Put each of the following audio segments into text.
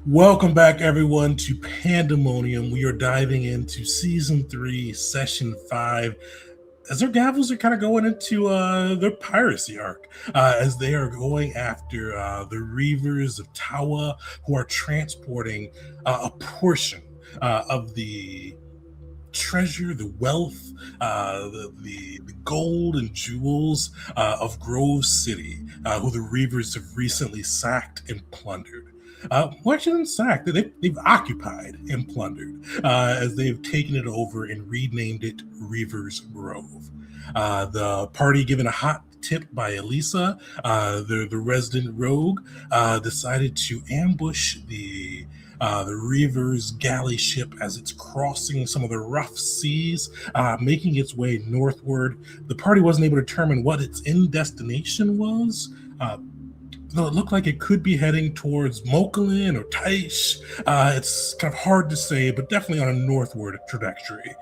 Welcome back, everyone, to Pandemonium. We are diving into Season 3, Session 5, as their gavels are kind of going into their piracy arc, as they are going after the Reavers of Tawa, who are transporting a portion of the treasure, the wealth, the gold and jewels of Grove City, who the Reavers have recently sacked and plundered. Well, actually, not sacked. They've occupied and plundered as they've taken it over and renamed it Reavers Grove. The party, given a hot tip by Elisa, the resident rogue, decided to ambush the Reavers galley ship as it's crossing some of the rough seas, making its way northward. The party wasn't able to determine what its end destination was. Though it looked like it could be heading towards Mokalin or Taish. It's kind of hard to say, but definitely on a northward trajectory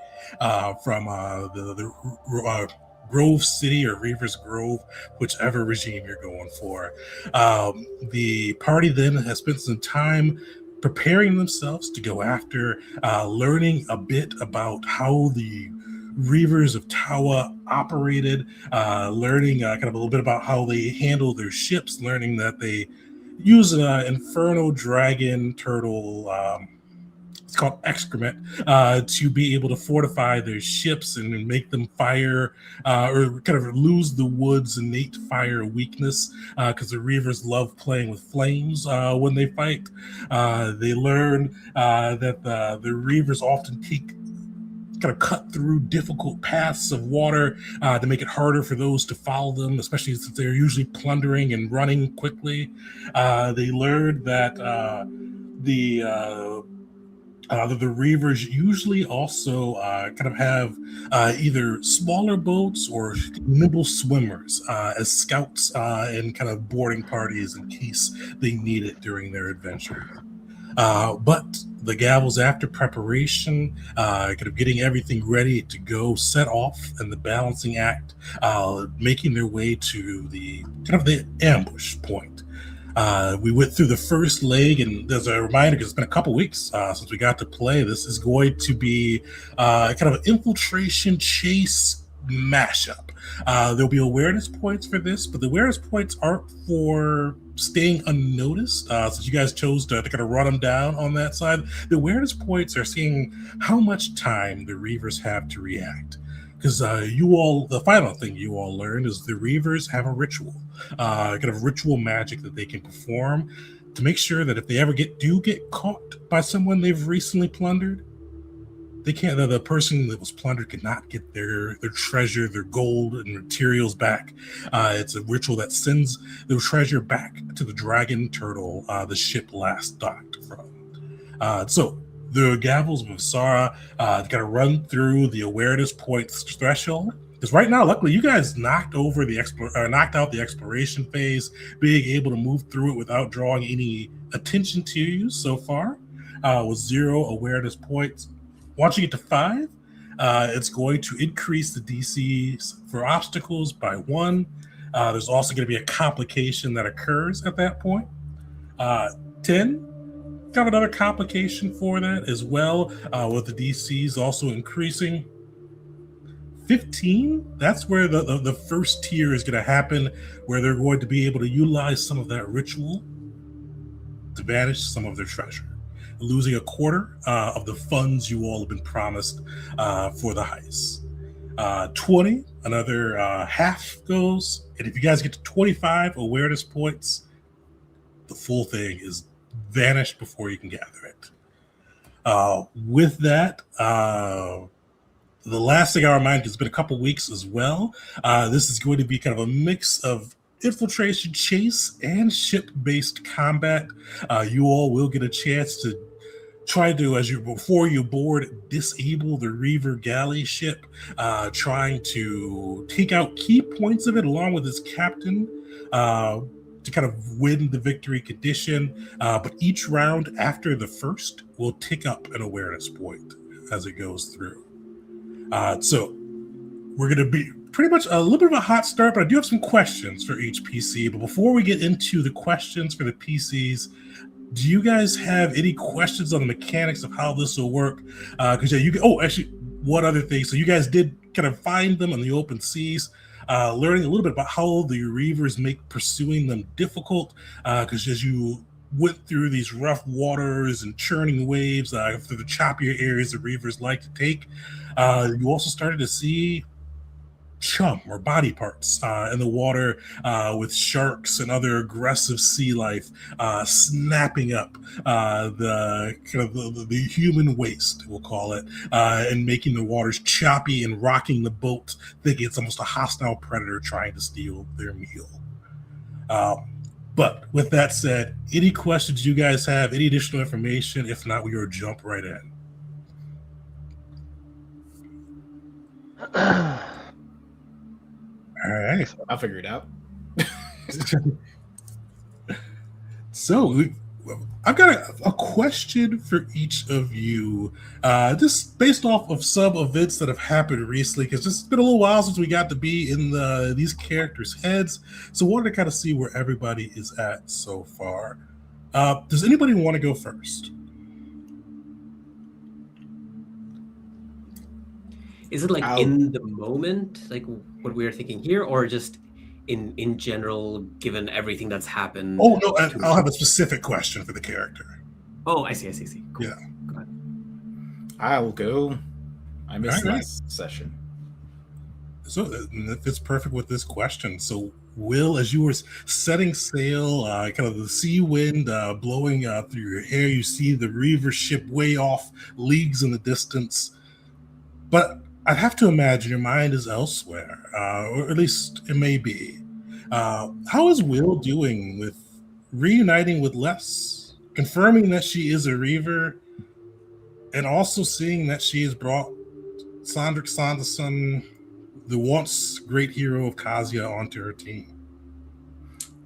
from the Grove City or Reavers Grove, whichever regime you're going for. The party then has spent some time preparing themselves to go after, learning a bit about how the Reavers of Tawa operated, learning kind of a little bit about how they handle their ships, learning that they use an Inferno Dragon Turtle. It's called excrement, to be able to fortify their ships and make them fire or kind of lose the wood's innate fire weakness, because the Reavers love playing with flames when they fight. They learn that the Reavers often take kind of cut through difficult paths of water to make it harder for those to follow them, especially since they're usually plundering and running quickly. They learned that the Reavers usually also kind of have either smaller boats or nimble swimmers as scouts and kind of boarding parties in case they need it during their adventure. But the gavels, after preparation, kind of getting everything ready to go, set off, and the balancing act, making their way to the kind of the ambush point. We went through the first leg, and as a reminder, because it's been a couple weeks since we got to play, this is going to be kind of an infiltration chase mashup. There'll be awareness points for this, but the awareness points aren't for staying unnoticed, since you guys chose to kind of run them down on that side. The awareness points are seeing how much time the Reavers have to react. Because the final thing you all learned is the Reavers have a ritual, kind of ritual magic that they can perform to make sure that if they ever do get caught by someone they've recently plundered, they can't. The person that was plundered cannot get their treasure, their gold and materials back. It's a ritual that sends the treasure back to the dragon turtle the ship last docked from. So the gavels of Sarah got to run through the awareness points threshold. Because right now, luckily, you guys knocked out the exploration phase, being able to move through it without drawing any attention to you so far, with 0 awareness points. Once you get to 5, it's going to increase the DC for obstacles by 1. There's also going to be a complication that occurs at that point. 10, got another complication for that as well, with the DCs also increasing. 15, that's where the first tier is going to happen, where they're going to be able to utilize some of that ritual to banish some of their treasure, losing a quarter of the funds you all have been promised for the heist. 20, another half goes. And if you guys get to 25 awareness points, the full thing is vanished before you can gather it. With that, the last thing I remind you, it's been a couple weeks as well. This is going to be kind of a mix of infiltration, chase, and ship-based combat. You all will get a chance to try to, before you board, disable the Reaver galley ship, trying to take out key points of it along with its captain, to kind of win the victory condition. But each round after the first will tick up an awareness point as it goes through. So we're going to be pretty much a little bit of a hot start, but I do have some questions for each PC. But before we get into the questions for the PCs, Do you guys have any questions on the mechanics of how this will work? Because you. Oh, actually, one other thing. So you guys did kind of find them on the open seas. Learning a little bit about how the Reavers make pursuing them difficult. Because as you went through these rough waters and churning waves through the choppier areas the Reavers like to take, you also started to see chum or body parts in the water with sharks and other aggressive sea life snapping up the kind of the human waste, we'll call it, and making the waters choppy and rocking the boat, thinking it's almost a hostile predator trying to steal their meal. But with that said, any questions you guys have, any additional information? If not, we will jump right in. All right. I'll figure it out. So, I've got a question for each of you, just based off of some events that have happened recently, because it's been a little while since we got to be in these characters' heads. So, wanted to kind of see where everybody is at so far. Does anybody want to go first? Is it like in the moment, like what we are thinking here, or just in general, given everything that's happened? Oh, no, I'll have a specific question for the character. Oh, I see. Cool. Yeah. Go ahead. I'll go. I missed last session. So it fits perfect with this question. So, Will, as you were setting sail, kind of the sea wind blowing through your hair, you see the Reaver ship way off, leagues in the distance. But I'd have to imagine your mind is elsewhere, or at least it may be. How is Will doing with reuniting with Les, confirming that she is a Reaver, and also seeing that she has brought Sandrick Sanderson, the once great hero of Kazuya, onto her team?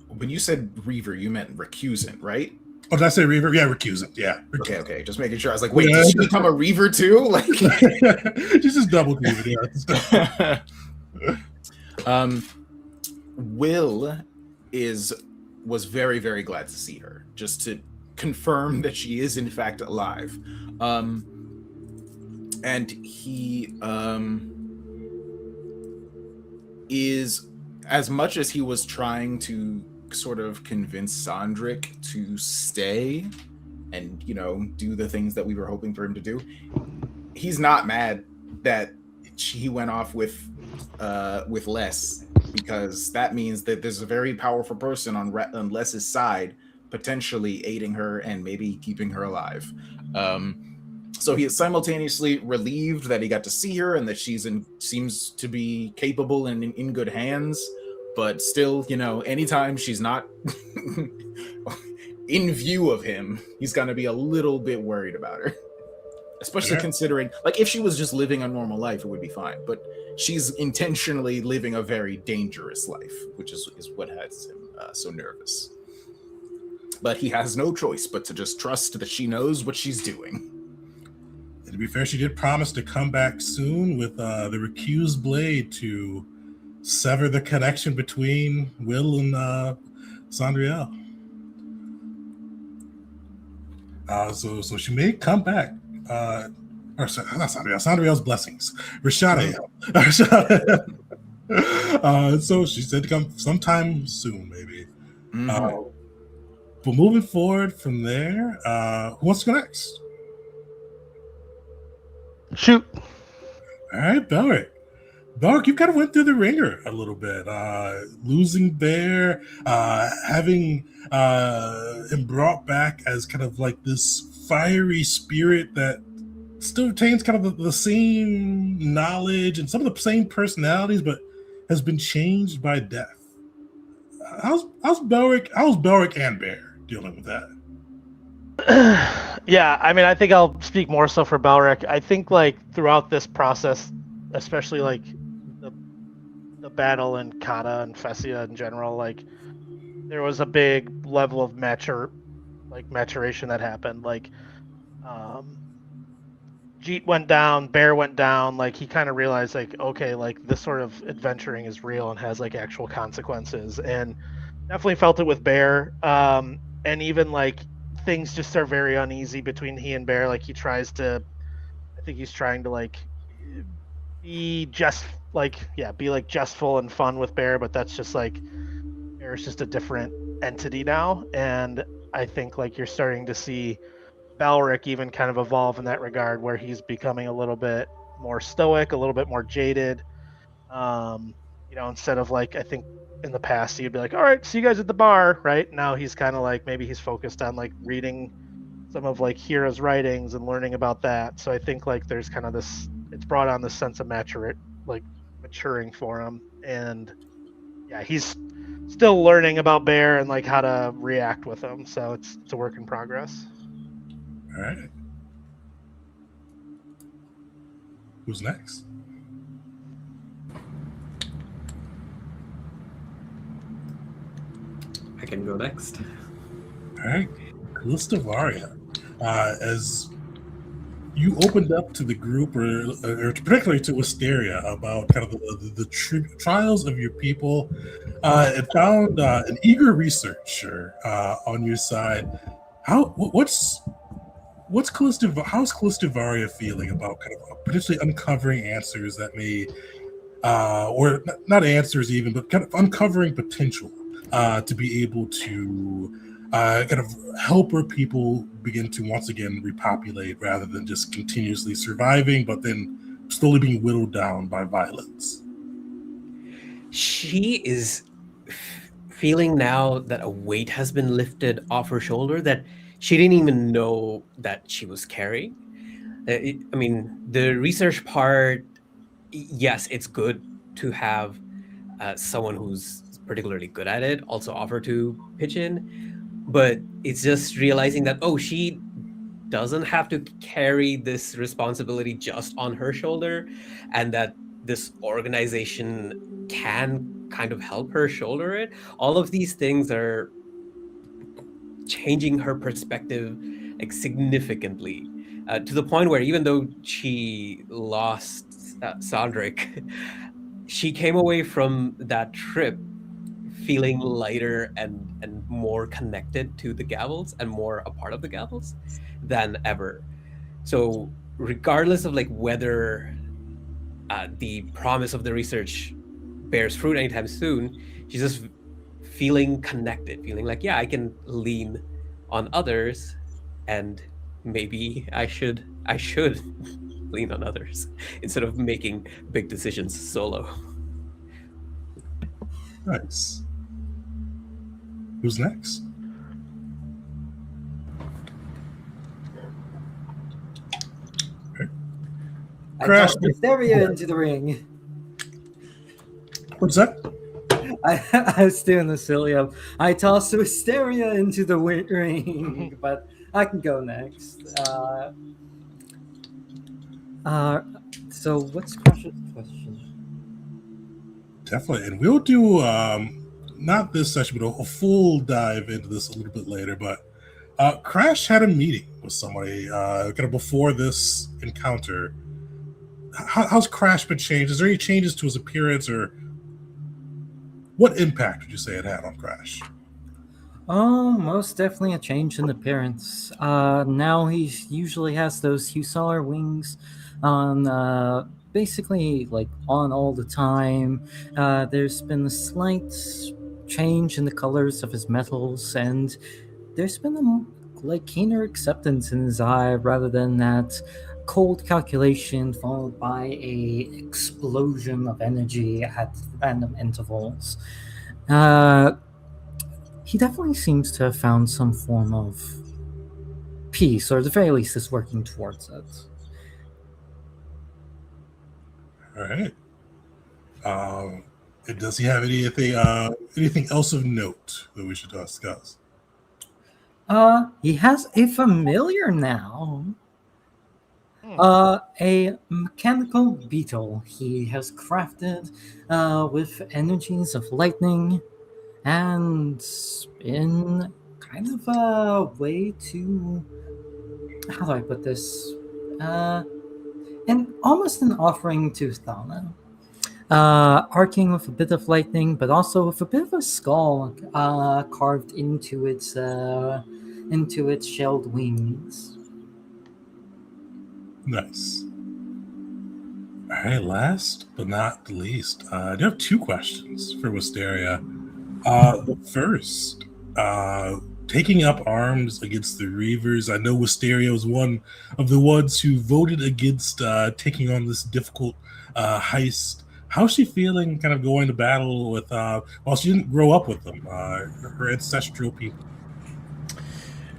When you said Reaver, you meant recusant, right? Oh, did I say Reaver? Yeah, recusant. Yeah. Recusant. Okay. Just making sure. I was like, wait, did she become a Reaver too? Like, just double Reaver. Yeah. Will was very, very glad to see her, just to confirm that she is in fact alive. And he is, as much as he was trying to sort of convince Sandrick to stay and, do the things that we were hoping for him to do, he's not mad that he went off with Les, because that means that there's a very powerful person on Les's side, potentially aiding her and maybe keeping her alive. So he is simultaneously relieved that he got to see her and that seems to be capable and in good hands. But still, anytime she's not in view of him, he's going to be a little bit worried about her. Especially considering, like, if she was just living a normal life, it would be fine. But she's intentionally living a very dangerous life, which is what has him so nervous. But he has no choice but to just trust that she knows what she's doing. And to be fair, she did promise to come back soon with the recused blade to sever the connection between Will and Sandriel. So she may come back. Or sorry, not Sandriel. Sandriel's blessings. Rashadael. So she said to come sometime soon, maybe. Mm-hmm. But moving forward from there, who wants to go next? Shoot. All right, Belric. Belric, you kind of went through the ringer a little bit. Losing Bear, having him brought back as kind of like this fiery spirit that still retains kind of the same knowledge and some of the same personalities, but has been changed by death. How's Belric and Bear dealing with that? Yeah, I mean, I think I'll speak more so for Belric. I think, like, throughout this process, especially, like, the battle in Kata and Fessia in general, like, there was a big level of maturation that happened. Like, Jeet went down, Bear went down, like, he kind of realized, like, okay, like, this sort of adventuring is real and has, like, actual consequences, and definitely felt it with Bear, and even, like, things just are very uneasy between he and Bear. Like he tries to, I think he's trying to like be just be like jestful and fun with Bear, but that's just like Bear's just a different entity now. And I think like you're starting to see Balric even kind of evolve in that regard, where he's becoming a little bit more stoic, a little bit more jaded. Instead of like, I think in the past he'd be like, all right, see you guys at the bar, right? Now he's kind of like, maybe he's focused on like reading some of like Hira's writings and learning about that. So I think like there's kind of this, it's brought on this sense of maturing for him. And yeah, he's still learning about Bear and like how to react with him. So it's a work in progress. All right. Who's next? I can go next. All right. Calistavaria, as you opened up to the group, or particularly to Wisteria, about kind of the trials of your people, it found an eager researcher on your side. How's Calistavaria feeling about kind of potentially uncovering answers that may, or not answers even, but kind of uncovering potential to be able to kind of help her people begin to once again repopulate rather than just continuously surviving, but then slowly being whittled down by violence? She is feeling now that a weight has been lifted off her shoulder that she didn't even know that she was carrying. The research part, yes, it's good to have someone who's particularly good at it also offer to pitch in, but it's just realizing that, she doesn't have to carry this responsibility just on her shoulder, and that this organization can kind of help her shoulder it. All of these things are changing her perspective like significantly, to the point where even though she lost Sandrick, she came away from that trip feeling lighter and more connected to the Gavels and more a part of the Gavels than ever. So regardless of like whether the promise of the research bears fruit anytime soon, she's just feeling connected, feeling like, I can lean on others, and maybe I should lean on others instead of making big decisions solo. Nice. Who's next? Okay. Crash Wisteria into the ring. What's that? I was doing the silly of I tossed Wisteria into the ring, but I can go next. So what's Crash's question? Definitely, and we'll do not this session, but a full dive into this a little bit later. But Crash had a meeting with somebody kind of before this encounter. How's Crash been changed? Is there any changes to his appearance, or what impact would you say it had on Crash? Oh, most definitely a change in appearance. Now he usually has those Hussar wings on, basically like on all the time. There's been a slight change in the colors of his metals, and there's been a keener acceptance in his eye rather than that cold calculation followed by a explosion of energy at random intervals. He definitely seems to have found some form of peace, or at the very least is working towards it. All right. Does he have anything else of note that we should discuss? He has a familiar now. A mechanical beetle he has crafted with energies of lightning, and in kind of a way to, how do I put this? And almost an offering to Thana. Arcing with a bit of lightning, but also with a bit of a skull carved into its into its shelled wings. Nice. All right, last but not least, I do have two questions for Wisteria. The first, taking up arms against the Reavers. I know Wisteria was one of the ones who voted against taking on this difficult heist. How's she feeling kind of going to battle with, well, she didn't grow up with them, her ancestral people?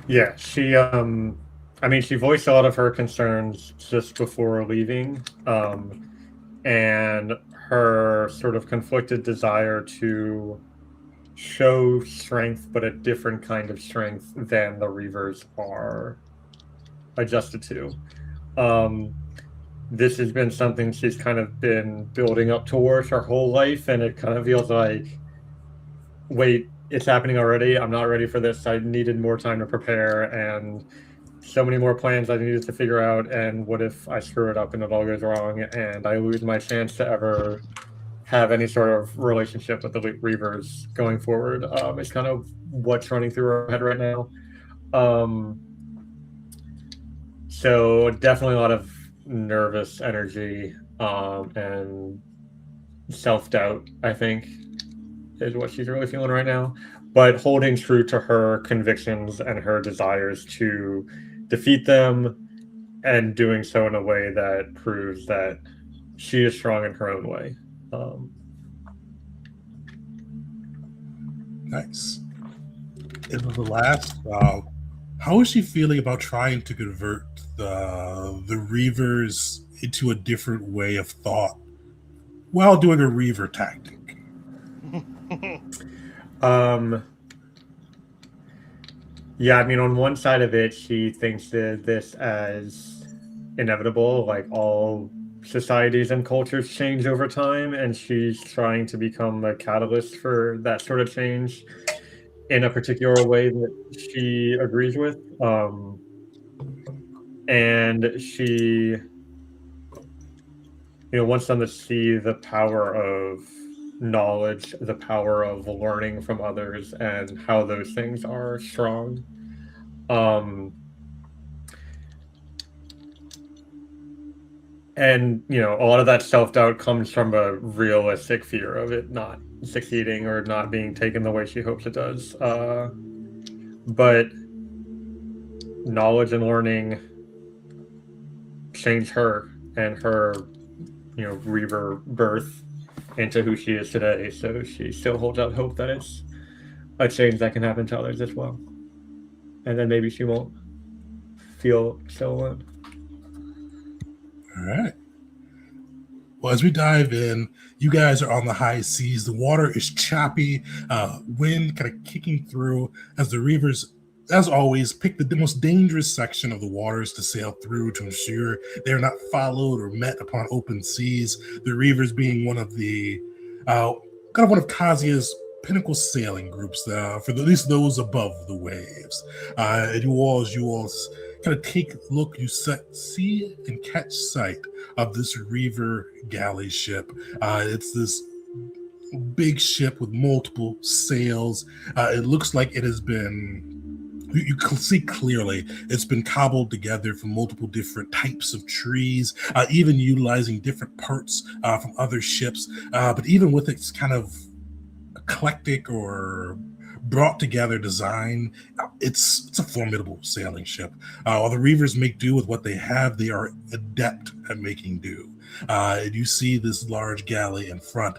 Yeah, she voiced a lot of her concerns just before leaving, and her sort of conflicted desire to show strength, but a different kind of strength than the Reavers are adjusted to. This has been something she's kind of been building up towards her whole life, and it kind of feels like, wait, it's happening already. I'm not ready for this. I needed more time to prepare, and so many more plans I needed to figure out. And what if I screw it up and it all goes wrong and I lose my chance to ever have any sort of relationship with the Reavers going forward? It's kind of what's running through her head right now. So definitely a lot of nervous energy and self-doubt, I think, is what she's really feeling right now. But holding true to her convictions and her desires to defeat them, and doing so in a way that proves that she is strong in her own way. Nice. And the last, how is she feeling about trying to convert the Reavers into a different way of thought while doing a Reaver tactic? Yeah, I mean, on one side of it, she thinks that this as inevitable, like all societies and cultures change over time, and she's trying to become a catalyst for that sort of change in a particular way that she agrees with. And she, wants them to see the power of knowledge, the power of learning from others, and how those things are strong. And a lot of that self-doubt comes from a realistic fear of it not succeeding or not being taken the way she hopes it does. But knowledge and learning changed her and her Reaver birth into who she is today. So she still holds out hope that it's a change that can happen to others as well. And then maybe she won't feel so alone. All right. Well, as we dive in, you guys are on the high seas. The water is choppy, wind kind of kicking through as the Reavers, as always, pick the most dangerous section of the waters to sail through to ensure they are not followed or met upon open seas. The Reavers being one of the one of Kazia's pinnacle sailing groups, for at least those above the waves. And you all kind of take a look, you see and catch sight of this Reaver galley ship. It's this big ship with multiple sails. It looks like it has been, you can see clearly, it's been cobbled together from multiple different types of trees, even utilizing different parts from other ships. But even with its kind of eclectic or brought together design, it's a formidable sailing ship. While the Reavers make do with what they have, they are adept at making do. And you see this large galley in front,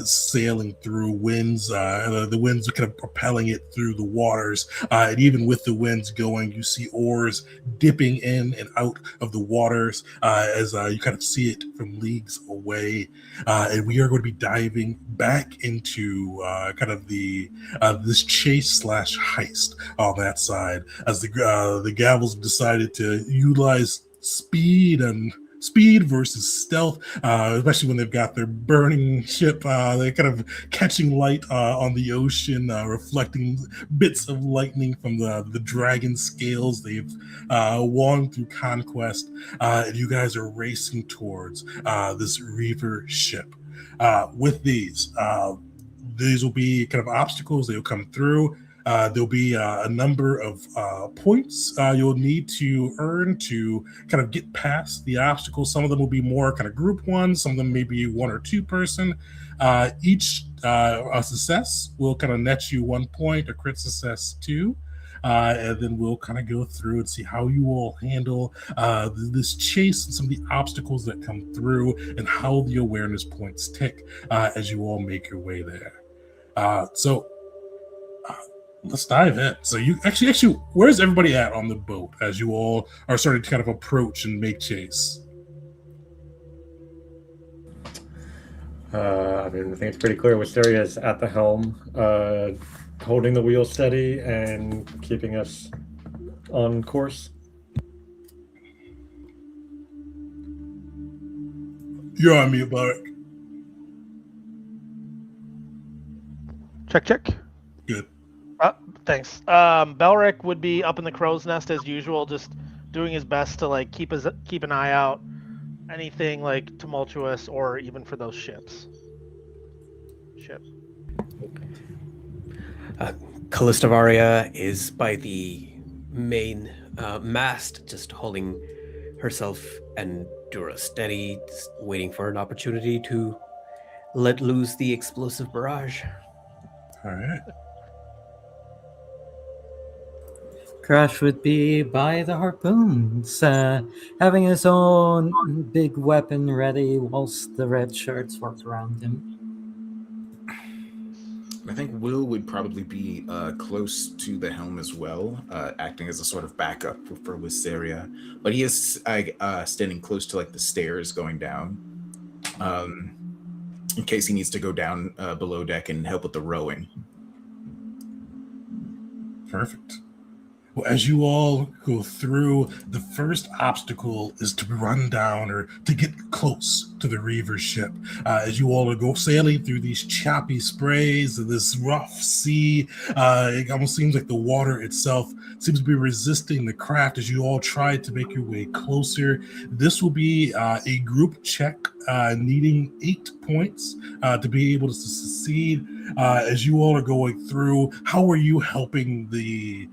sailing through winds. The winds are kind of propelling it through the waters. And even with the winds going, you see oars dipping in and out of the waters as you kind of see it from leagues away. And we are going to be diving back into kind of this chase / heist on that side, as the Gavels decided to utilize speed versus stealth, especially when they've got their burning ship. They're kind of catching light on the ocean, reflecting bits of lightning from the dragon scales they've won through conquest. And you guys are racing towards this Reaver ship. With these will be kind of obstacles. They'll come through. There'll be a number of points you'll need to earn to kind of get past the obstacles. Some of them will be more kind of group ones, some of them may be 1 or 2 person. Each a success will kind of net you 1 point, a crit success 2. And then we'll kind of go through and see how you all handle this chase and some of the obstacles that come through and how the awareness points tick as you all make your way there. So let's dive in. So you actually, where's everybody at on the boat as you all are starting to kind of approach and make chase? I think it's pretty clear Wisteria is at the helm, holding the wheel steady and keeping us on course. You're on mute, Barrick. Check. Good. Thanks. Belric would be up in the crow's nest as usual, just doing his best to like keep an eye out, anything like tumultuous or even for those ships. Callistavaria is by the main mast, just holding herself and Dura steady, just waiting for an opportunity to let loose the explosive barrage. All right. Crash would be by the harpoons, having his own big weapon ready whilst the red shirts work around him. I think Will would probably be close to the helm as well, acting as a sort of backup for Wisteria. But he is standing close to like the stairs going down, in case he needs to go down below deck and help with the rowing. Perfect. Well, as you all go through, the first obstacle is to run down or to get close to the Reaver ship. As you all go sailing through these choppy sprays of this rough sea, it almost seems like the water itself seems to be resisting the craft as you all try to make your way closer. This will be a group check needing 8 points to be able to succeed. As you all are going through, how are you helping the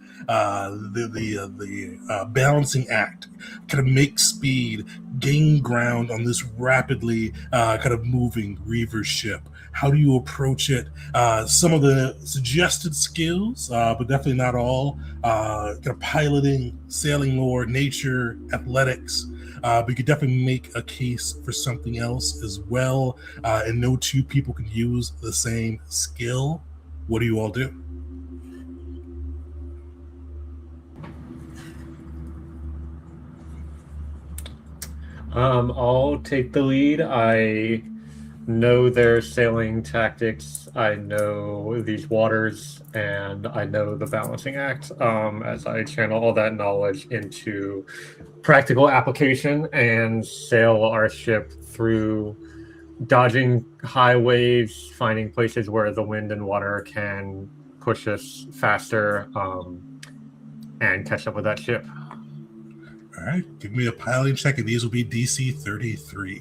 balancing act kind of make speed, gain ground on this rapidly kind of moving Reaver ship? How do you approach it? Some of the suggested skills, but definitely not all. Kind of piloting, sailing lore, nature, athletics. But you could definitely make a case for something else as well. And no 2 people can use the same skill. What do you all do? I'll take the lead. I know their sailing tactics. I know these waters, and I know the balancing act. As I channel all that knowledge into practical application and sail our ship through dodging high waves, finding places where the wind and water can push us faster, and catch up with that ship. All right, give me a piloting check, and these will be DC 33.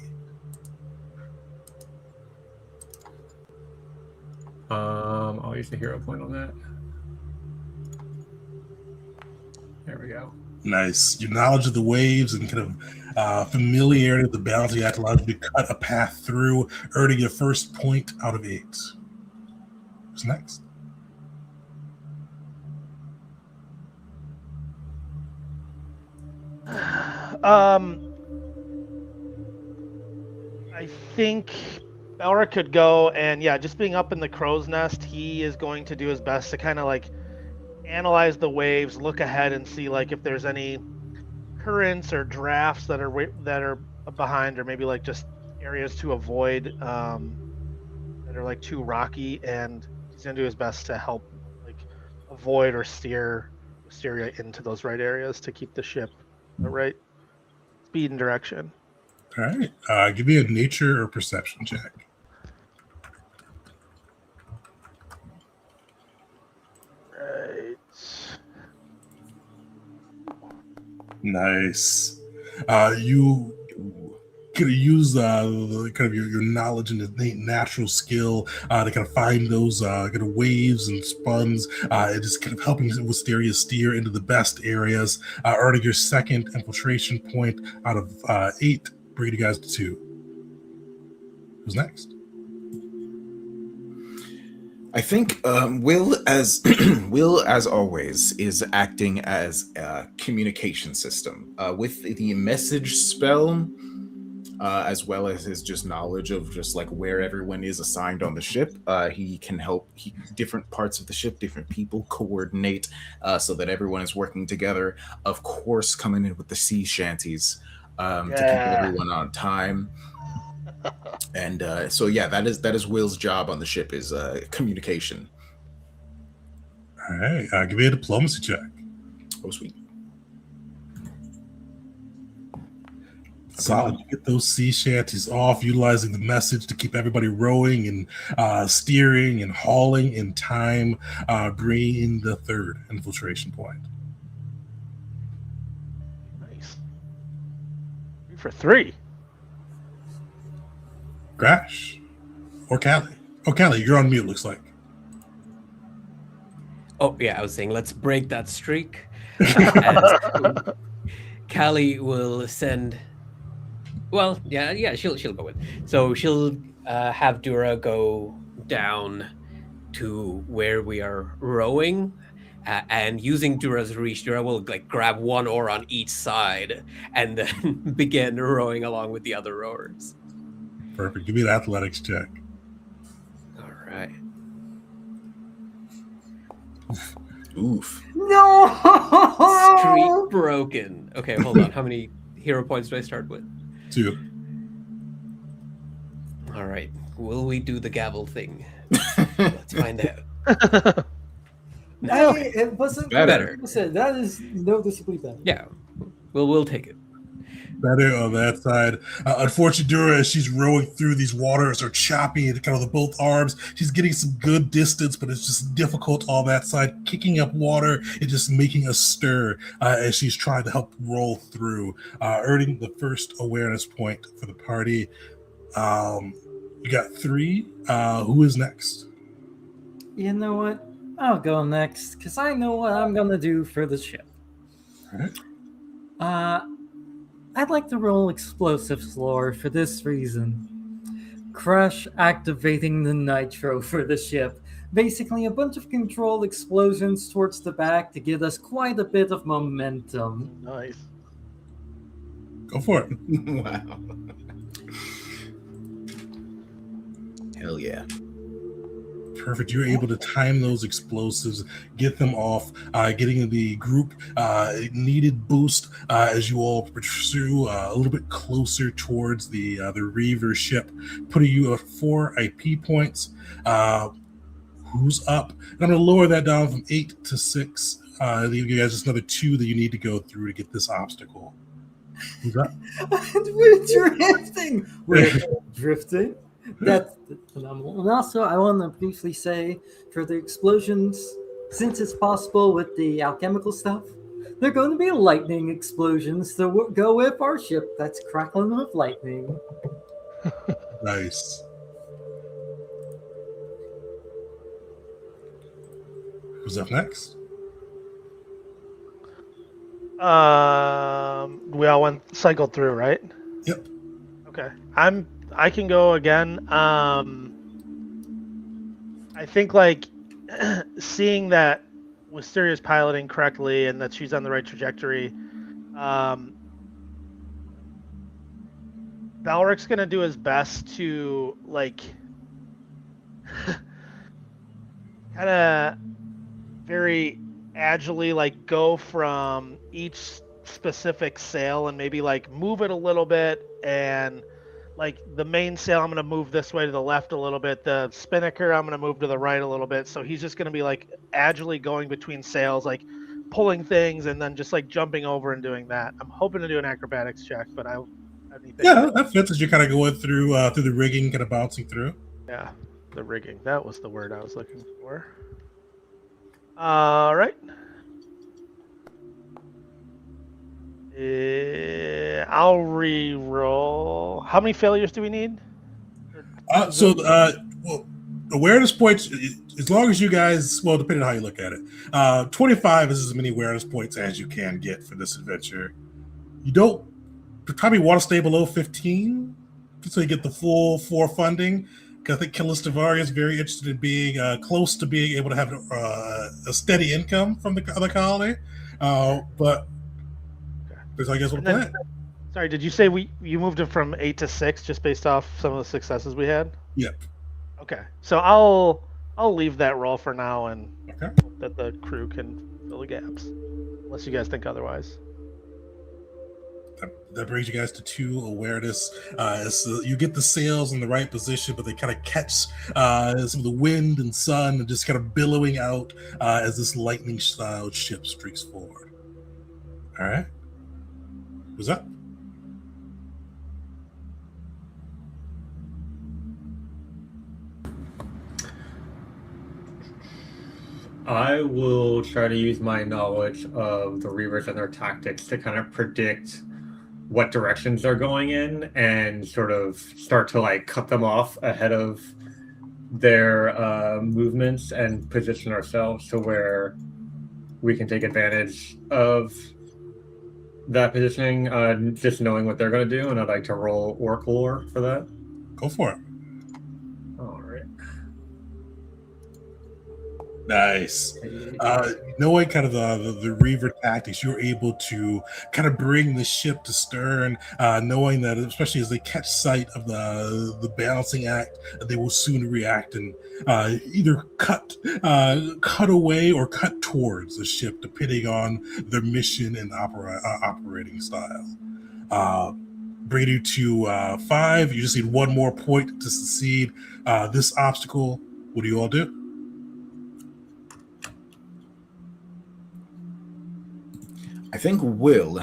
I'll use the hero point on that. There we go. Nice. Your knowledge of the waves and kind of familiarity with the balancing act allows you to cut a path through, earning your first point out of 8. What's next? I think Elric could go, and yeah, just being up in the crow's nest, he is going to do his best to kind of like analyze the waves, look ahead, and see like if there's any currents or drafts that are behind, or maybe like just areas to avoid that are like too rocky, and he's gonna do his best to help like avoid or steer Wisteria into those right areas to keep the ship the right speed and direction. All right. Give me a nature or perception check. Right. Nice. You could use kind of your knowledge and innate natural skill to kind of find those kind of waves and spuns, and just kind of helping Wisteria steer into the best areas, earning your second infiltration point out of 8, bringing you guys to 2. Who's next? I think Will, as Will, as always, is acting as a communication system with the message spell, as well as his just knowledge of just like where everyone is assigned on the ship. He can help different parts of the ship, different people coordinate so that everyone is working together. Of course, coming in with the sea shanties to keep everyone on time. And so yeah, that is Will's job on the ship, is communication. All right, give me a diplomacy check. Oh, sweet. Solid. You get those sea shanties off, utilizing the message to keep everybody rowing and steering and hauling in time, bringing in the 3rd infiltration point. Nice. 3 for 3. Crash. Or Callie. Oh, Callie, you're on mute, looks like. Oh, yeah, I was saying, let's break that streak. And Callie will send... Well, yeah, she'll go with. So she'll have Dura go down to where we are rowing, and using Dura's reach, Dura will like grab one oar on each side and then begin rowing along with the other rowers. Perfect. Give me an athletics check. All right. Oof. No! Streak broken. Okay, hold on. How many hero points do I start with? 2. All right. Will we do the gavel thing? Let's find out. No. Hey, it wasn't Better. Listen, that is noticeably better. Yeah, we'll take it. Better on that side. Unfortunately, Dura, as she's rowing through these waters, are choppy and kind of the both arms. She's getting some good distance, but it's just difficult on that side. Kicking up water and just making a stir as she's trying to help roll through, earning the first awareness point for the party. You got 3. Who is next? You know what? I'll go next, because I know what I'm going to do for the ship. All right. I'd like to roll explosives lore for this reason. Crush activating the nitro for the ship. Basically, a bunch of controlled explosions towards the back to give us quite a bit of momentum. Nice. Go for it. Wow. Hell yeah. Perfect. You're able to time those explosives, get them off, getting the group needed boost as you all pursue a little bit closer towards the Reaver ship, putting you at 4 IP points. Who's up? And I'm going to lower that down from 8 to 6. Leave you guys just another 2 that you need to go through to get this obstacle. Who's up? We're drifting. We're drifting. That's phenomenal. And also, I want to briefly say, for the explosions, since it's possible with the alchemical stuff, they're going to be lightning explosions to go with our ship that's crackling with lightning. Nice. Who's up next? We all went cycled through, right? Yep. Okay. I can go again. I think like seeing that Wisteria's piloting correctly and that she's on the right trajectory. Balric's gonna do his best to like kind of very agilely like go from each specific sail and maybe like move it a little bit, and like the main sail I'm going to move this way to the left a little bit, the spinnaker I'm going to move to the right a little bit, so he's just going to be like agilely going between sails, like pulling things and then just like jumping over and doing that. I'm hoping to do an acrobatics check, but yeah, that fits as you're kind of going through the rigging, kind of bouncing through. Yeah, the rigging, that was the word I was looking for. All right. I'll re-roll. how many failures do we need? Well, awareness points, as long as you guys, well, depending on how you look at it, 25 is as many awareness points as you can get for this adventure. You probably want to stay below 15 so you get the full 4 funding. Because I think Callistavari is very interested in being close to being able to have a steady income from the other colony. But there's, I guess, what plan. Sorry, did you say you moved it from 8 to 6 just based off some of the successes we had? Yep. Okay, so I'll leave that roll for now and Okay. hope that the crew can fill the gaps, unless you guys think otherwise. That brings you guys to 2 awareness. So you get the sails in the right position, but they kind of catch some of the wind and sun and just kind of billowing out as this lightning-style ship streaks forward. All right. What's up? I will try to use my knowledge of the Reavers and their tactics to kind of predict what directions they're going in and sort of start to like cut them off ahead of their movements and position ourselves to where we can take advantage of that positioning, just knowing what they're going to do. And I'd like to roll Orc Lore for that. Go for it. All right. Nice. Knowing kind of the Reaver tactics, you're able to kind of bring the ship to stern, knowing that especially as they catch sight of the balancing act, they will soon react and either cut away or cut towards the ship, depending on their mission and operating style. Bring you to 5. You just need 1 more point to succeed this obstacle. What do you all do? I think Will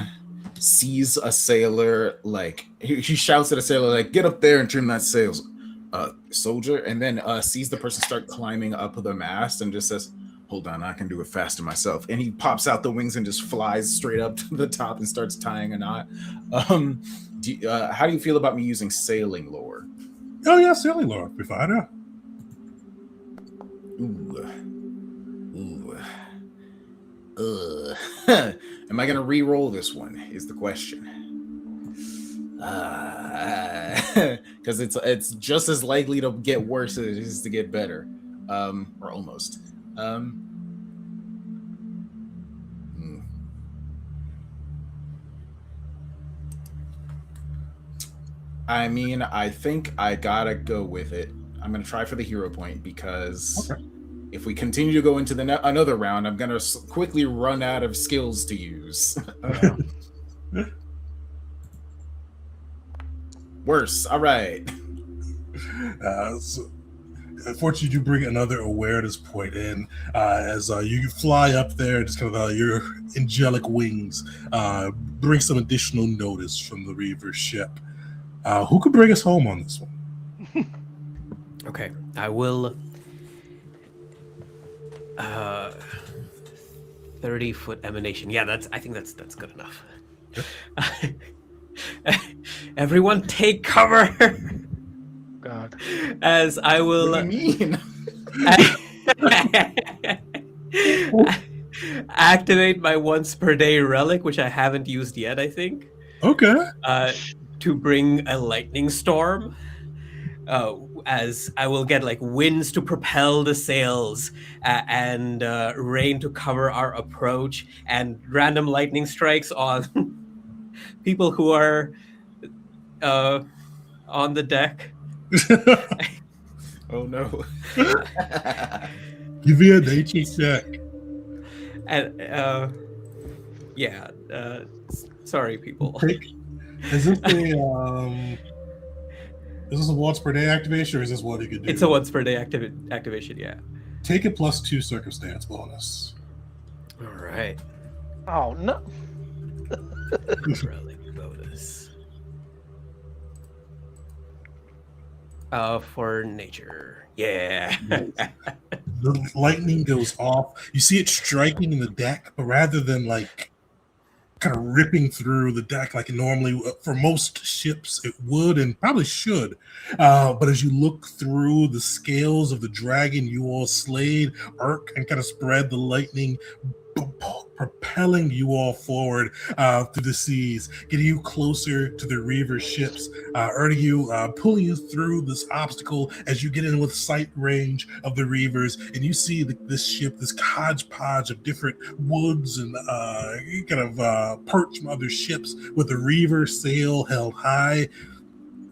sees a sailor, like, he shouts at a sailor, like, get up there and trim that sails, soldier, and then sees the person start climbing up the mast and just says, hold on, I can do it faster myself. And he pops out the wings and just flies straight up to the top and starts tying a knot. How do you feel about me using sailing lore? Oh, yeah, sailing lore. Be fine, yeah. Am I going to re-roll this one is the question. Because it's just as likely to get worse as it is to get better. Or almost. I mean, I think I gotta go with it. I'm going to try for the hero point because... Okay. If we continue to go into another round, I'm going to quickly run out of skills to use. Worse. All right. So, unfortunately, you bring another awareness point in as you fly up there. Just kind of your angelic wings bring some additional notice from the Reaver ship. Who could bring us home on this one? Okay, I will. 30-foot emanation. Yeah, I think that's good enough. Everyone take cover. God. As I will. What do you mean? Activate my once per day relic, which I haven't used yet, I think. Okay. To bring a lightning storm. As I will get like winds to propel the sails and rain to cover our approach and random lightning strikes on people who are on the deck. Oh no. Give me a nature check. And yeah, sorry people. Is this a once per day activation, or is this what you could do? It's a once per day activation, yeah. Take a +2 circumstance bonus. All right. Oh no. Relic bonus. For nature. Yeah. The lightning goes off. You see it striking in the deck, but rather than like kind of ripping through the deck like it normally for most ships it would and probably should. But as you look through the scales of the dragon you all slayed, arc and kind of spread the lightning, propelling you all forward through the seas, getting you closer to the Reaver ships, earning you, pulling you through this obstacle as you get in with sight range of the Reavers, and you see this ship, this hodgepodge of different woods and kind of perch from other ships with the Reaver sail held high.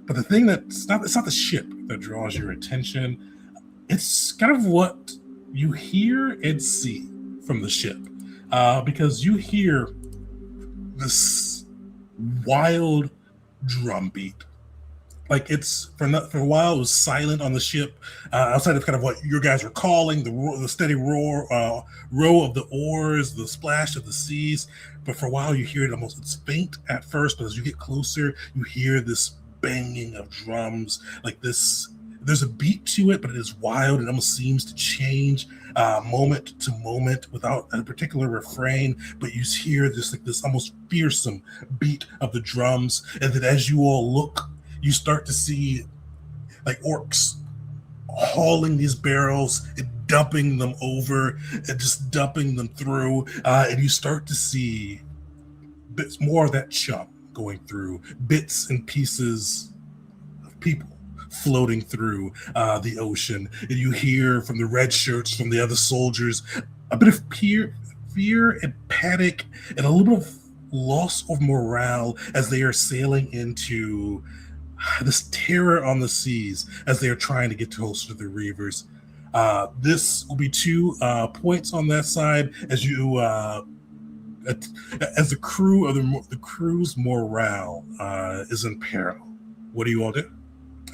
But the thing it's not the ship that draws your attention. It's kind of what you hear and see from the ship. Because you hear this wild drum beat. Like it's for a while it was silent on the ship, outside of kind of what your guys were calling the steady row of the oars, the splash of the seas. But for a while you hear it almost, it's faint at first, but as you get closer, you hear this banging of drums, like this. There's a beat to it, but it is wild. It almost seems to change moment to moment without a particular refrain. But you hear this almost fearsome beat of the drums, and then as you all look, you start to see like orcs hauling these barrels and dumping them over and just dumping them through, and you start to see bits more of that chum going through, bits and pieces of people floating through the ocean. And you hear from the red shirts, from the other soldiers, a bit of fear and panic and a little bit of loss of morale as they are sailing into this terror on the seas as they are trying to get closer to the Reavers. This will be 2 points on that side as you as the crew of the crew's morale is in peril. What do you all do?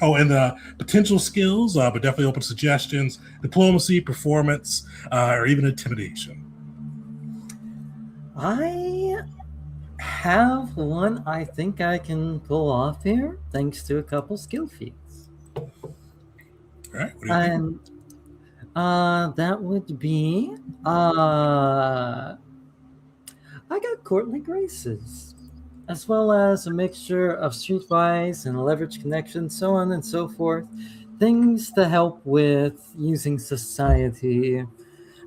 Oh, and potential skills, but definitely open suggestions: diplomacy, performance, or even intimidation. I have one I think I can pull off here, thanks to a couple skill feats. All right, what do you think? And that would be I got courtly graces, as well as a mixture of streetwise and leverage connections, so on and so forth. Things to help with using society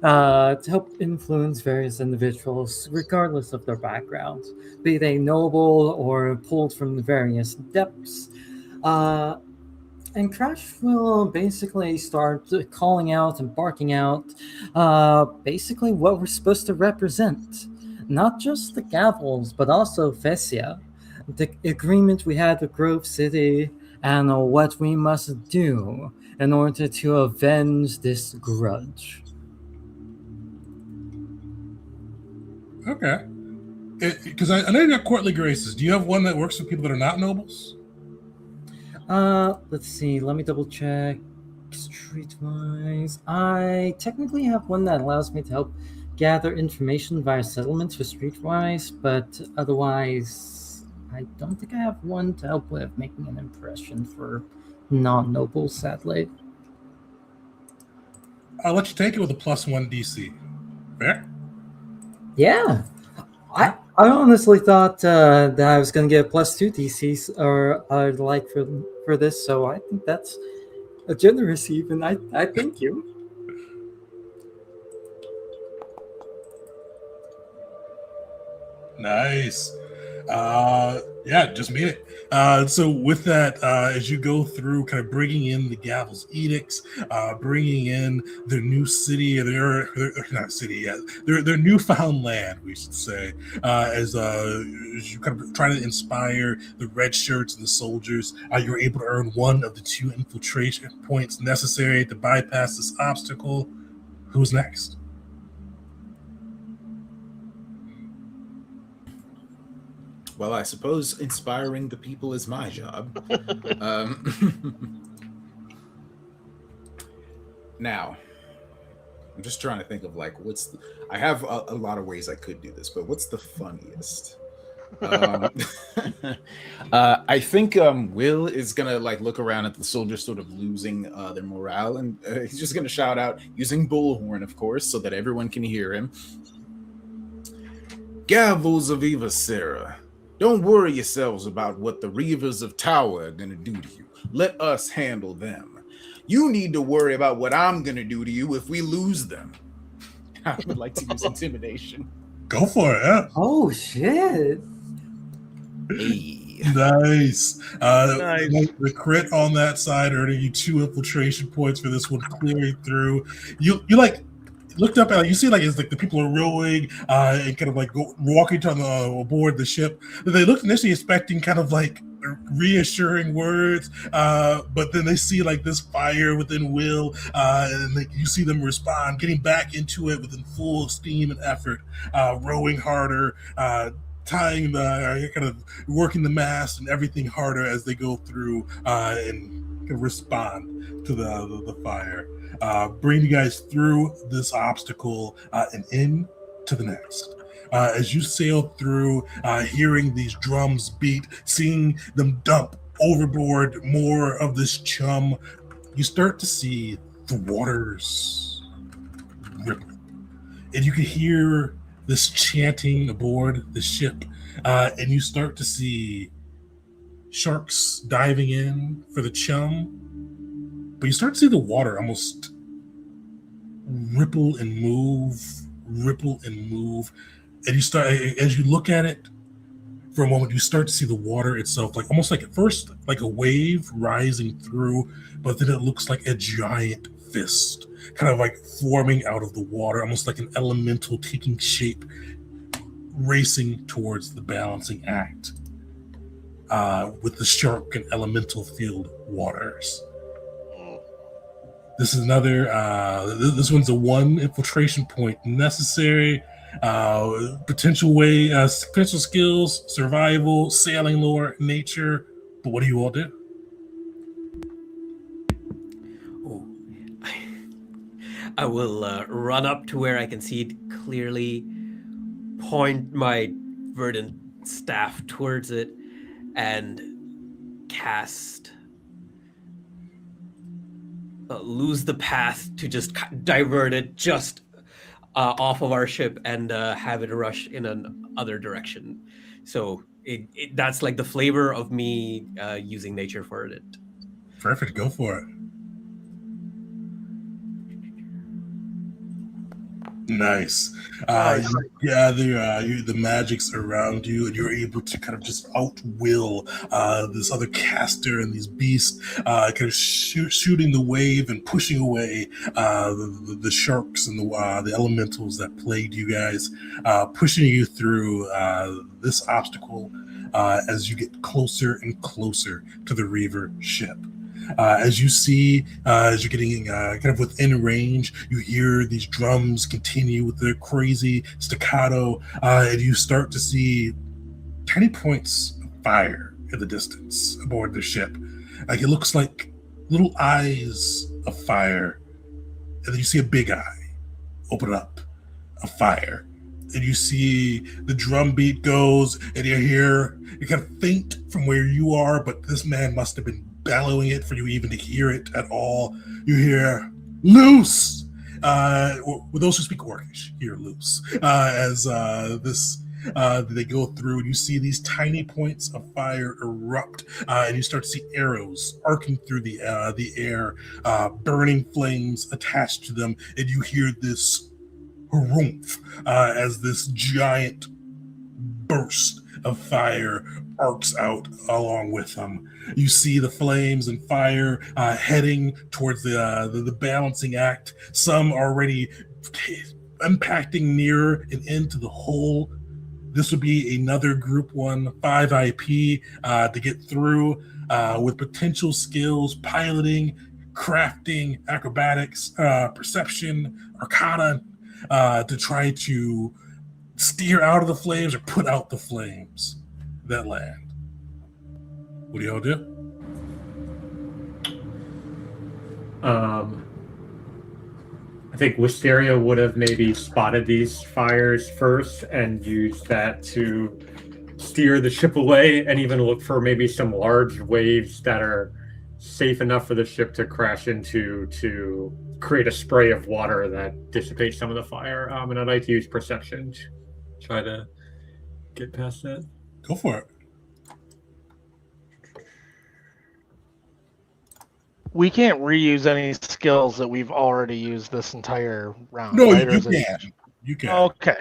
to help influence various individuals, regardless of their backgrounds, be they noble or pulled from the various depths. And Crash will basically start calling out and barking out basically what we're supposed to represent. Not just the Gavels, but also Fessia, the agreement we had with Grove City, and what we must do in order to avenge this grudge. Okay. Because I know you got courtly graces. Do you have one that works for people that are not nobles? Let's see. Let me double check. Streetwise, I technically have one that allows me to help gather information via settlements for Streetwise, but otherwise, I don't think I have one to help with making an impression for non-nobles, sadly. I'll let you take it with a +1 DC. Fair? Yeah. I honestly thought that I was going to get a +2 DCs or I'd like for this, so I think that's a generous even. I thank you. Nice. Yeah, just made it. So with that, as you go through kind of bringing in the Gavel's edicts, bringing in their new city, their not city yet, their newfound land, we should say, as you kind of trying to inspire the red shirts and the soldiers, you're able to earn one of the 2 infiltration points necessary to bypass this obstacle. Who's next? Well, I suppose inspiring the people is my job. Now, I'm just trying to think of like I have a lot of ways I could do this, but what's the funniest? I think Will is gonna like look around at the soldiers sort of losing their morale, and he's just gonna shout out using bullhorn, of course, so that everyone can hear him. Gavels of Evasera, don't worry yourselves about what the Reavers of Tower are going to do to you. Let us handle them. You need to worry about what I'm going to do to you if we lose them. I would like to use intimidation. Go for it. Yeah. Oh shit! Hey. Nice. Nice. The crit on that side earning you 2 infiltration points for this one, clearing through. You like looked up at, you see, like, it's like the people are rowing and kind of like walking to aboard the ship. They looked initially expecting kind of like reassuring words, but then they see like this fire within will, and like you see them respond, getting back into it within full steam and effort, rowing harder, tying the kind of working the mast and everything harder as they go through and can respond to the fire, bringing you guys through this obstacle and into the next. As you sail through, hearing these drums beat, seeing them dump overboard more of this chum, you start to see the waters ripple. And you can hear this chanting aboard the ship, and you start to see sharks diving in for the chum, but you start to see the water almost ripple and move, and you start, as you look at it for a moment, you start to see the water itself, like almost like at first like a wave rising through, but then it looks like a giant fist kind of like forming out of the water, almost like an elemental taking shape, racing towards the balancing act with the shark and elemental filled waters. This is another, this one's a 1 infiltration point necessary. Potential skills, survival, sailing lore, nature. But what do you all do? Oh, I will run up to where I can see it clearly, point my verdant staff towards it, and cast lose the path to just divert it just off of our ship and have it rush in another direction. So that's like the flavor of me using nature for it. Perfect, go for it. Nice. You gather the magics around you, and you're able to kind of just outwill this other caster and these beasts, kind of shooting the wave and pushing away the sharks and the elementals that plagued you guys, pushing you through this obstacle as you get closer and closer to the Reaver ship. As you see, as you're getting kind of within range, you hear these drums continue with their crazy staccato, and you start to see tiny points of fire in the distance aboard the ship. Like it looks like little eyes of fire, and then you see a big eye open up of fire. And you see the drum beat goes, and you hear it kind of faint from where you are, but this man must have been bellowing it for you even to hear it at all. You hear loose. With those who speak Orcish, hear loose. As they go through, and you see these tiny points of fire erupt, and you start to see arrows arcing through the air, burning flames attached to them, and you hear this harumph as this giant burst of fire arcs out along with them. You see the flames and fire heading towards the balancing act. Some already impacting nearer and into the hole. This would be another Group 1 5 IP to get through with potential skills, piloting, crafting, acrobatics, perception, arcana, to try to steer out of the flames or put out the flames that land. What do y'all do? I think Wisteria would have maybe spotted these fires first and used that to steer the ship away, and even look for maybe some large waves that are safe enough for the ship to crash into to create a spray of water that dissipates some of the fire. And I'd like to use perception to try to get past that. Go for it. We can't reuse any skills that we've already used this entire round, No, right? Or you is it- can. You can. Okay.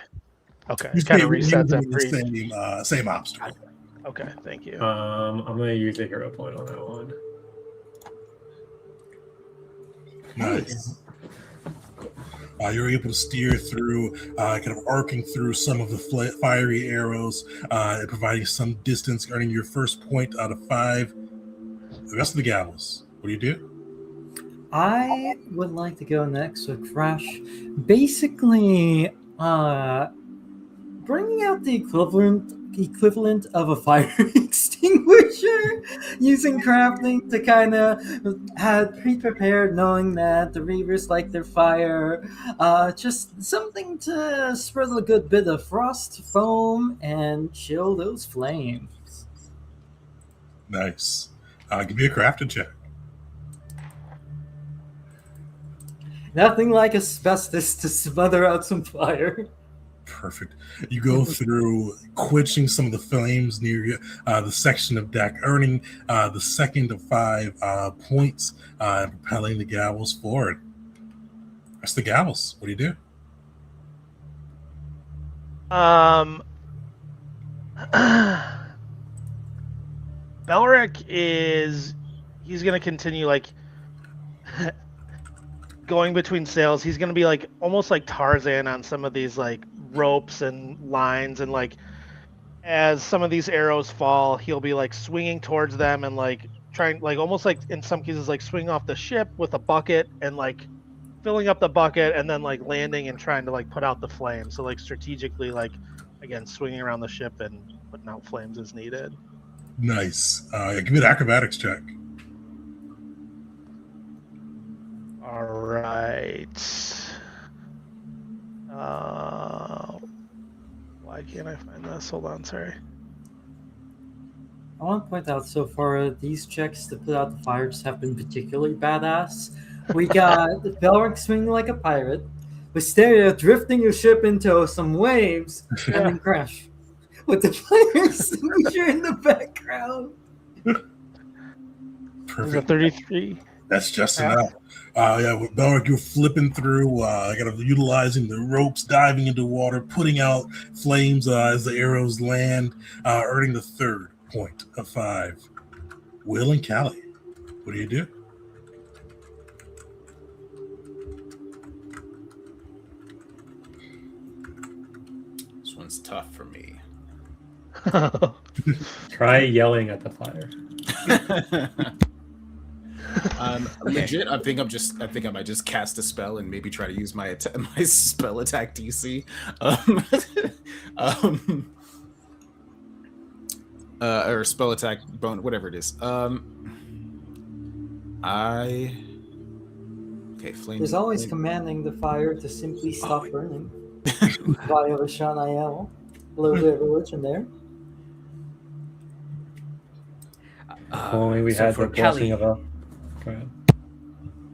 Okay. You It kind stay of resets using that the pre. same obstacle. Okay. Thank you. I'm gonna use a hero point on that one. Nice. You're able to steer through, kind of arcing through some of the fiery arrows, and providing some distance, earning your first point out of 5. The rest of the gavels, what do you do? I would like to go next with Crash. Basically, bringing out the equivalent of a fire extinguisher, using crafting to kind of have pre-prepared, knowing that the Reavers like their fire. Just something to spread a good bit of frost, foam, and chill those flames. Nice. Give me a crafting check. Nothing like asbestos to smother out some fire. Perfect. You go through quenching some of the flames near the section of deck, earning the second of 5 points, and propelling the gavels forward. That's the gavels. What do you do? Belric he's gonna continue like going between sails. He's gonna be like almost like Tarzan on some of these like ropes and lines, and like as some of these arrows fall, he'll be like swinging towards them and like trying, like almost like in some cases like swinging off the ship with a bucket and like filling up the bucket and then like landing and trying to like put out the flame. So like strategically, like again, swinging around the ship and putting out flames as needed. Nice. Give me an acrobatics check. All right. Why can't I find this? Hold on, sorry. I want to point out so far, these checks to put out the fires have been particularly badass. We got Belric swinging like a pirate, Wisteria drifting your ship into some waves, and then Crash with the fire extinguisher in the background. Perfect. 33. That's just enough. Yeah, with Belric, you're flipping through, kind of utilizing the ropes, diving into water, putting out flames as the arrows land, earning the third point of 5. Will and Callie, what do you do? This one's tough for me. Try yelling at the fire. Legit, I think I might just cast a spell and maybe try to use my my spell attack DC. Or spell attack bone, whatever it is. Flame. There's always commanding the fire to simply stop burning. Via Rashan IL. A little bit of religion there. If only we had the blessing of a. Go ahead.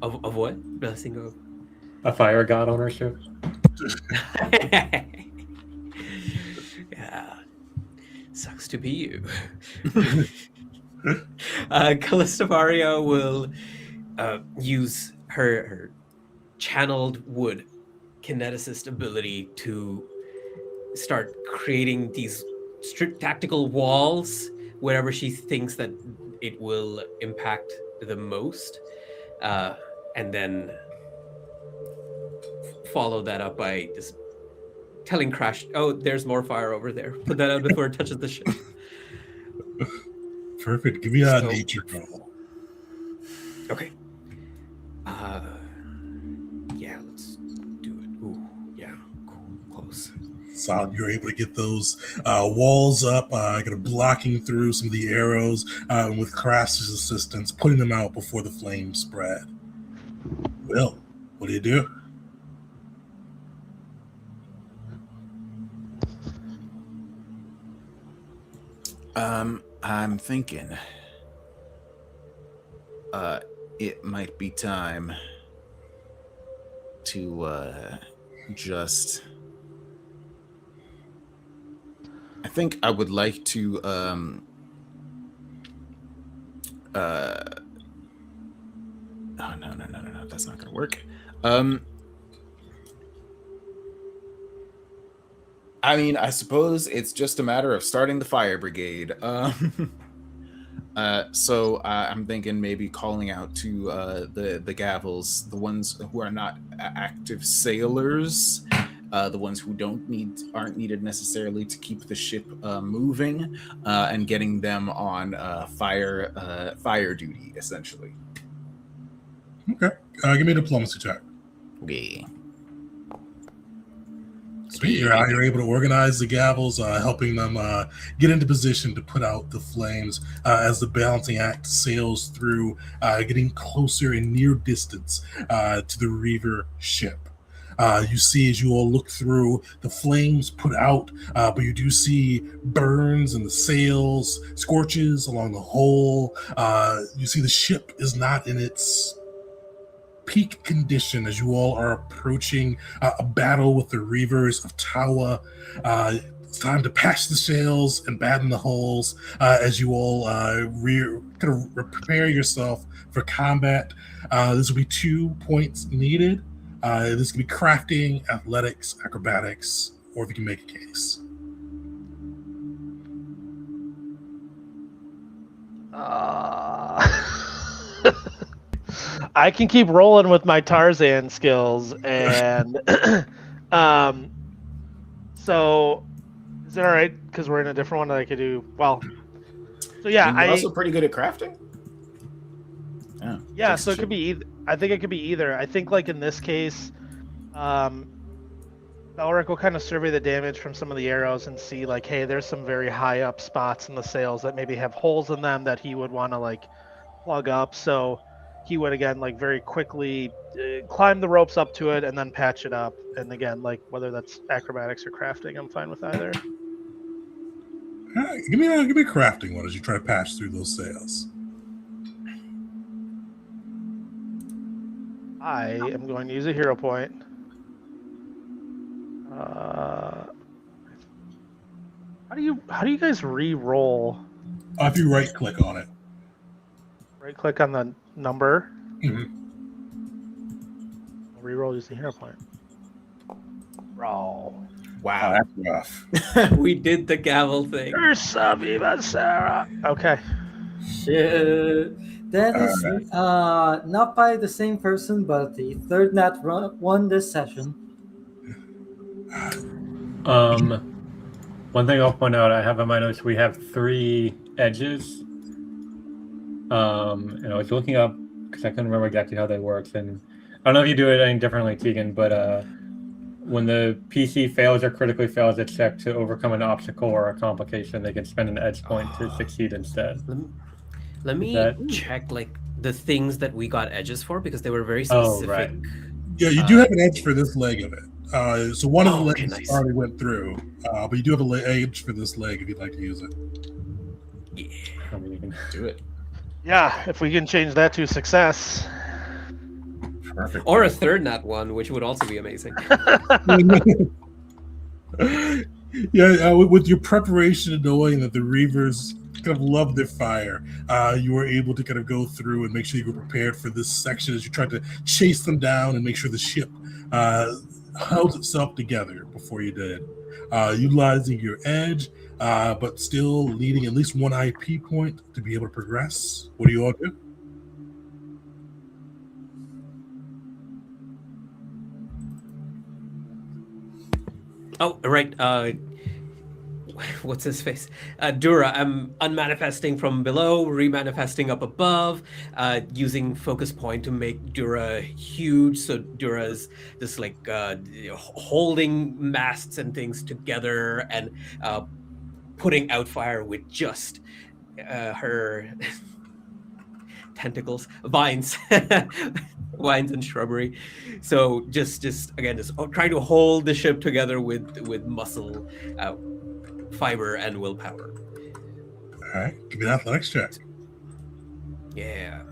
Of what? Blessing of A fire god on our ship. Yeah. Sucks to be you. Callista Maria will use her channeled wood kineticist ability to start creating these tactical walls wherever she thinks that it will impact the most, and then follow that up by just telling Crash, "Oh, there's more fire over there. Put that out before it touches the ship." Perfect. Give me a nature roll. Okay. Yeah, let's do it. Ooh, yeah, cool, close. Solid. You're able to get those walls up, kind of blocking through some of the arrows, with Crash's assistance, putting them out before the flames spread. Will, what do you do? I'm thinking it might be time to just I think I would like to oh, no, that's not gonna work. I mean, I suppose it's just a matter of starting the fire brigade. So I'm thinking maybe calling out to the Gavels, the ones who are not active sailors, the ones who aren't needed necessarily to keep the ship moving, and getting them on fire duty, essentially. Okay. Give me a diplomacy check. Okay. Sweet. You're able to organize the Gavels, helping them get into position to put out the flames as the balancing act sails through, getting closer in near distance to the Reaver ship. You see, as you all look through, the flames put out, but you do see burns in the sails, scorches along the hull. You see the ship is not in its peak condition as you all are approaching a battle with the Reavers of Tawa. It's time to patch the sails and batten the hulls as you all prepare yourself for combat. This will be 2 points needed. This can be crafting, athletics, acrobatics, or if you can make a case. I can keep rolling with my Tarzan skills, and so is it all right? Because we're in a different one that I could do. Well, so yeah, You're also pretty good at crafting. Yeah, so it could be either. I think it could be either. I think like in this case, Belric will kind of survey the damage from some of the arrows and see like, hey, there's some very high up spots in the sails that maybe have holes in them that he would want to like plug up. So he would again like very quickly climb the ropes up to it and then patch it up. And again, like whether that's acrobatics or crafting, I'm fine with either. Give me a crafting one as you try to patch through those sails. I am going to use a hero point. How do you guys re-roll? If you right click on it. Right click on the number. Mm-hmm. Re-roll using hero point. Roll. Wow, that's rough. We did the gavel thing. Ursa Viva Sarah. Okay. Shit. That is not by the same person, but the third nat one this session. One thing I'll point out, I have in my notes, we have 3 edges. And I was looking up because I couldn't remember exactly how that works. And I don't know if you do it any differently, Tegan, but when the PC fails or critically fails a check to overcome an obstacle or a complication, they can spend an edge point to succeed instead. Let me check like the things that we got edges for because they were very specific. Oh, right. Yeah, you do have an edge for this leg of it. So one of the legs nice. already went through, but you do have an edge for this leg if you'd like to use it. Yeah. I mean, you can do it. Yeah, if we can change that to success. Perfect. Or a third nat one, which would also be amazing. Yeah, with your preparation and knowing that the Reavers kind of love their fire, you were able to kind of go through and make sure you were prepared for this section as you tried to chase them down and make sure the ship held itself together before you did. Utilizing your edge, but still needing at least 1 IP point to be able to progress. What do you all do? Oh, right. What's his face? Dura. I'm unmanifesting from below, remanifesting up above, using focus point to make Dura huge. So Dura's this like holding masts and things together and putting out fire with just her tentacles, vines. Vines and shrubbery. So just trying to hold the ship together with muscle, fiber, and willpower. All right, give me an athletics check. Yeah.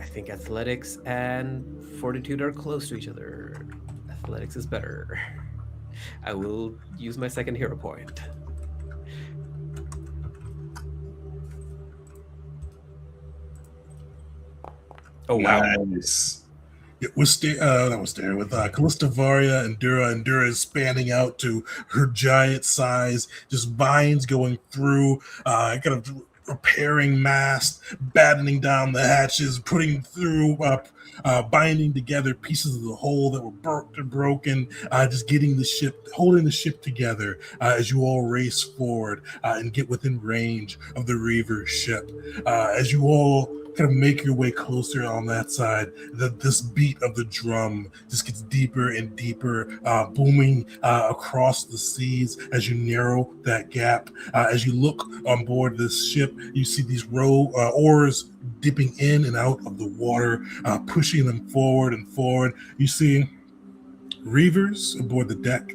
I think athletics and fortitude are close to each other. Athletics is better. I will use my second hero point. Oh wow! Nice. It was that was there with Callista Varia and Dura. And Dura is spanning out to her giant size, just vines going through, kind of repairing masts, battening down the hatches, putting through, binding together pieces of the hull that were broken, just getting the ship, holding the ship together as you all race forward and get within range of the Reaver ship. As you all kind of make your way closer on that side, this beat of the drum just gets deeper and deeper, booming across the seas as you narrow that gap. As you look on board this ship, you see these oars dipping in and out of the water, pushing them forward and forward. You see Reavers aboard the deck,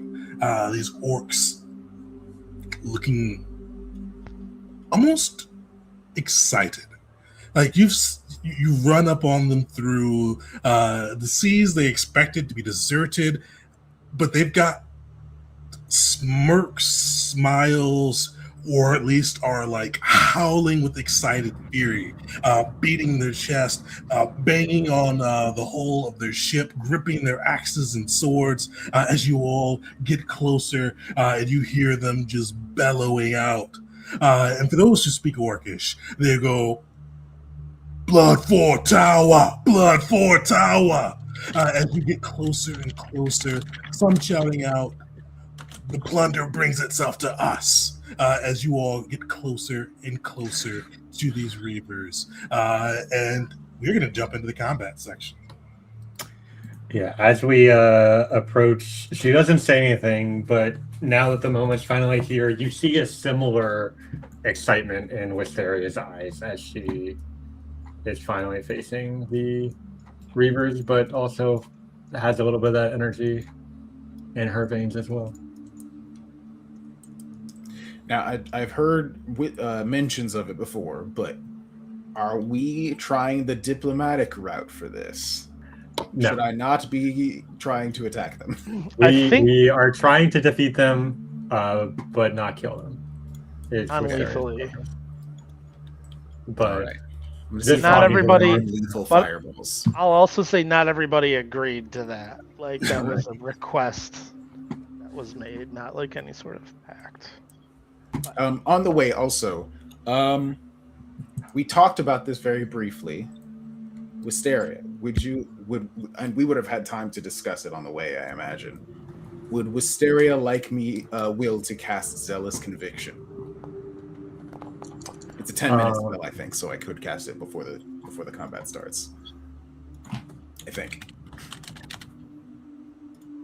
these orcs looking almost excited. Like you run up on them through the seas. They expected to be deserted, but they've got smirks, smiles, or at least are like howling with excited fury, beating their chest, banging on the hull of their ship, gripping their axes and swords as you all get closer and you hear them just bellowing out. And for those who speak Orcish, they go, "Blood for Tower! Blood for Tower!" As you get closer and closer, some shouting out, "The plunder brings itself to us," as you all get closer and closer to these Reavers. And we're going to jump into the combat section. Yeah, as we approach, she doesn't say anything, but now that the moment's finally here, you see a similar excitement in Wisteria's eyes as she is finally facing the Reavers, but also has a little bit of that energy in her veins as well. Now, I've heard mentions of it before, but are we trying the diplomatic route for this? No. Should I not be trying to attack them? We are trying to defeat them, but not kill them. Non-lethally. But right. Not everybody. Lethal fireballs. I'll also say not everybody agreed to that. Like that was a request that was made, not like any sort of pact. On the way, also, we talked about this very briefly. Wisteria, and we would have had time to discuss it on the way, I imagine. Would Wisteria like me will to cast Zealous Conviction? It's a 10-minute spell, I think, so I could cast it before the combat starts. I think.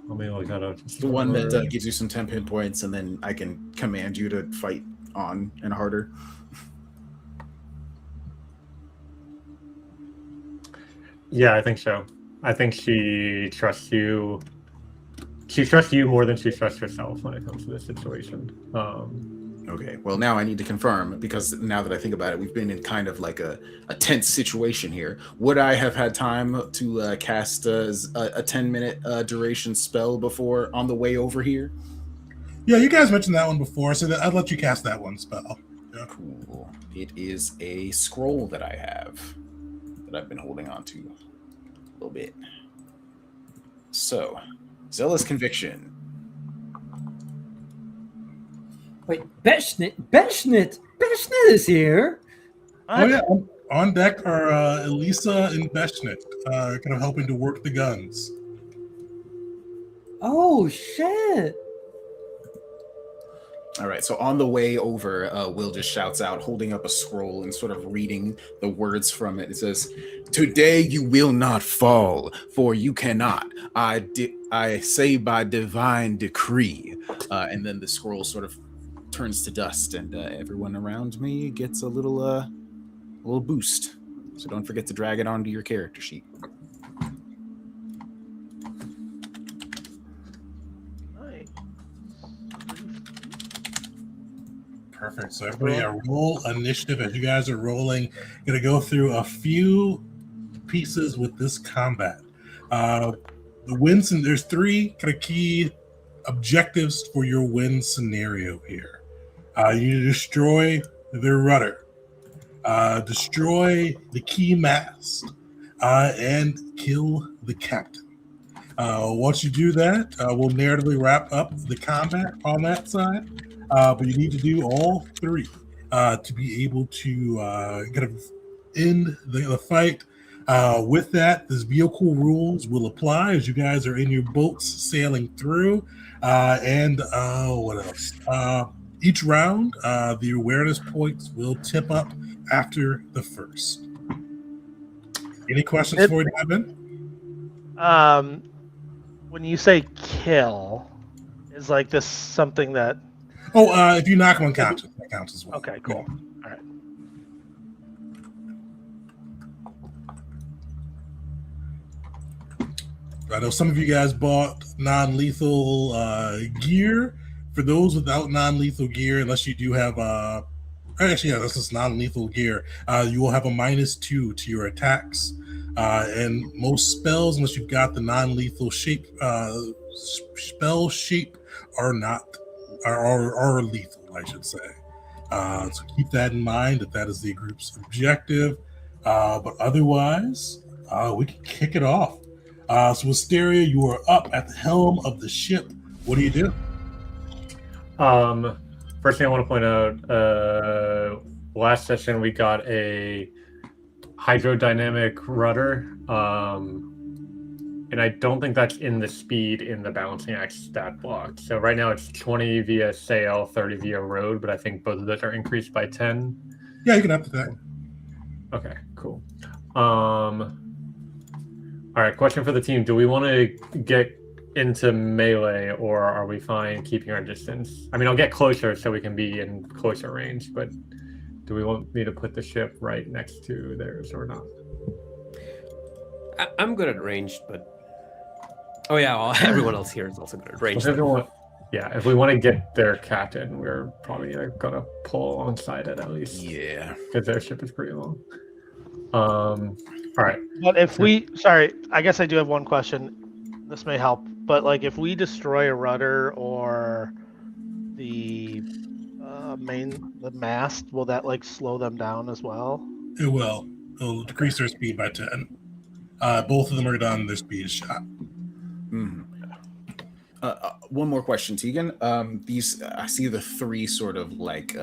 Let me look that up. The one that gives you some temp hit points, and then I can command you to fight on and harder. Yeah, I think so. I think she trusts you. She trusts you more than she trusts herself when it comes to this situation. Okay, well, now I need to confirm, because now that I think about it, we've been in kind of like a tense situation here. Would I have had time to cast a 10-minute duration spell before on the way over here? Yeah, you guys mentioned that one before, so I'd let you cast that one spell. Yeah. Cool. It is a scroll that I have that I've been holding on to a little bit. So, Zealous Conviction. Wait, Beshnit is here. Oh yeah, on deck are Elisa and Beshnit, kind of helping to work the guns. Oh shit! All right, so on the way over, Will just shouts out, holding up a scroll and sort of reading the words from it. It says, "Today you will not fall, for you cannot. I say by divine decree." And then the scroll sort of turns to dust, and everyone around me gets a little boost. So don't forget to drag it onto your character sheet. Perfect. So everybody, roll initiative as you guys are rolling. Going to go through a few pieces with this combat. The wins, and there's three kind of key objectives for your win scenario here. You need to destroy their rudder, destroy the key mast, and kill the captain. Once you do that, we'll narratively wrap up the combat on that side. But you need to do all three to be able to kind of end the fight. With that, this vehicle rules will apply as you guys are in your boats sailing through. And what else? Each round, the awareness points will tip up after the first. Any questions before we dive in? When you say kill, is like this something that? Oh, if you knock them unconscious, that counts as well. Okay, cool. Yeah. All right. I know some of you guys bought non-lethal gear. For those without non-lethal gear, unless you do have actually, yeah, this is non-lethal gear. You will have a -2 to your attacks, and most spells, unless you've got the non-lethal shape, spell shape, are lethal, I should say. So keep that in mind that is the group's objective. But otherwise, we can kick it off. So Wisteria, you are up at the helm of the ship. What do you do? First thing I want to point out, last session we got a hydrodynamic rudder, and I don't think that's in the speed in the balancing act stat block. So right now it's 20 via sail, 30 via road, but I think both of those are increased by 10. Yeah, you can up to that. Okay, cool. All right, question for the team. Do we want to get into melee, or are we fine keeping our distance? I mean, I'll get closer so we can be in closer range, but do we want me to put the ship right next to theirs or not? I'm good at ranged, but... Oh yeah, well, everyone else here is also good at ranged. Yeah, if we want to get their captain, we're probably going to pull alongside it at least. Yeah. Because their ship is pretty long. All right. But if sorry, I guess I do have one question. This may help, but like if we destroy a rudder or the mast, will that like slow them down as well? It will. It'll decrease their speed by 10. Both of them are done. Their speed is shot. Mm-hmm. One more question, Tegan. These I see the three sort of like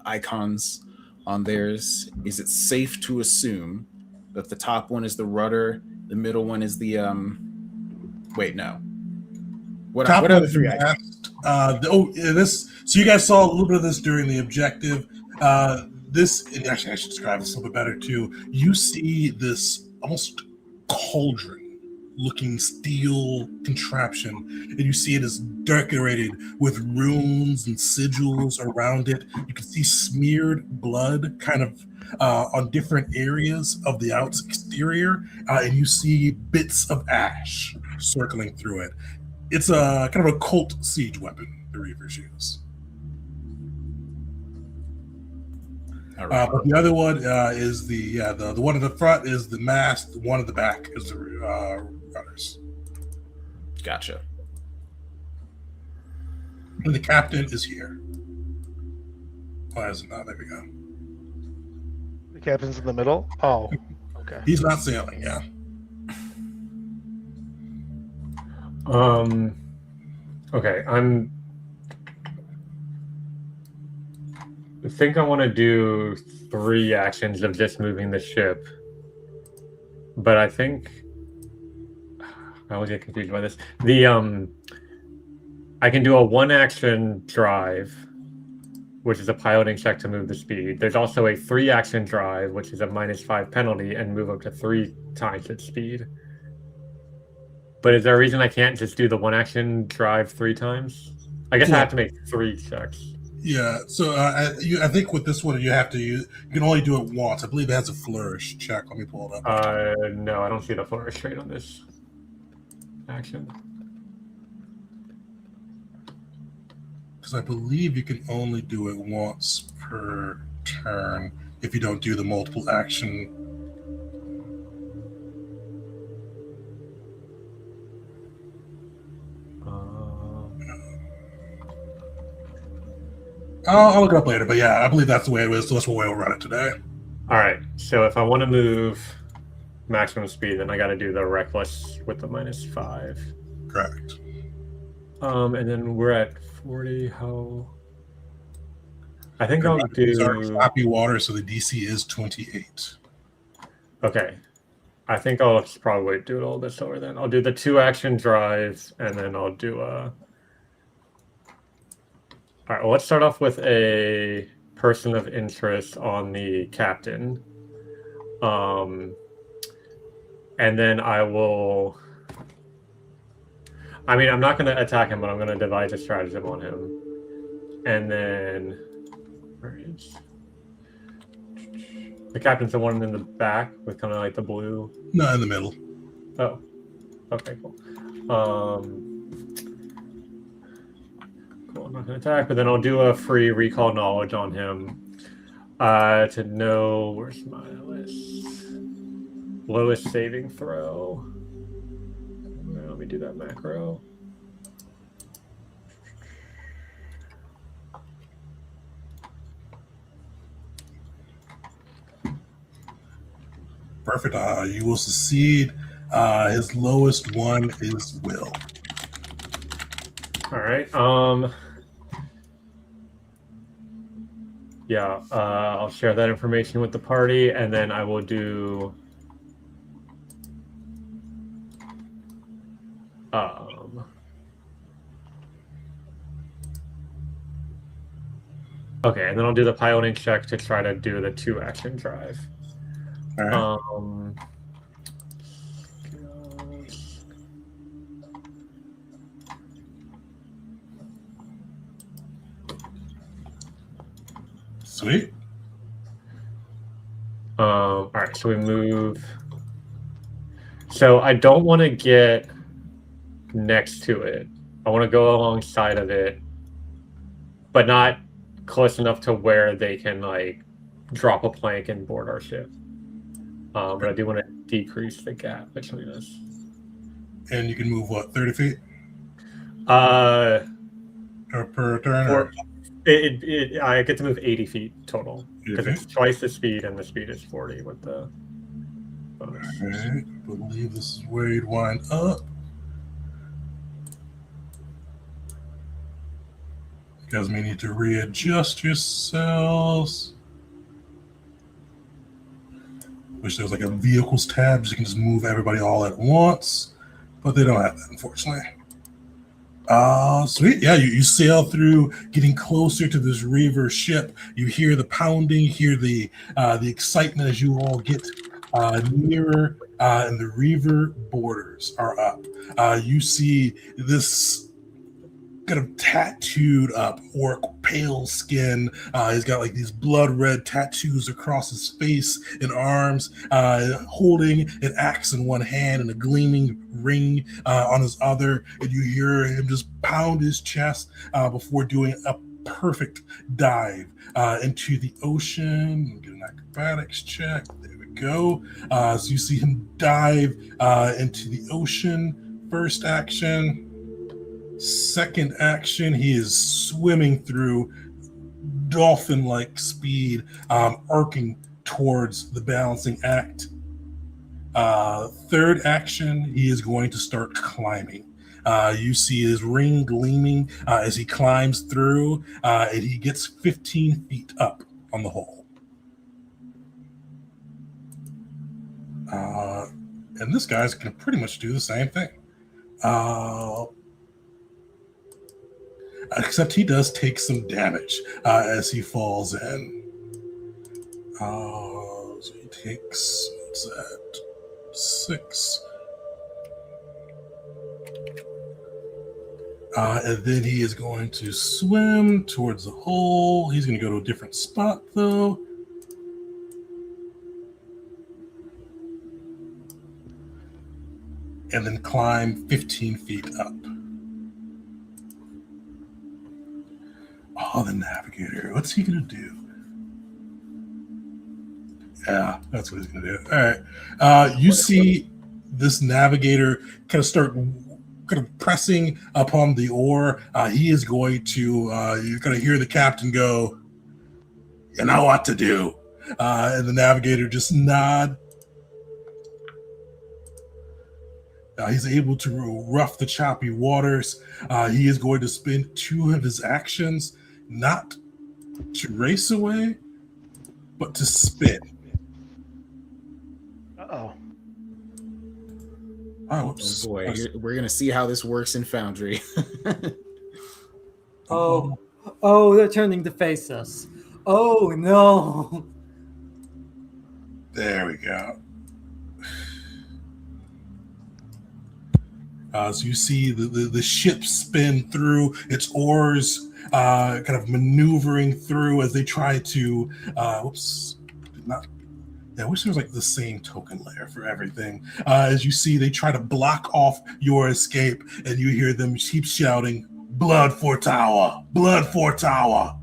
icons on theirs. Is it safe to assume that the top one is the rudder, the middle one is the wait, no. What are the three icons? So you guys saw a little bit of this during the objective. Actually, I should describe this a little bit better too. You see this almost cauldron looking steel contraption, and you see it is decorated with runes and sigils around it. You can see smeared blood kind of on different areas of the exterior, and you see bits of ash circling through it. It's a kind of a cult siege weapon the Reavers use. But the other one is the one at the front is the mast. The one at the back is the rudders. Gotcha. And the captain is here. Why is it not? There we go. The captain's in the middle? Oh, okay. He's not sailing, yeah. Okay, I think I want to do 3 actions of just moving the ship. But I think I always get confused by this. I can do a 1-action drive, which is a piloting check to move the speed. There's also a 3-action drive, which is a -5 penalty, and move up to 3 times its speed. But is there a reason I can't just do the 1-action drive 3 times? I guess I have to make 3 checks. Yeah, so I think with this one you can only do it once. I believe it has a flourish check. Let me pull it up. No, I don't see the flourish trait on this action. Because I believe you can only do it once per turn if you don't do the multiple action. I'll look it up later, but yeah, I believe that's the way it was. So that's what we'll run it today. All right. So if I want to move maximum speed, then I got to do the reckless with the -5. Correct. And then we're at 40. How? I think I'll These are do. sloppy water, so the DC is 28. Okay. I think I'll just probably do it a little bit slower then. I'll do the 2-action drive, and then I'll do a. All right. Well, let's start off with a person of interest on the captain. And then I will. I mean, I'm not going to attack him, but I'm going to devise a stratagem on him. And then. Where is. The captain's the one in the back with kind of like the blue. No, in the middle. Oh. Okay, cool. Cool, I'm not going to attack, but then I'll do a free recall knowledge on him to know. Where's my list? Lowest saving throw. Let me do that macro. Perfect. You will succeed. His lowest one is will. All right. Yeah. I'll share that information with the party, and then I will do. Okay, and then I'll do the piloting check to try to do the 2-action drive. All right. Sweet. All right, so we move. So I don't want to get next to it. I want to go alongside of it, but not close enough to where they can like drop a plank and board our ship. But I do want to decrease the gap between us. And you can move what, 30 feet? Or Per turn? I get to move 80 feet total because it's twice the speed, and the speed is 40 with the bonus. All right. I believe this is where you'd wind up. You guys may need to readjust yourselves. Wish there was like a vehicles tab so you can just move everybody all at once, but they don't have that, unfortunately. Sweet. Yeah, you sail through, getting closer to this Reaver ship. You hear the pounding, hear the excitement as you all get nearer, and the Reaver borders are up. You see this kind of tattooed up orc, pale skin. He's got like these blood red tattoos across his face and arms, holding an axe in one hand and a gleaming ring on his other. And you hear him just pound his chest before doing a perfect dive into the ocean. Get an acrobatics check. There we go. So you see him dive into the ocean. First action. Second action, he is swimming through dolphin-like speed, arcing towards the balancing act. Third action, he is going to start climbing. You see his ring gleaming as he climbs through, and he gets 15 feet up on the hole. And this guy's going to pretty much do the same thing. Except he does take some damage as he falls in. So he takes, what's that, 6. And then he is going to swim towards the hole. He's going to go to a different spot, though. And then climb 15 feet up. Oh, the navigator. What's he going to do? Yeah, that's what he's going to do. All right. You see this navigator kind of kind of pressing upon the oar. He is going to, you're going to hear the captain go, "You know what to do." And the navigator just nod. He's able to rough the choppy waters. He is going to spend 2 of his actions not to race away, but to spin. Uh-oh. Oh, Oh boy, we're gonna see how this works in Foundry. Oh, they're turning to face us. Oh no! There we go. So you see the ship spin through its oars, kind of maneuvering through as they try to. I wish there was like the same token layer for everything. As you see, they try to block off your escape, and you hear them keep shouting, "Blood for Tower! Blood for Tower!"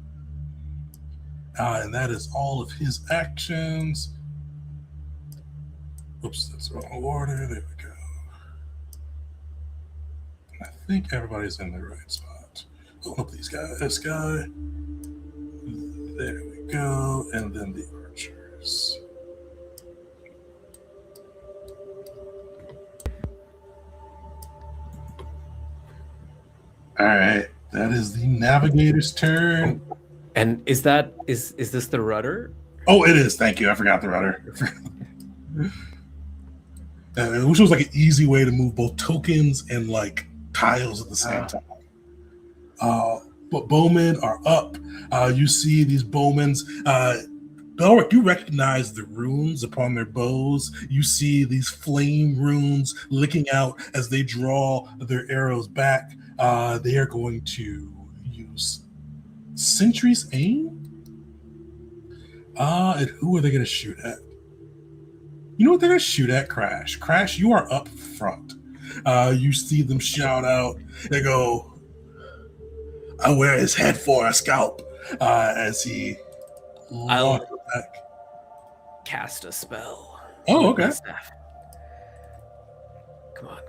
And that is all of his actions. Oops, that's the wrong order. There we go. I think everybody's in the right spot. Open up these guys. This guy. There we go. And then the archers. All right. That is the navigator's turn. And is this the rudder? Oh, it is. Thank you. I forgot the rudder. Which was like an easy way to move both tokens and like tiles at the same time. But bowmen are up. You see these bowmen's. Belric, you recognize the runes upon their bows. You see these flame runes licking out as they draw their arrows back. They are going to use Sentry's Aim. And who are they going to shoot at? You know what they're going to shoot at? Crash. Crash, you are up front. You see them shout out. They go, "I wear his head for a scalp," as he I'll back. cast a spell. Oh, with my okay. staff.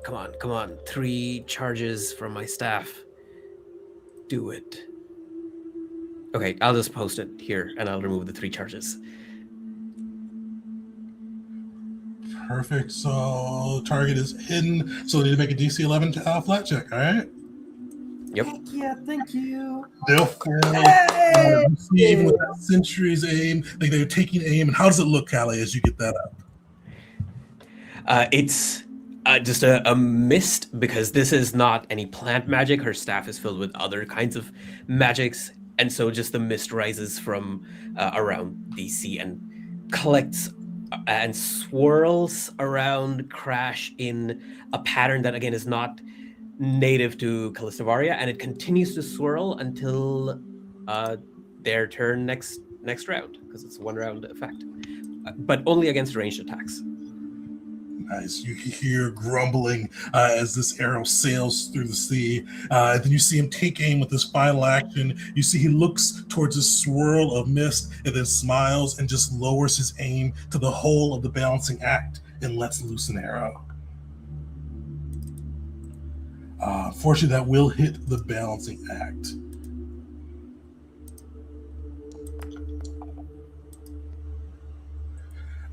Come on. 3 charges from my staff. Do it. Okay, I'll just post it here and I'll remove the 3 charges. Perfect. So target is hidden. So they need to make a DC 11 flat check. All right. Yep. Heck yeah, thank you. They'll fail. You see, even with that Sentry's Aim, like they're taking aim. And how does it look, Callie, as you get that up? It's just a mist because this is not any plant magic. Her staff is filled with other kinds of magics. And so just the mist rises from around DC and collects and swirls around Crash in a pattern that, again, is not native to Callistovaria. And it continues to swirl until their turn next round, because it's a 1-round effect. But only against ranged attacks. Nice. You hear grumbling as this arrow sails through the sea. Then you see him take aim with his final action. You see he looks towards a swirl of mist and then smiles and just lowers his aim to the whole of the balancing act and lets loose an arrow. Fortunately, that will hit the balancing act.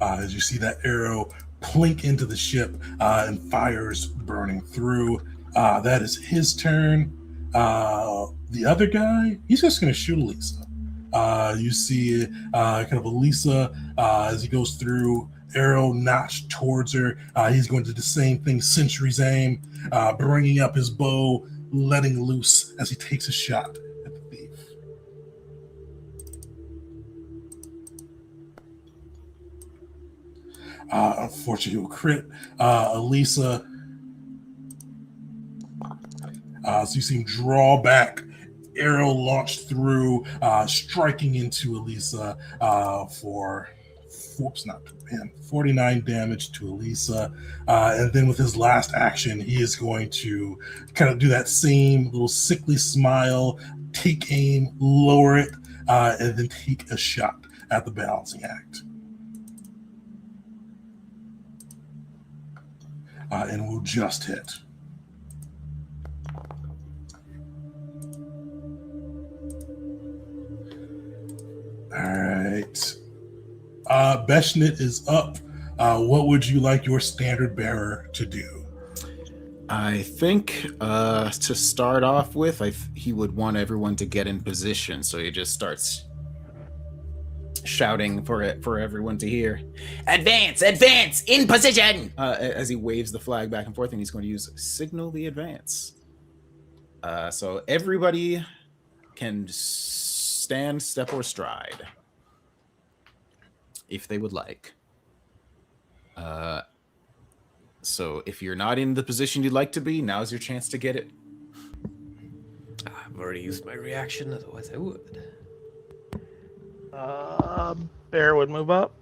As you see that arrow plink into the ship and fires burning through. That is his turn. The other guy, he's just going to shoot Elisa. You see kind of Elisa as he goes through, arrow notched towards her. He's going to do the same thing, Sentry's Aim, bringing up his bow, letting loose as he takes a shot at the thief. Unfortunately, he will crit. Elisa, so you see him draw back, arrow launched through, striking into Elisa for 49 damage to Elisa. And then with his last action, he is going to kind of do that same little sickly smile, take aim, lower it, and then take a shot at the balancing act. And we'll just hit. right. Beshnit is up. What would you like your standard bearer to do? I think to start off with, he would want everyone to get in position, so he just starts shouting for everyone to hear, "Advance! Advance! In position!" As he waves the flag back and forth, and he's going to use Signal the Advance. So everybody can stand, step, or stride if they would like. So if you're not in the position you'd like to be, now's your chance to get it. I've already used my reaction, otherwise I would. Bear would move up.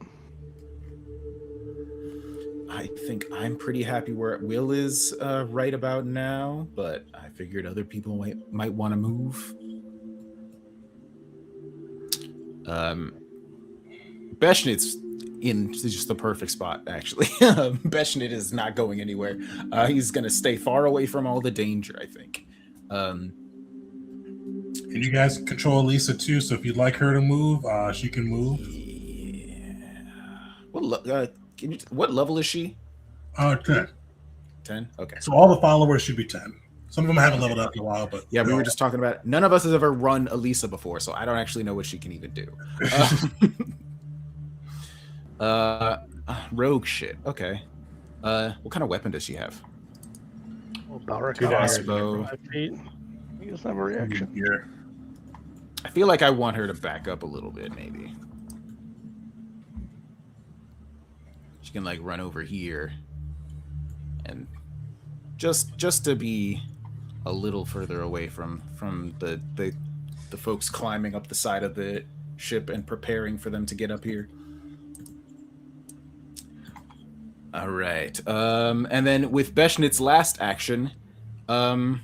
I think I'm pretty happy where Will is right about now, but I figured other people might want to move. Beshnit's in just the perfect spot, actually. Beshnit is not going anywhere. He's going to stay far away from all the danger, I think. And you guys control Lisa too, so if you'd like her to move, she can move. Yeah. What level is she? 10. 10? Okay. So all the followers should be 10. Some of them haven't leveled up in a while, but yeah, we were just talking about it. None of us has ever run Elisa before, so I don't actually know what she can even do. Rogue shit. Okay. What kind of weapon does she have? Well, Balric Crossbow. 5 feet. He doesn't have a reaction. here. I feel like I want her to back up a little bit, maybe. She can like run over here, and just to be a little further away from the folks climbing up the side of the ship and preparing for them to get up here. All right. And then with Beshnit's last action, can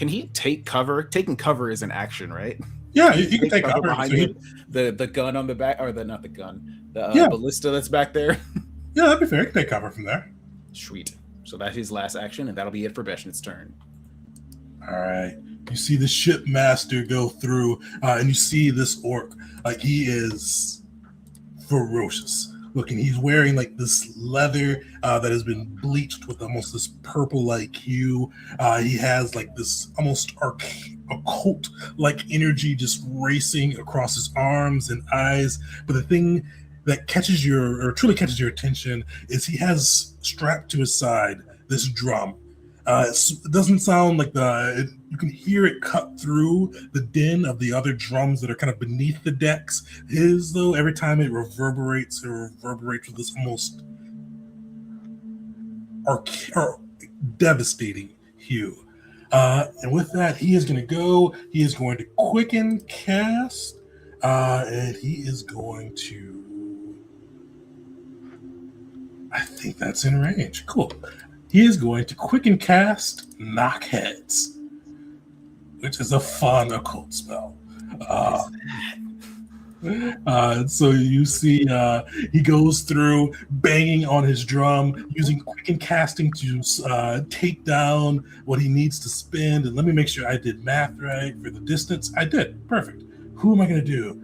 he take cover? Taking cover is an action, right? Yeah, you can take cover behind so the gun on the back, or not the gun, the ballista that's back there. Yeah, that'd be fair. You can take cover from there. Sweet. So that's his last action, and that'll be it for Beshnit's turn. All right. You see the shipmaster go through, and you see this orc. Like, he is ferocious looking. He's wearing like this leather that has been bleached with almost this purple-like hue. He has like this almost occult-like energy just racing across his arms and eyes. But the thing that truly catches your attention is he has strapped to his side this drum. It doesn't sound like you can hear it cut through the din of the other drums that are kind of beneath the decks. His, though, every time it reverberates with this almost devastating hue. And with that, he is going to quicken cast, and he is going to, I think that's in range. Cool. He is going to quicken cast Knock Heads, which is a fun occult spell. So you see he goes through banging on his drum, using quicken casting to take down what he needs to spend. And let me make sure I did math right for the distance. I did. Perfect. Who am I going to do?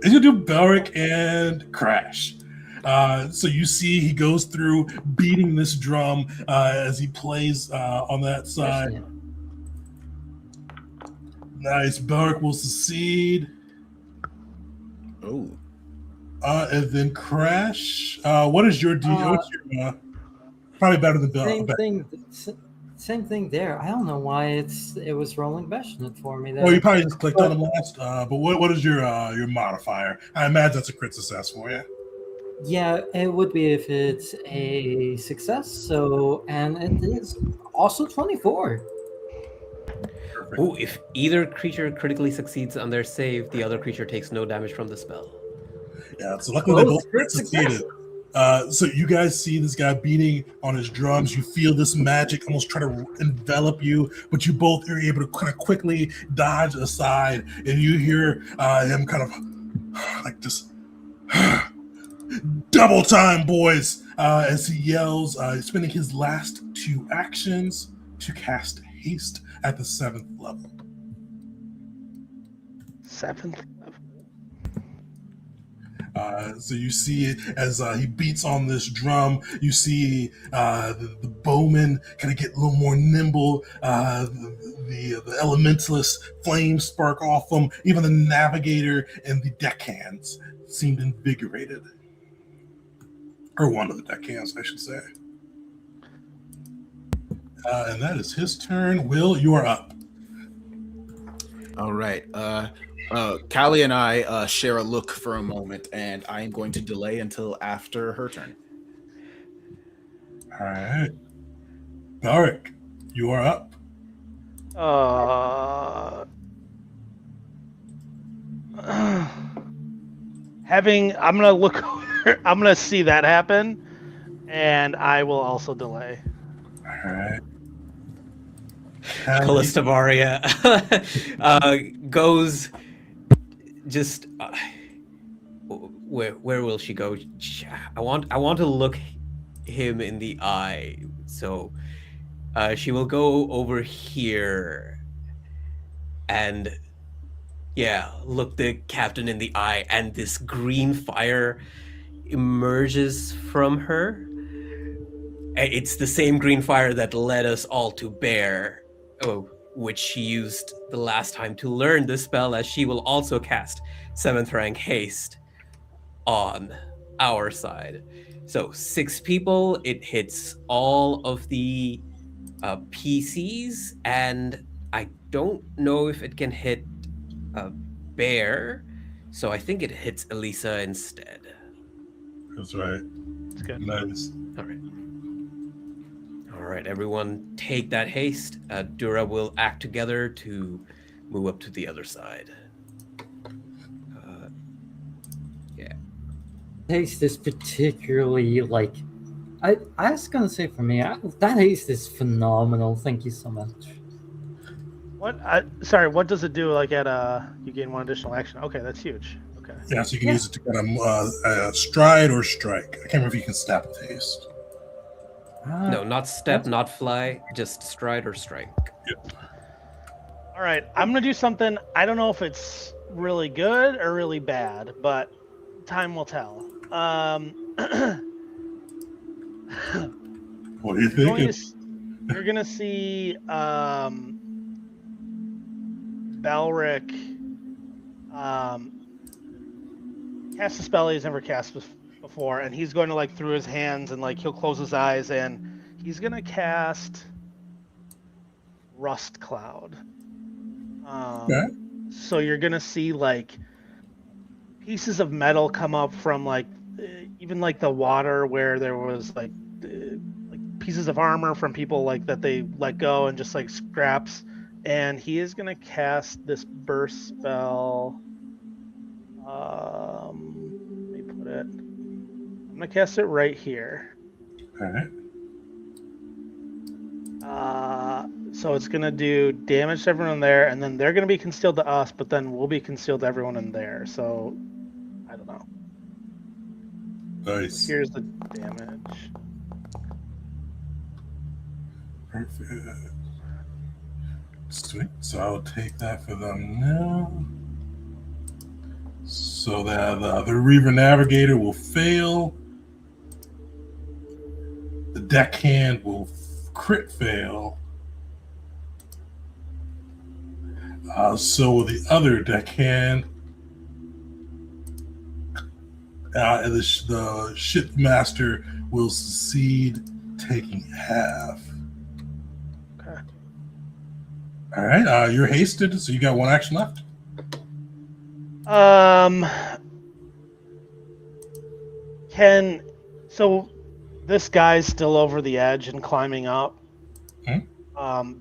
He's going to do Belric and Crash. So you see he goes through beating this drum as he plays on that side. Nice. Belric will succeed. Oh. And then Crash. What is your deal? Probably better than Belric. Same thing there. I don't know why it was rolling Beshnit for me there. Well, you probably just clicked on him last. But what is your modifier? I imagine that's a crit success for you. Yeah, it would be if it's a success. And it is also 24. Oh, if either creature critically succeeds on their save, the other creature takes no damage from the spell. Yeah, so luckily they both succeeded. So you guys see this guy beating on his drums. You feel this magic almost try to envelop you, but you both are able to kind of quickly dodge aside, and you hear him kind of like this. Double time, boys! As he yells, spending his last 2 actions to cast haste at the 7th level. 7th level. So you see it as he beats on this drum. You see the bowman kind of get a little more nimble. The elementalist flames spark off them. Even the navigator and the deckhands seemed invigorated. Or one of the deckhands, I should say. And that is his turn. Will, you are up. All right. Callie and I share a look for a moment, and I am going to delay until after her turn. All right. Barak, you are up. I'm gonna look over, I'm gonna see that happen, and I will also delay. All right. Callista Varia goes just where will she go? I want to look him in the eye, so she will go over here and look the captain in the eye, and this green fire emerges from her. It's the same green fire that led us all to Bear, which she used the last time to learn the spell, as she will also cast 7th rank haste on our side. So 6 people, it hits all of the PCs, and I don't know if it can hit Bear, so I think it hits Elisa instead. That's right. It's good. Nice. All right, everyone take that haste. Dura will act together to move up to the other side. Haste is particularly like I was gonna say for me, that haste is phenomenal. Thank you so much. Sorry, what does it do? Like you gain 1 additional action. Okay, that's huge. Okay. Yeah, so you can use it to kind of stride or strike. I can't remember if you can stab with haste. No, not step, not fly, just stride or strike. Yep. All right, I'm gonna do something. I don't know if it's really good or really bad, but time will tell. What are you thinking? You're gonna see Balric cast a spell he's never cast before, and he's going to like through his hands, and like he'll close his eyes, and he's gonna cast Rust Cloud. Okay. So you're gonna see like pieces of metal come up from like even like the water where there was like pieces of armor from people like that they let go, and just like scraps. And he is gonna cast this burst spell. Let me put it. I'm gonna cast it right here. All right. So it's gonna do damage to everyone there, and then they're gonna be concealed to us, but then we'll be concealed to everyone in there. So I don't know. Nice. Here's the damage. Perfect. Sweet. So I'll take that for them now. So that the Reaver Navigator will fail. The Deckhand will crit fail. So will the other Deckhand. And the Shipmaster will succeed, taking half. Okay. All right, you're hasted, so you got 1 action left. So this guy's still over the edge and climbing up.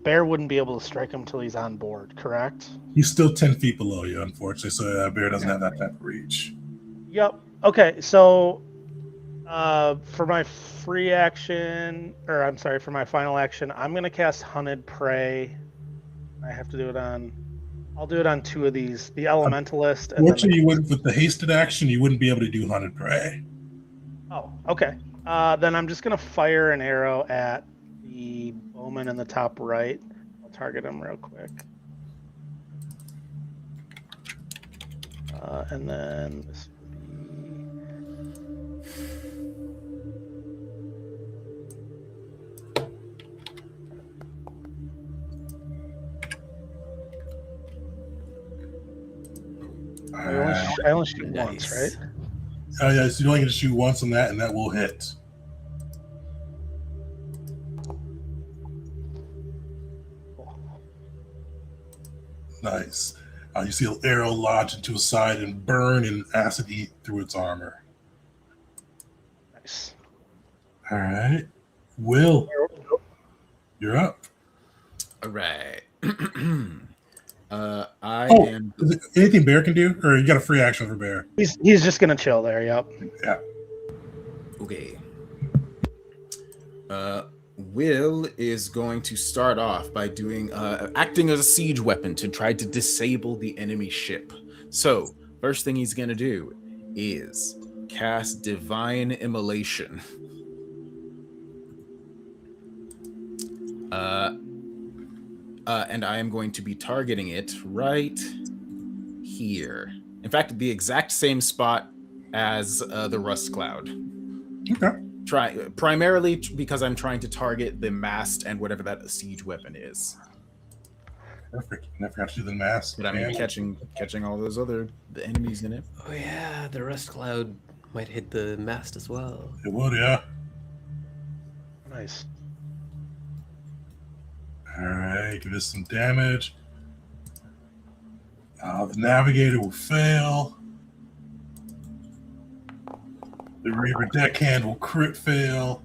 Bear wouldn't be able to strike him till he's on board, correct? He's still 10 feet below you, unfortunately, so Bear doesn't have that type of reach. Yep. Okay, so for my free action, or I'm sorry, for my final action, I'm gonna cast Hunted Prey. I have to do it on. I'll do it on 2 of these: the Elementalist. And Fortunately, you wouldn't with the hasted action. You wouldn't be able to do Hunted Prey. Oh, okay. Then I'm just gonna fire an arrow at the bowman in the top right. I'll target him real quick. And then this would be. I only shoot once, right? Oh yeah, so you only get to shoot once on that, and that will hit. Nice. You see an arrow lodge into his side and burn and acid eat through its armor. Nice. All right. Will, you're up. All right. Anything Bear can do? Or you got a free action for Bear? He's just going to chill there, yep. Yeah. Okay. Will is going to start off by doing acting as a siege weapon to try to disable the enemy ship. So, first thing he's going to do is cast Divine Immolation. And I am going to be targeting it right here. In fact, the exact same spot as the Rust Cloud. Okay. Primarily because I'm trying to target the mast and whatever that siege weapon is. Perfect. I forgot to do the mast. But I'm catching all those the enemies in it. Oh yeah, the Rust Cloud might hit the mast as well. It would, yeah. Nice. All right, give this some damage. The Navigator will fail. The Reaver Deckhand will crit fail.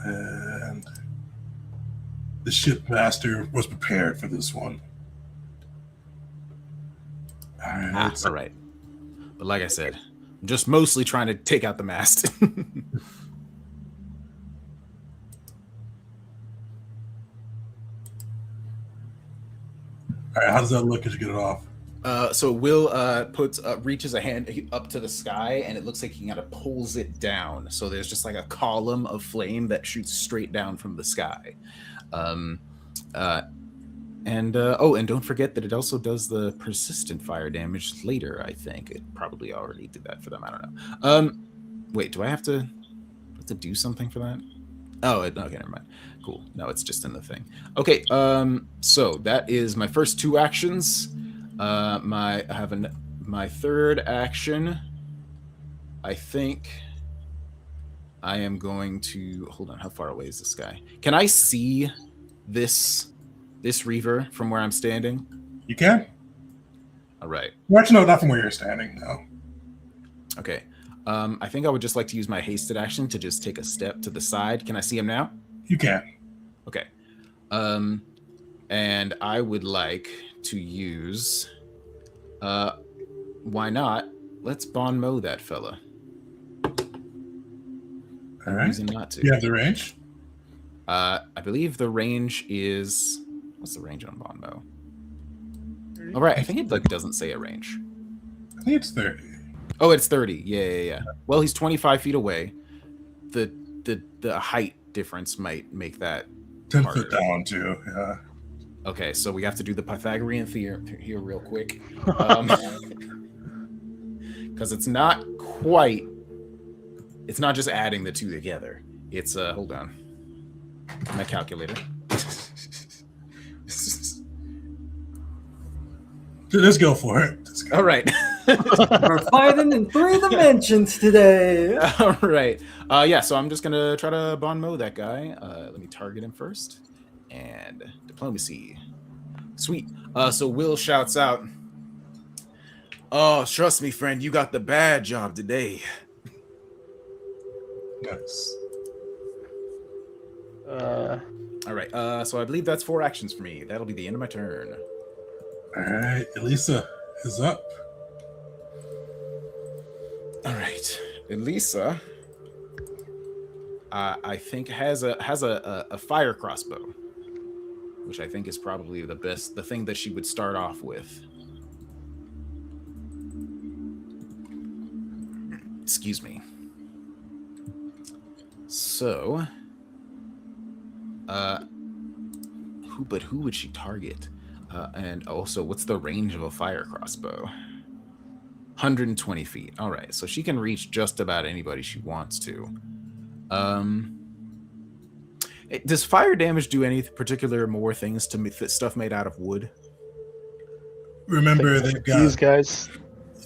And the Shipmaster was prepared for this one. All right. All right. But like I said, I'm just mostly trying to take out the mast. All right, how does that look as you get it off? So Will reaches a hand up to the sky, and it looks like he kind of pulls it down. So there's just like a column of flame that shoots straight down from the sky. And don't forget that it also does the persistent fire damage later. I think it probably already did that for them. I don't know. Wait, do I have to do something for that? Oh, okay, never mind. Cool. No, it's just in the thing. Okay. So that is my first two actions. My third action. I think I am going to hold on. How far away is this guy? Can I see this Reaver from where I'm standing? You can. All right. Well, actually, no, not from where you're standing. No. Okay. I think I would just like to use my hasted action to just take a step to the side. Can I see him now? You can. Okay. And I would like to use. Why not? Let's Bon Mow that fella. All right. Reason not to. You have the range? I believe the range is. What's the range on Bon Mow? All right. I think it doesn't say a range. I think it's 30. Oh, it's 30. Yeah. Well, he's 25 feet away. The height difference might make that 10 harder. foot down too. Yeah. Okay, so we have to do the Pythagorean theorem here real quick. Because it's not just adding the two together. It's hold on. My calculator. Let's go for it. All right. We're fighting in 3 dimensions today. All right. Yeah, so I'm just going to try to Bon Mow that guy. Let me target him first. And diplomacy. Sweet. So Will shouts out, "Oh, trust me, friend, you got the bad job today." Nice. All right. So I believe that's 4 actions for me. That'll be the end of my turn. All right. Elisa is up. All right. Elisa, I think has a fire crossbow, which I think is probably the thing that she would start off with. Excuse me. So, Who would she target? And also, what's the range of a fire crossbow? 120 feet. All right, so she can reach just about anybody she wants to. Does fire damage do any particular more things to stuff made out of wood? Remember, they've got these guys.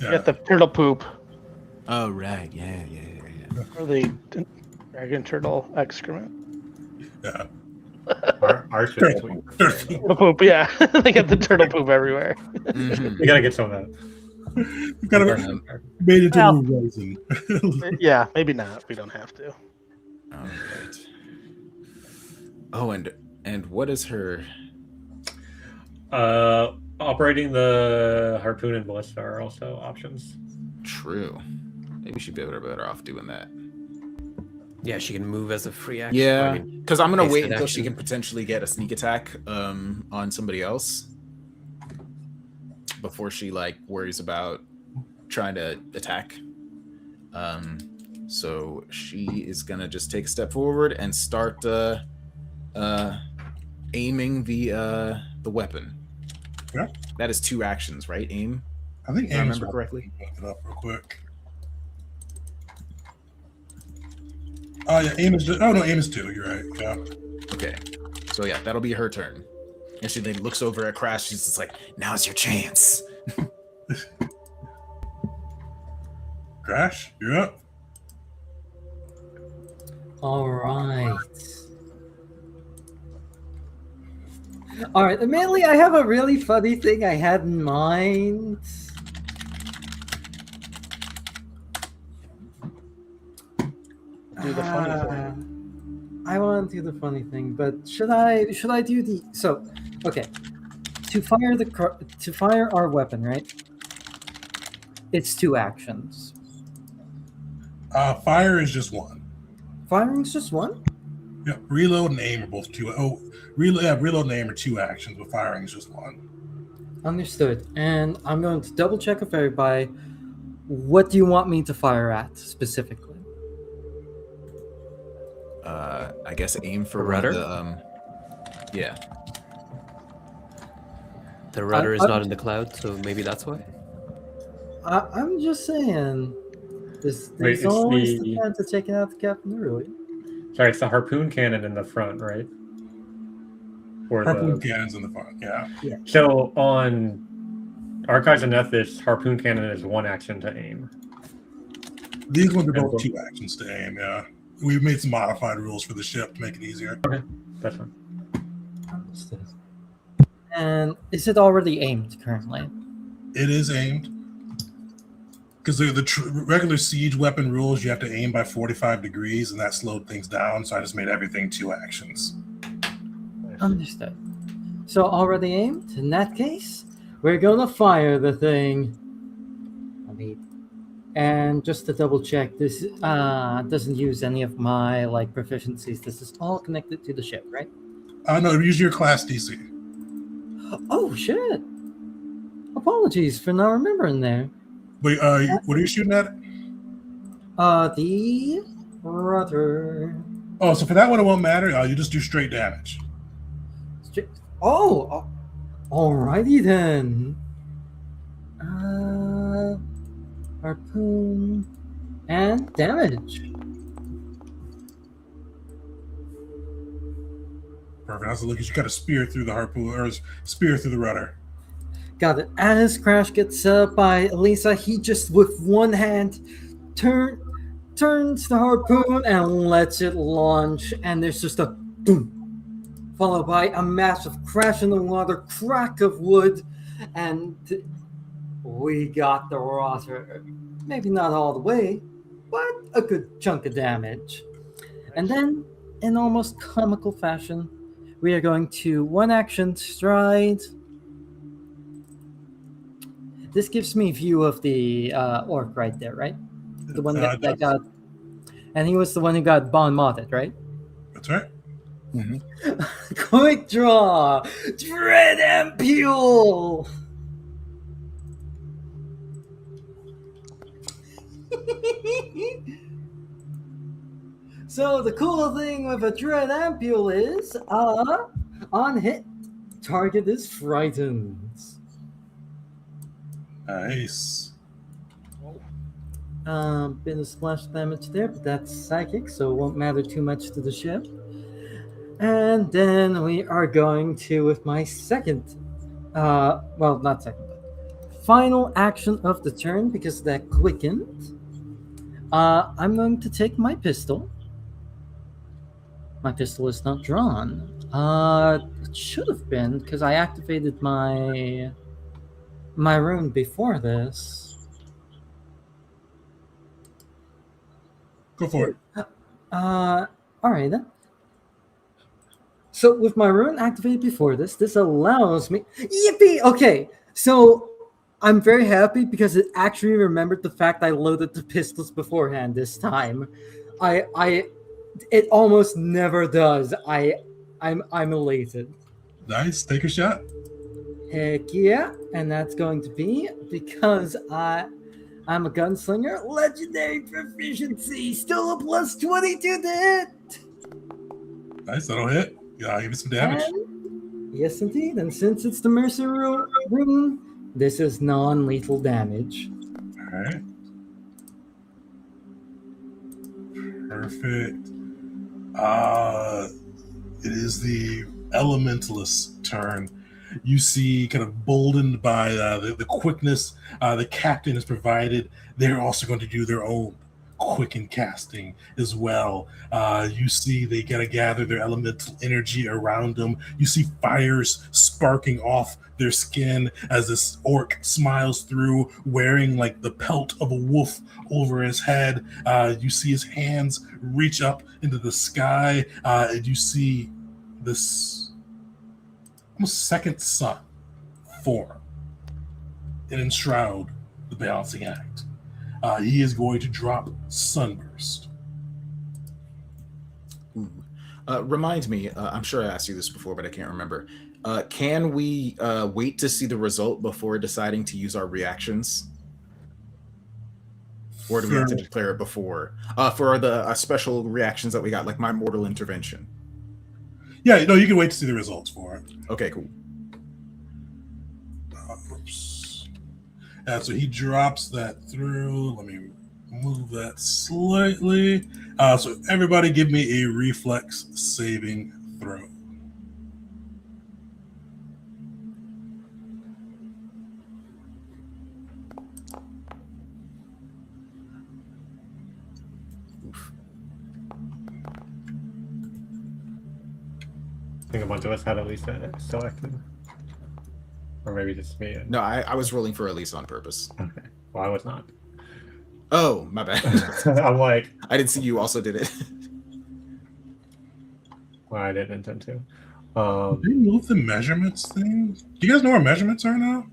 yeah. You got the turtle poop Oh, right. Yeah. or the dragon turtle excrement. Yeah. Our shit is sweet. Turtle poop, yeah. They got the turtle poop everywhere. Mhm. We gotta get some of that. We've got to made it to Well, resin. Yeah, maybe not. We don't have to. All right. Oh, and what is her? Operating the harpoon and ballista are also options. True. Maybe she'd be better off doing that. Yeah, she can move as a free action. Yeah, I mean, because I'm gonna wait hasted until she action. can potentially get a sneak attack on somebody else before she like worries about trying to attack. So she is gonna just take a step forward and start aiming the weapon. Yeah. That is 2 actions, right? Aim. I think If I aim is remember correctly. Look it up real quick. Oh yeah, aim is. Oh no, aim is 2. You're right. Yeah. Okay. So yeah, that'll be her turn. And she then looks over at Crash. She's just like, "Now's your chance." Crash, you're up. All right. All right. Admittedly, I have a really funny thing I had in mind. Do the funny thing. I want to do the funny thing, but should I do the okay. To fire our weapon, right? It's 2 actions. Fire is just 1. Firing's just 1? Yeah, reload and aim are both 2. Oh, reload and aim are 2 actions, but firing is just 1. Understood. And I'm going to double check with everybody. What do you want me to fire at specifically? I guess aim for The rudder? Yeah. The rudder is not in the cloud, so maybe that's why. I'm just saying. There's it's always the- the chance of taking out the captain early. Sorry, it's the harpoon cannon in the front, right? Or Harpoon the cannons in the front. Yeah. so on Archives and Ethos, harpoon cannon is 1 action to aim. These ones are both 2 actions to aim. Yeah. We've made some modified rules for the ship to make it easier. That's fine. Understood. And is it already aimed currently? It is aimed. Because the regular siege weapon rules, you have to aim by 45 degrees, and that slowed things down. So I just made everything 2 actions. Understood. So already aimed? In that case, we're gonna fire the thing. And just to double check, this doesn't use any of my proficiencies. This is all connected to the ship, right? No, use your class DC. Oh shit! Apologies for not remembering there. Wait, what are you shooting at? The rudder. Oh, so for that one, it won't matter. You just do straight damage. Oh, alrighty then. Harpoon and damage. Perfect. That's look. You got a spear through the harpoon or spear through the rudder. Got it. As Crash gets up by Elisa, he just with one hand turns the harpoon and lets it launch, and there's just a boom, followed by a massive crash in the water, crack of wood, and we got the rotor. Maybe not all the way, but a good chunk of damage. And then, in almost comical fashion, we are going to 1 action stride. This gives me view of the orc right there, right? The one that got... And he was the one who got bon modded, right? That's right. Mm-hmm. Quick draw! Dread and Pule! So the cool thing with a dread ampule is, on hit, target is frightened. Nice. Bit of splash damage there, but that's psychic, so it won't matter too much to the ship. And then we are going to, with my second, well, not second, but final action of the turn, because that quickened. I'm going to take my pistol. My pistol is not drawn. It should have been, because I activated my rune before this. Go for it. Alright then. So with my rune activated before this allows me... Yippee! Okay, so I'm very happy because it actually remembered the fact I loaded the pistols beforehand this time. It almost never does. I'm elated. Nice. Take a shot. Heck yeah, and that's going to be because I'm a gunslinger, legendary proficiency, still a plus 22 to hit. Nice. That'll hit. Yeah, give me some damage. And, yes, indeed. And since it's the Mercy rune, this is non-lethal damage. All right. Perfect. It is the Elementalist's turn. You see, kind of boldened by the quickness the captain has provided, they're also going to do their own quicken casting as well. You see they gotta gather their elemental energy around them. You see fires sparking off their skin as this orc smiles through, wearing like the pelt of a wolf over his head. You see his hands reach up into the sky, and you see this almost second sun form and enshroud the balancing act. He is going to drop Sunburst. Remind me, I'm sure I asked you this before, but I can't remember. Can we wait to see the result before deciding to use our reactions? Or do we have to declare it before? For the special reactions that we got, like my mortal intervention. Yeah, no, you can wait to see the results for it. Okay, cool. Oops. So he drops that through. Let me move that slightly. So everybody give me a reflex saving throw. I think a bunch of us had Elisa selected. Or maybe just me. No, I was rolling for Elise on purpose. Okay. Well, I was not. Oh, my bad. I'm like... I didn't see you also did it. Well, I didn't intend to. Did you move the measurements thing? Do you guys know where measurements are now?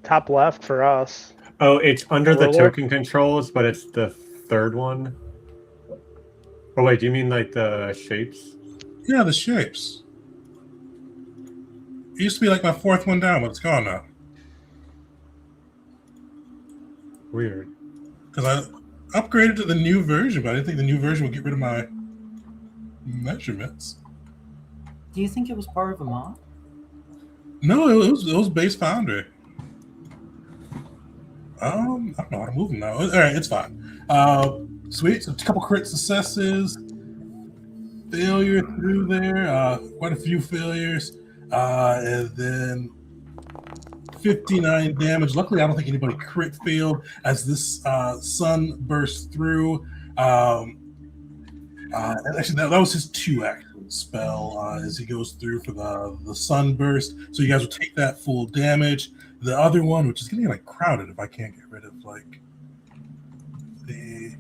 Top left for us. Oh, it's under the Ruler? token controls, but it's the third one. Oh, wait, do you mean like the shapes? Yeah, the shapes. It used to be like my fourth one down, but it's gone now. Weird. Because I upgraded to the new version, but I didn't think the new version would get rid of my measurements. Do you think it was part of a mod? No, it was base Foundry. I don't know how to move them now. All right, it's fine. Sweet. So a couple crit successes. Failure through there. Quite a few failures. And then 59 damage. Luckily, I don't think anybody crit failed as this sun burst through. Actually, that was his 2-action spell as he goes through for the sunburst. So you guys will take that full damage. The other one, which is getting like crowded if I can't get rid of like the...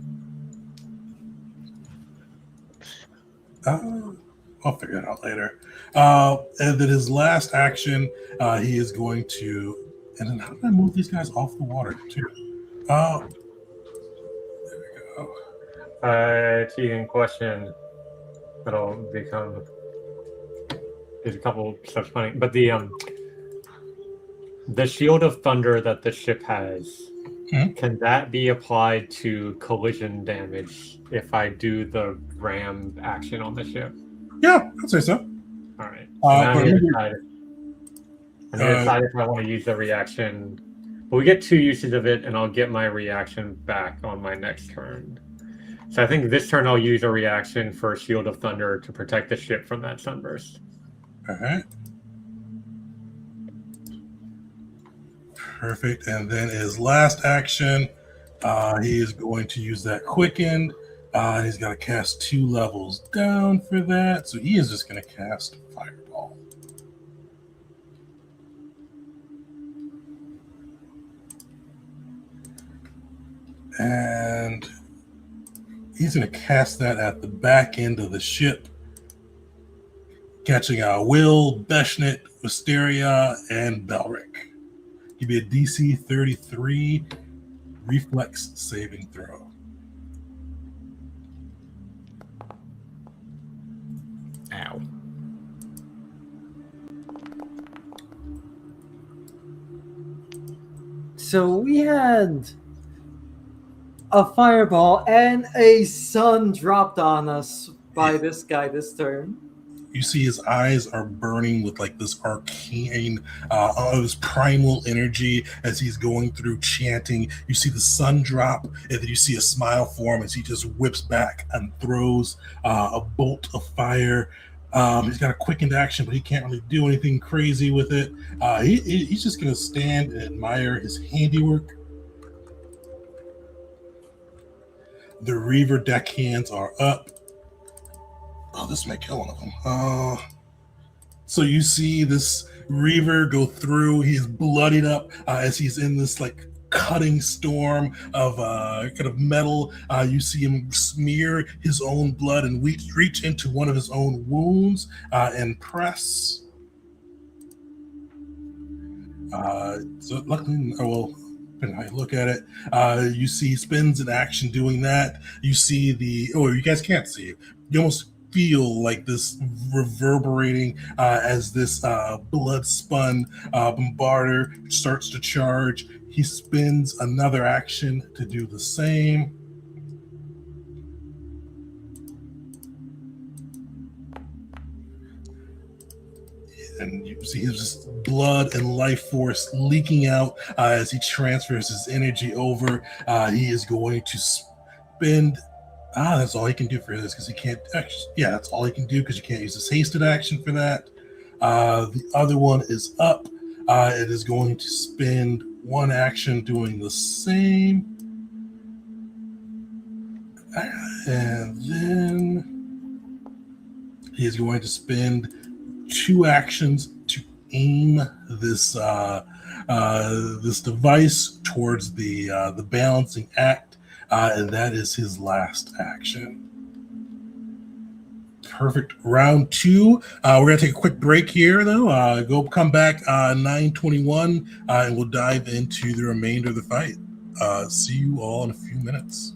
I'll figure it out later. And then his last action, he is going to... And then how do I move these guys off the water too? There we go. Tegan, question that'll become... There's a couple stuff funny, but the shield of thunder that the ship has, Can that be applied to collision damage if I do the ram action on the ship? Yeah, I'd say so. All right. So now but I need to remember, decide if I want to use the reaction. But we get 2 uses of it, and I'll get my reaction back on my next turn. So I think this turn I'll use a reaction for Shield of Thunder to protect the ship from that sunburst. all right. Perfect. And then his last action, he is going to use that quicken. He's got to cast 2 levels down for that. So he is just going to cast Fireball. And he's going to cast that at the back end of the ship, catching Will, Beshnit, Wisteria, and Belric. Give me a DC 33 reflex saving throw. Ow. So we had a fireball and a sun dropped on us by this guy this turn. You see his eyes are burning with like this arcane, this primal energy as he's going through chanting. You see the sun drop, and then you see a smile form as he just whips back and throws a bolt of fire. He's got a quickened action, but he can't really do anything crazy with it. He's just going to stand and admire his handiwork. The Reaver deckhands are up. Oh, this may kill one of them. So you see this Reaver go through. He's bloodied up as he's in this like cutting storm of kind of metal. You see him smear his own blood and reach into one of his own wounds and press. So luckily, depending on how you look at it, you see he spends an action doing that. You see you guys can't see it. You almost feel like this reverberating as this blood spun bombarder starts to charge. He spends another action to do the same. And you see his blood and life force leaking out as he transfers his energy over. He is going to spend. That's all he can do for this because he can't. That's all he can do because you can't use his hasted action for that. The other one is up. It is going to spend 1 action doing the same. And then he is going to spend 2 actions to aim this this device towards the balancing act, and that is his last action. Perfect. Round 2. We're gonna take a quick break here, though. Come back 9:21, and we'll dive into the remainder of the fight. See you all in a few minutes.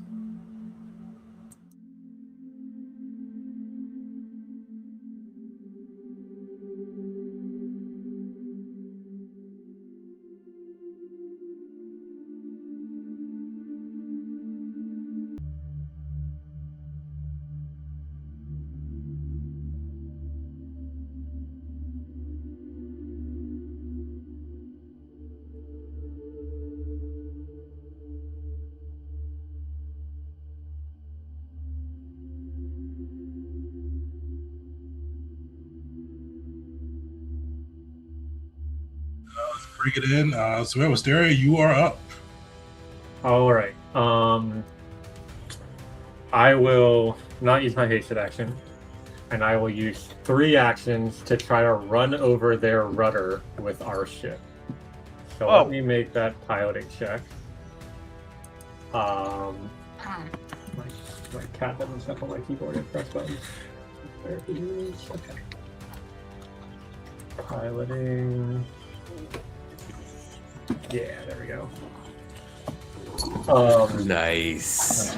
Bring it in. So Wisteria, you are up. All right. I will not use my hasted action, and I will use 3 actions to try to run over their rudder with our ship. So let me make that piloting check. My cat doesn't step on my keyboard and press buttons. There it is. Okay. Piloting. Yeah, there we go. Nice.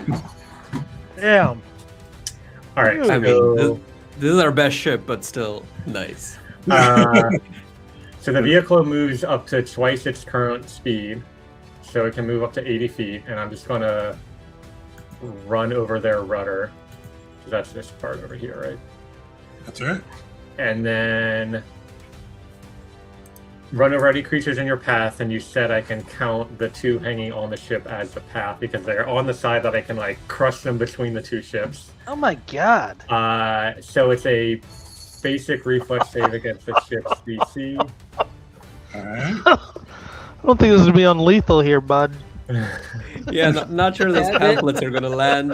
Damn. All right. I mean, this is our best ship, but still nice. So the vehicle moves up to twice its current speed. so it can move up to 80 feet, and I'm just gonna run over their rudder. That's this part over here, right? That's right. And then run over any creatures in your path, and you said I can count the 2 hanging on the ship as the path because they're on the side that I can like crush them between the 2 ships. Oh my god. So it's a basic reflex save against the ship's DC. Alright. I don't think this is gonna be unlethal here, bud. Yeah, not sure those pamphlets are gonna land.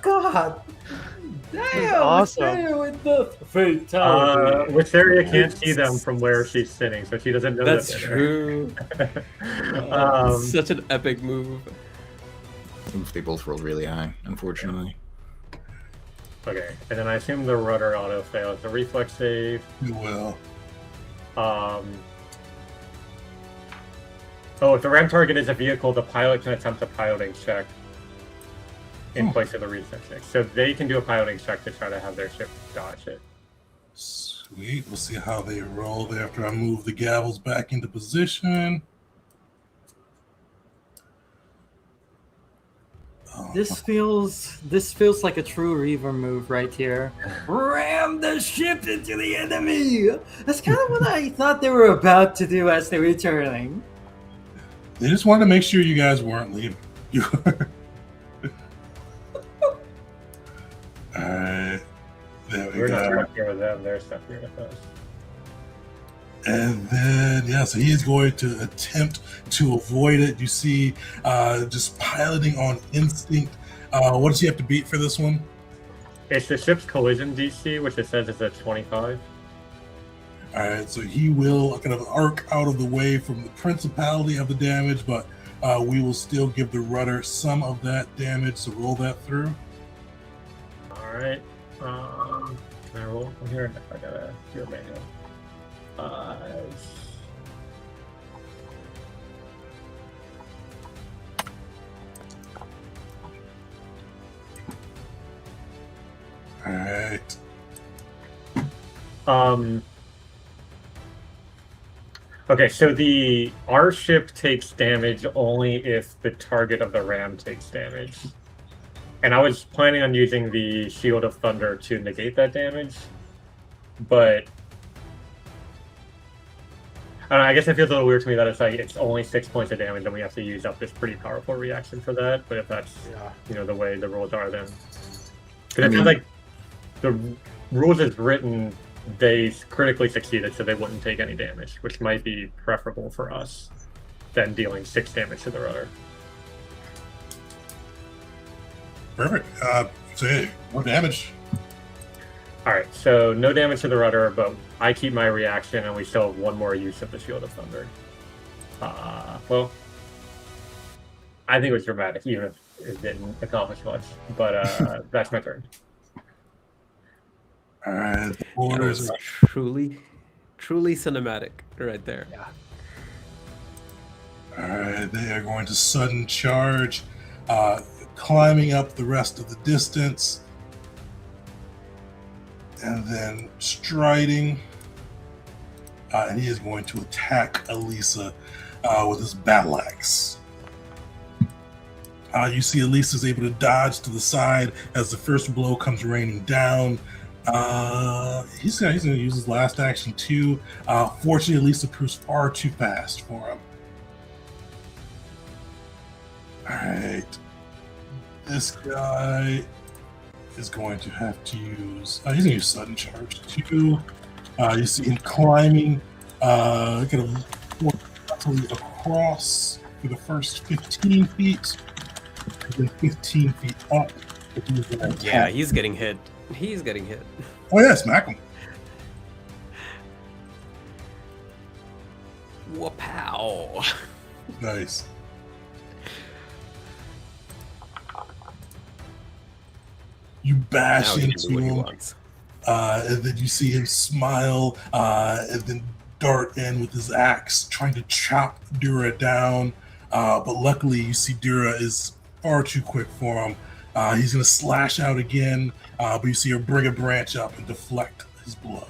God. Damn, awesome. With the fatality. Wisteria can't see them from where she's sitting, so she doesn't know That's that they're true. there. Such an epic move. Oof, they both rolled really high, unfortunately. Okay, and then I assume the rudder auto fail. It's a reflex save. You will. Oh, if the ram target is a vehicle, the pilot can attempt a piloting check in place of the reflex check. So they can do a piloting check to try to have their ship dodge it. Sweet. We'll see how they roll after I move the gavels back into position. This feels like a true Reaver move right here. Ram the ship into the enemy. That's kind of what I thought they were about to do as they were turning. They just wanted to make sure you guys weren't leaving. Alright. There we We're not go. stuck here with them, they're stuck here with us. And then, yeah, so he is going to attempt to avoid it. You see, just piloting on instinct. What does he have to beat for this one? It's the ship's collision DC, which it says is a 25. All right, so he will kind of arc out of the way from the principality of the damage, but we will still give the rudder some of that damage, so roll that through. Alright. Can I roll from here? I gotta do a manual. All right. Okay, so our ship takes damage only if the target of the ram takes damage. And I was planning on using the Shield of Thunder to negate that damage, but I don't know, I guess it feels a little weird to me that it's only 6 points of damage and we have to use up this pretty powerful reaction for that. But if that's the way the rules are, then because it feels like the rules as written, they critically succeeded, so they wouldn't take any damage, which might be preferable for us than dealing 6 damage to the rudder. Perfect. So hey, more damage. Alright, so no damage to the rudder, but I keep my reaction and we still have one more use of the Shield of Thunder. Well, I think it was dramatic, even if it didn't accomplish much, but that's my turn. All right, the That orders was are truly cinematic right there. Yeah. all right. They are going to sudden charge, climbing up the rest of the distance, and then striding. And he is going to attack Elisa with his battle axe. You see Elisa is able to dodge to the side as the first blow comes raining down. He's gonna use his last action too. Fortunately, Elisa proves far too fast for him. Alright. This guy is going to have to use... he's going to use sudden charge too. You see him climbing kind of across for the first 15 feet. And then 15 feet up. Yeah, he's getting hit. He's getting hit. Oh yeah, smack him. Whoa-pow. Nice. You bash Now he can into do what he him, wants. and then you see him smile, and then dart in with his axe, trying to chop Dura down. But luckily, you see Dura is far too quick for him. He's going to slash out again, but you see her bring a branch up and deflect his blow.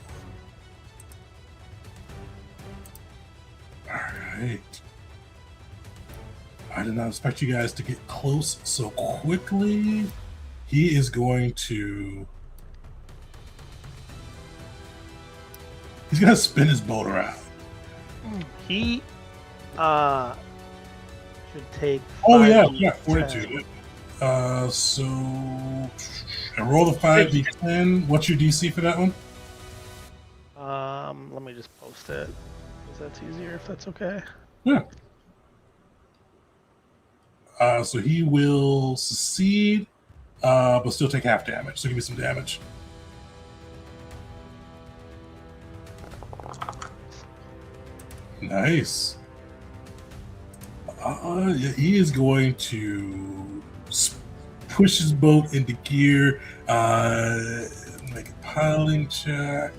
right. I did not expect you guys to get close so quickly. He is going to... He's going to spin his boat around. He should take. Oh, 5d10. yeah, fortitude. So... I roll the 5d10. What's your DC for that one? Let me just post it, because that's easier if that's okay. Yeah. So he will succeed, but still take half damage. So give me some damage. Nice. Yeah, he is going to push his boat into gear. Make a piling check.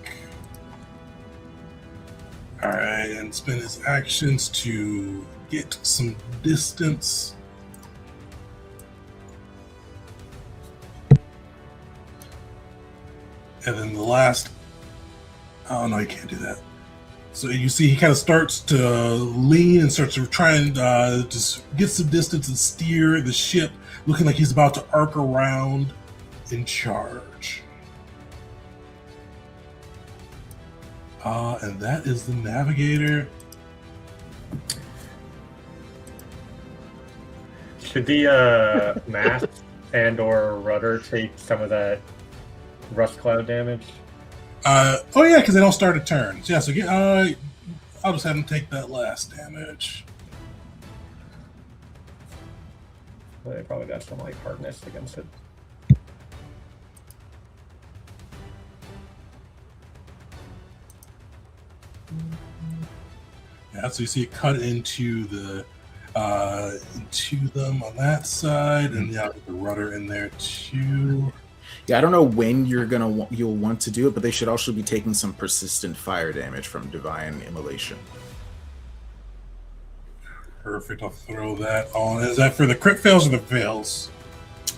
All right, and spend his actions to get some distance. And then the last, oh no, you can't do that. So you see he kind of starts to lean and starts to try and just get some distance and steer the ship, looking like he's about to arc around in charge. And that is the navigator. Should the mast and or rudder take some of that rust cloud damage? Oh yeah, because they don't start a turn. Yeah, so get, I'll just have them take that last damage. Well, they probably got some like hardness against it. Yeah, so you see it cut into the into them on that side, and yeah, the rudder in there too. Yeah, I don't know when you'll want to do it, but they should also be taking some persistent fire damage from divine immolation. Perfect. I'll throw that on. Is that for the crit fails or the fails?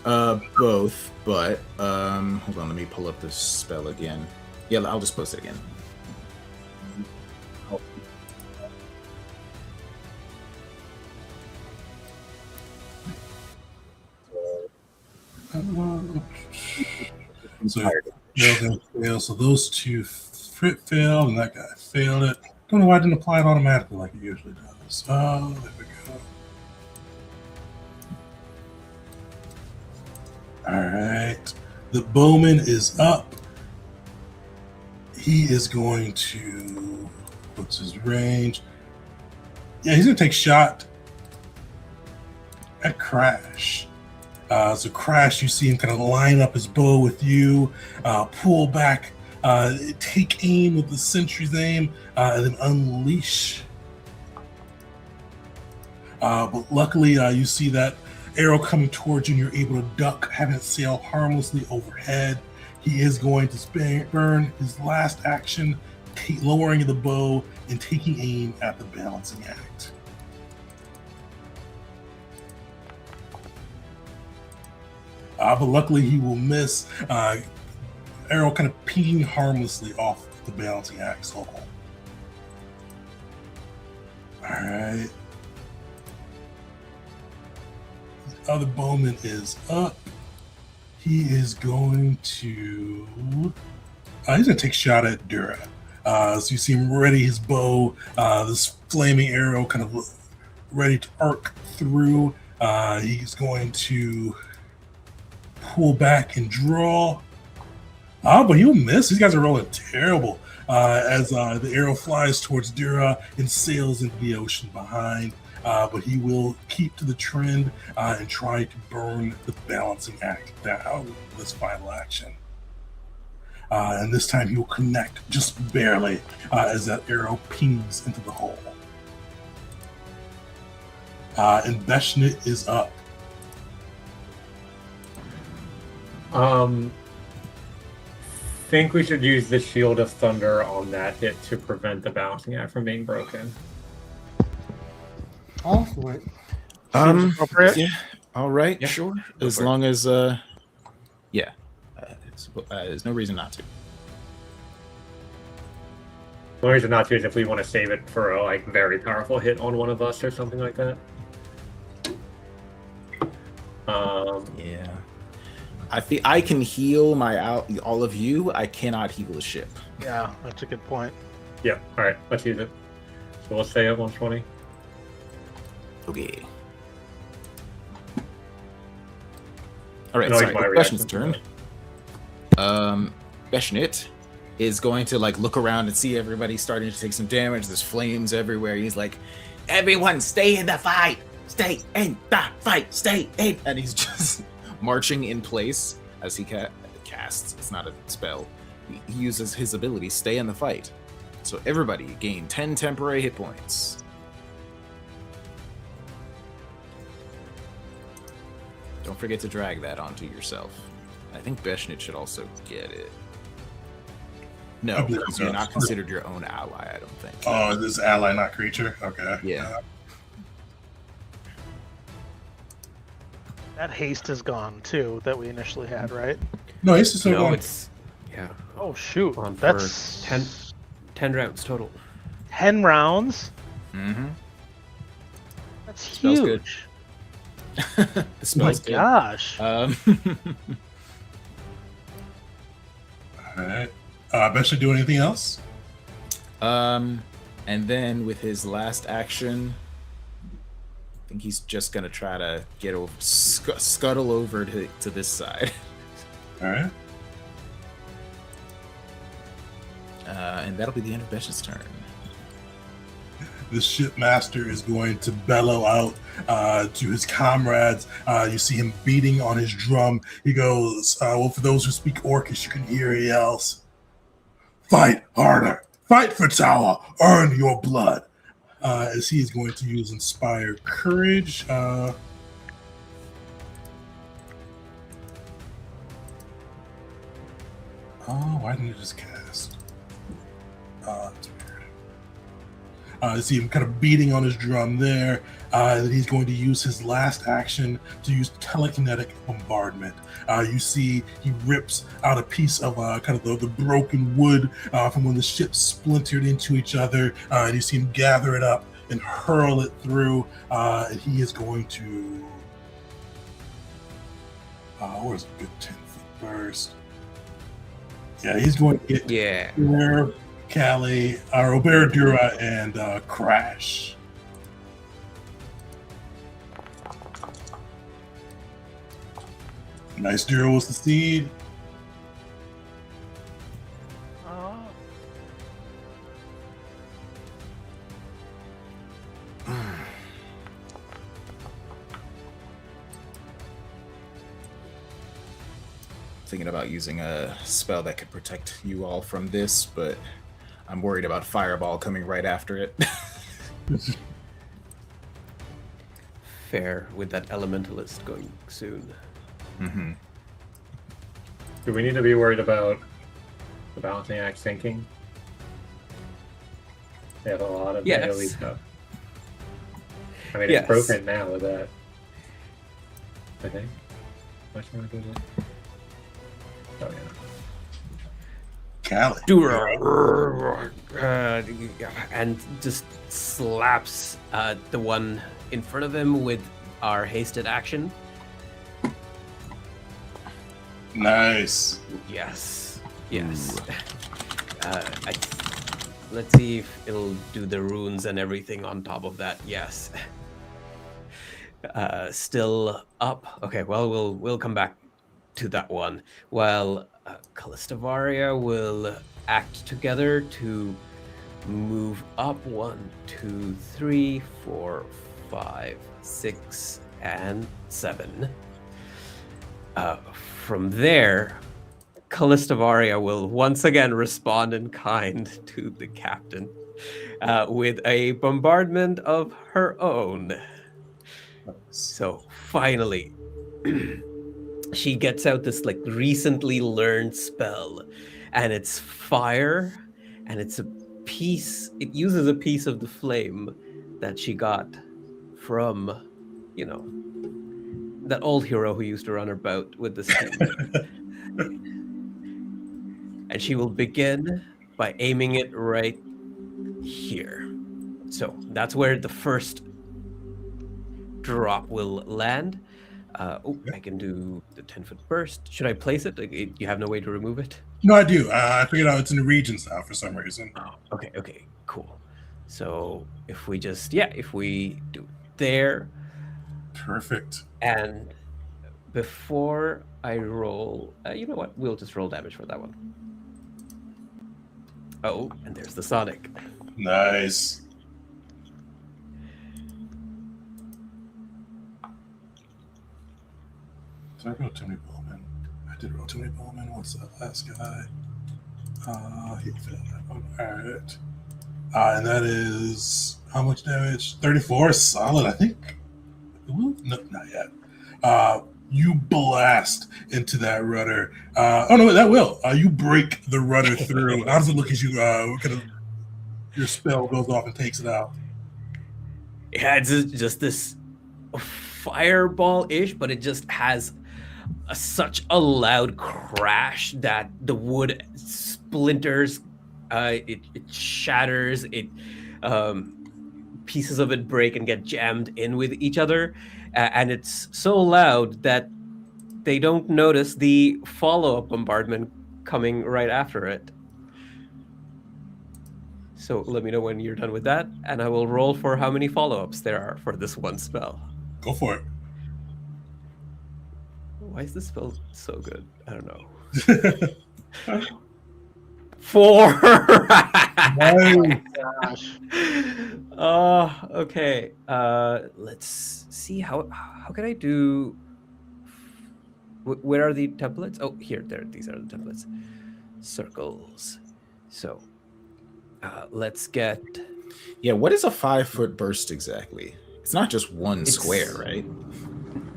Both, but hold on, let me pull up this spell again. Yeah, I'll just post it again. So those two crit failed, and that guy failed it. Don't know why I didn't apply it automatically like it usually does. Oh, there we go. All right. The bowman is up. He is going to... What's his range? Yeah, he's going to take shot at Crash. So Crash, you see him kind of line up his bow with you, pull back, take aim with the sentry's aim, and then unleash. But luckily, you see that arrow coming towards you, and you're able to duck, having it sail harmlessly overhead. He is going to burn his last action, lowering the bow and taking aim at the balancing act. But luckily he will miss. Arrow kind of pinging harmlessly off the balancing axe hole. Alright. The other bowman is up. He is going to... he's going to take a shot at Dura. So you see him ready his bow, this flaming arrow kind of ready to arc through. He's going to pull back and draw. But he'll miss. These guys are rolling terrible as the arrow flies towards Dura and sails into the ocean behind. But he will keep to the trend and try to burn the balancing act down with this final action. And this time he will connect just barely as that arrow pings into the hole. And Beshnit is up. Think we should use the Shield of Thunder on that hit to prevent the balancing act from being broken. All for it. Yeah. All right, Yeah. sure. Go As for it. long as there's no reason not to. The reason not to is if we want to save it for a like very powerful hit on one of us or something like that. Yeah. I can heal all of you. I cannot heal a ship. Yeah, that's a good point. Yeah. All right. Let's use it. So we'll stay at 120. Okay. All right. No, Sorry. my Question's reaction. turn. Beshnit is going to like look around and see everybody starting to take some damage. There's flames everywhere. He's like, "Everyone, stay in the fight. Stay in the fight. Stay in." And he's just marching in place as he casts. It's not a spell. He uses his ability, stay in the fight. So everybody gain 10 temporary hit points. Don't forget to drag that onto yourself. I think Beshnit should also get it. No, because you're not considered your own ally, I don't think. Oh, this ally, not creature? Okay. Yeah. That haste is gone too that we initially had, right? No, it's just No, going. it's yeah. Oh shoot, On for that's 10 rounds total. 10 rounds. Mm-hmm. That's Smells good. huge. The Oh my spell's good. gosh. All right. Best to do anything else? And then with his last action, I think he's just gonna try to get over, scuttle over to this side. All right. And that'll be the end of Besh's turn. The shipmaster is going to bellow out to his comrades. You see him beating on his drum. He goes, well, for those who speak Orcish, you can hear he yells, "Fight harder! Fight for Tower! Earn your blood!" As he is going to use Inspire Courage. Why didn't it just cast? That's weird. You see him kind of beating on his drum there. That he's going to use his last action to use telekinetic bombardment. You see he rips out a piece of kind of the broken wood from when the ships splintered into each other, and you see him gather it up and hurl it through. And he is going to. Where's a good 10-foot burst? Yeah, he's going to get Yeah. Callie, Roberdura, and Crash. Nice Dura was the seed. Thinking about using a spell that could protect you all from this, but I'm worried about Fireball coming right after it. Fair with that elementalist going soon. Mm-hmm. Do we need to be worried about the balancing act sinking? They have a lot of melee stuff. I mean, it's broken now with that. I think. Much more good. Oh yeah. Callie. Dura, and just slaps the one in front of him with our hasted action. Nice. Yes. Let's see if it'll do the runes and everything on top of that. Yes. Still up. Okay. Well, we'll come back to that one. While Callistavaria will act together to move up 1, 2, 3, 4, 5, 6, and 7. From there, Callistavaria will once again respond in kind to the captain with a bombardment of her own. So finally, she gets out this like recently learned spell, and it's fire, and it's a piece. It uses a piece of the flame that she got from, that old hero who used to run her boat with the steam. And she will begin by aiming it right here. So that's where the first drop will land. I can do the 10-foot burst. Should I place it? You have no way to remove it? No, I do. I figured out it's in the regions now for some reason. Oh, okay, cool. So if we do it there. Perfect. And before I roll, you know what? We'll just roll damage for that one. Oh, and there's the Sonic. Nice. Did I roll Tony Bowman? I did roll Tony Bowman. What's that last guy? He failed that one. Alright. And that is how much damage? 34. Solid, I think. No, not yet. You blast into that rudder. That will. You break the rudder through. How does it look as you your spell goes off and takes it out? Yeah, it's just this fireball-ish, but it just has such a loud crash that the wood splinters, it shatters, pieces of it break and get jammed in with each other, and it's so loud that they don't notice the follow-up bombardment coming right after it. So let me know when you're done with that, and I will roll for how many follow-ups there are for this one spell. Go for it. Why is this spell so good? I don't know. 4. Oh gosh. Okay. Let's see how can I do. Where are the templates? Oh, here. There. These are the templates. Circles. So, let's get. Yeah, what is a 5-foot burst exactly? It's not just one square, right?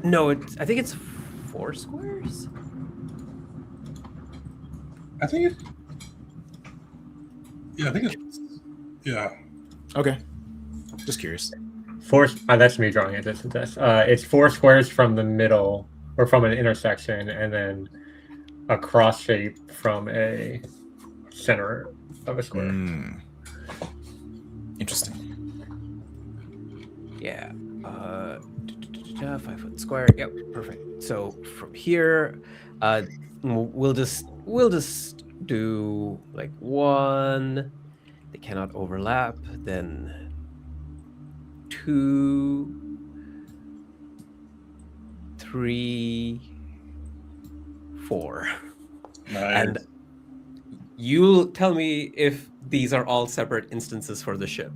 No, I think it's 4 squares. I think it's. Yeah. Okay. Just curious. 4. That's me drawing it. It's 4 squares from the middle, or from an intersection, and then a cross shape from a center of a square. Interesting. Yeah. 5-foot square. Yep, perfect. So from here, we'll just do like 1. They cannot overlap. Then 2, 3, 4. Nice. And you'll tell me if these are all separate instances for the ship.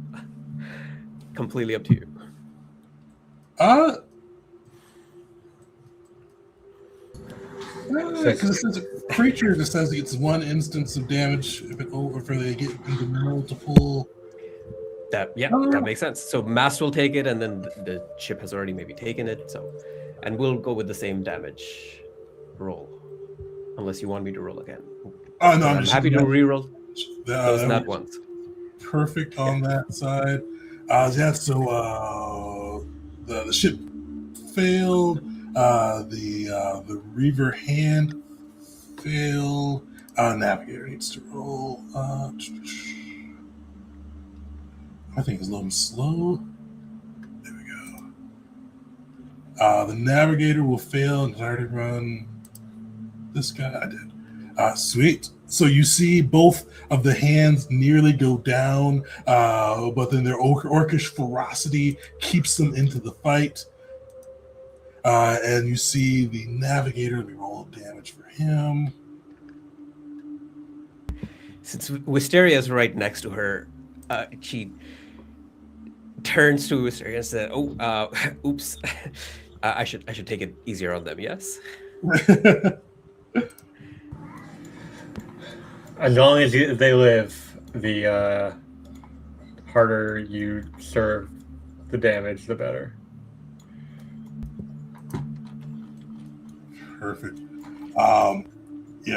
Completely up to you. Because it says a creature that says it's 1 instance of damage if they get into multiple. That makes sense. So Mast will take it, and then the ship has already maybe taken it. So, and we'll go with the same damage roll, unless you want me to roll again. Oh no, I'm just happy to reroll those nat was ones. Perfect on that side. So the ship failed. The Reaver hand failed. Navigator needs to roll. I think it's loading slow. There we go. The Navigator will fail. Did I already run this guy? I did. Sweet. So you see both of the hands nearly go down, but then their orcish ferocity keeps them into the fight. And you see the Navigator. Let me roll damage for him. Since Wisteria is right next to her, she turns to Wisteria and says, "Oh, oops, I should take it easier on them." Yes. As long as they live, the harder you serve the damage, the better. Perfect.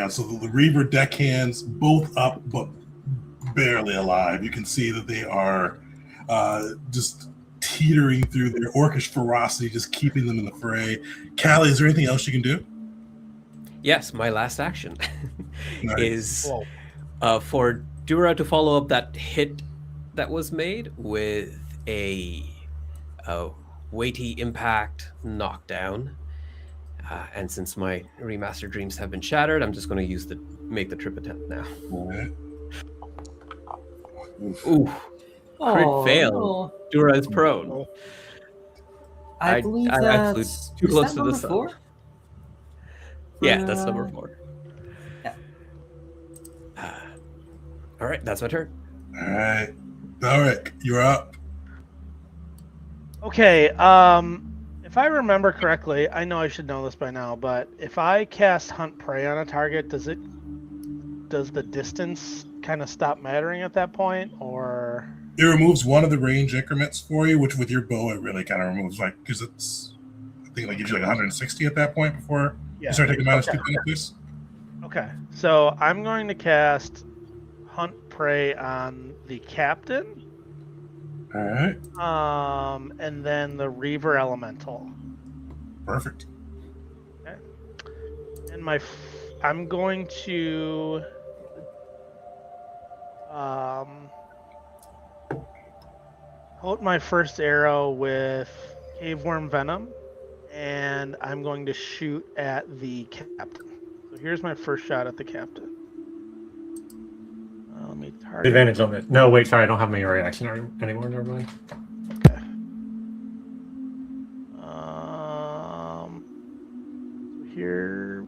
So the Reaver deckhands both up, but barely alive. You can see that they are just teetering through their orcish ferocity, just keeping them in the fray. Callie, is there anything else you can do? Yes, my last action Nice. is for Dura to follow up that hit that was made with a weighty impact knockdown. And since my remaster dreams have been shattered, I'm just going to make the trip attempt now. Alright. Ooh, crit Oh, fail. no. Dura is prone. I believe I flew that's too is close that to the number sun. 4? Yeah, that's number 4. Yeah. All right, that's my turn. Alright. Belric, you're up. Okay, if I remember correctly, I know I should know this by now, but if I cast Hunt Prey on a target, does the distance kind of stop mattering at that point, or? It removes one of the range increments for you, which with your bow it really kind of removes, like, because it's, I think it gives you like 160 at that point before you start taking -2 penalties. Okay, so I'm going to cast Hunt Prey on the captain. All right. And then the Reaver Elemental. Perfect. Okay. And I'm going to hold my first arrow with Caveworm Venom, and I'm going to shoot at the captain. So here's my first shot at the captain. Let me target. Advantage on this. No, wait, sorry, I don't have my reaction anymore. Never mind. Okay. Here.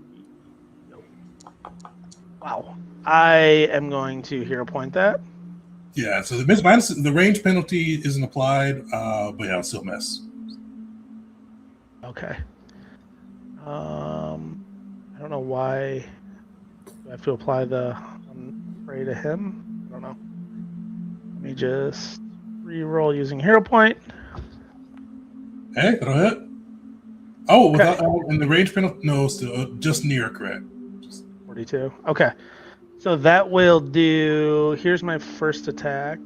Wow. I am going to hero point that. Yeah, so the range penalty isn't applied, but yeah, I'll still miss. Okay. I don't know why I have to apply the Prey to him. I don't know. Let me just re-roll using hero point. Hey, that'll hit. Oh, okay. Without and the range penalty? No, still just near crit. 42. Okay. So that will do. Here's my first attack.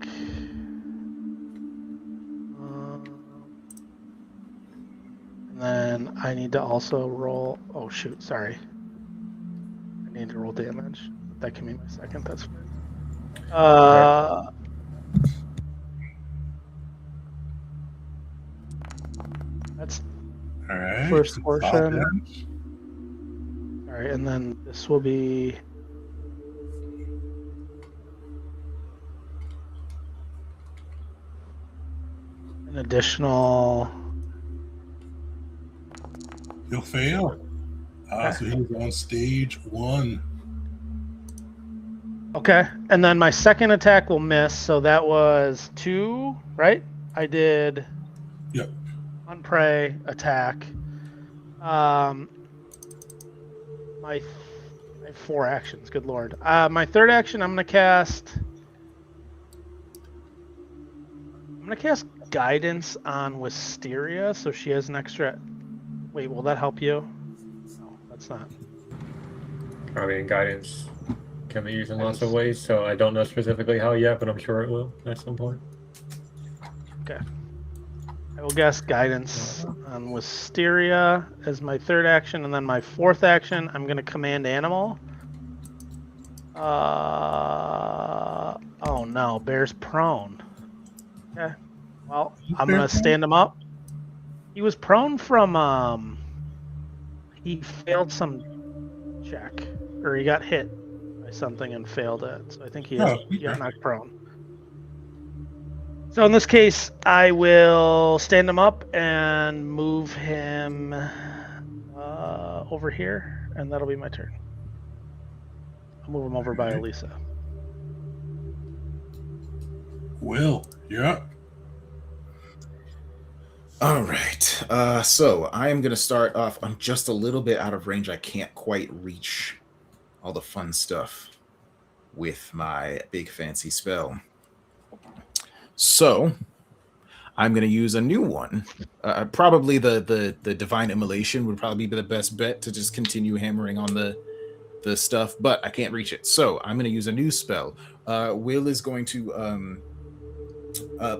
And then I need to also roll. Oh, shoot. Sorry. I need to roll damage. That can be my second. That's fine. That's all right. First portion. All right, and then this will be an additional. He'll fail. So he's on stage 1. Okay, and then my second attack will miss, so that was 2, right? I did. Yep. On prey attack. My 4 actions. Good lord. My third action, I'm gonna cast guidance on Wisteria, so she has an extra. Wait, will that help you? No, that's not. I mean, guidance can be used in lots of ways, so I don't know specifically how yet, but I'm sure it will at some point. Okay. I will guess guidance on Wisteria as my third action, and then my fourth action, I'm going to command animal. Oh no, bear's prone. Okay. Well, I'm going to stand him up. He was prone from, he failed some check, or he got hit by something and failed it. So I think he got knocked prone. So in this case, I will stand him up and move him over here, and that'll be my turn. I'll move him over by Elisa. Will, you're up. All right. So I am going to start off. I'm just a little bit out of range. I can't quite reach all the fun stuff with my big fancy spell. So I'm going to use a new one. Probably the Divine Immolation would probably be the best bet to just continue hammering on the stuff, but I can't reach it. So I'm going to use a new spell. Will is going to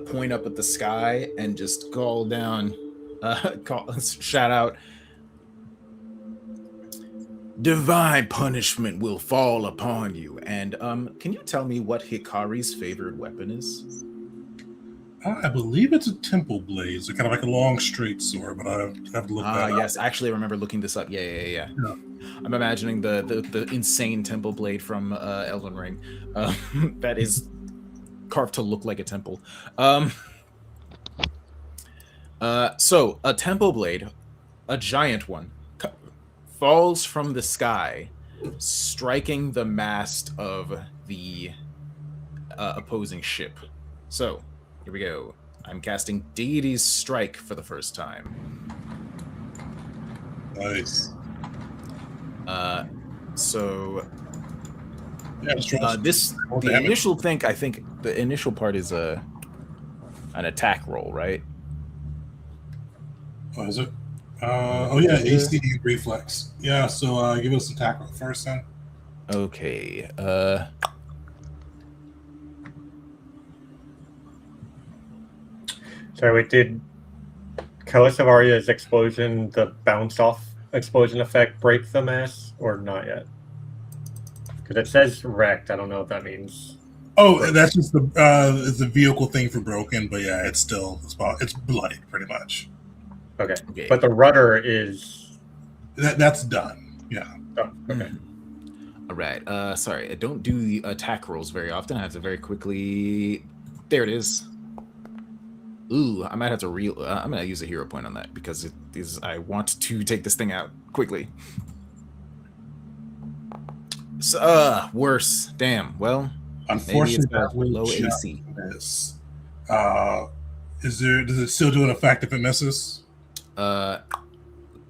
point up at the sky and just call down, shout out, "Divine punishment will fall upon you." And can you tell me what Hikari's favorite weapon is? I believe it's a temple blade, so kind of like a long straight sword, but I have to look that up. Yes, actually, I remember looking this up. Yeah. I'm imagining the insane temple blade from Elden Ring that is carved to look like a temple. So a temple blade, a giant one, falls from the sky, striking the mast of the opposing ship. So here we go. I'm casting Deity's Strike for the first time. Nice. So Yeah, the initial thing, I think the initial part is an attack roll, right? Oh, is it? Oh yeah, AC reflex. Yeah, so give us attack roll first then. Okay. Sorry, wait, did Kalasavaria's explosion, the bounce off explosion effect, break the mass or not yet? Because it says wrecked. I don't know if that means. Oh, broken. That's just it's the vehicle thing for broken, but yeah, it's bloodied pretty much. Okay. But the rudder is that's done. Yeah. Oh, okay. All right. Sorry, I don't do the attack rolls very often. I have to very quickly. There it is. Ooh, I might have to I'm gonna use a hero point on that because I want to take this thing out quickly. So, worse. Damn. Well, unfortunately, maybe it's low AC. Does it still do an effect if it misses? Let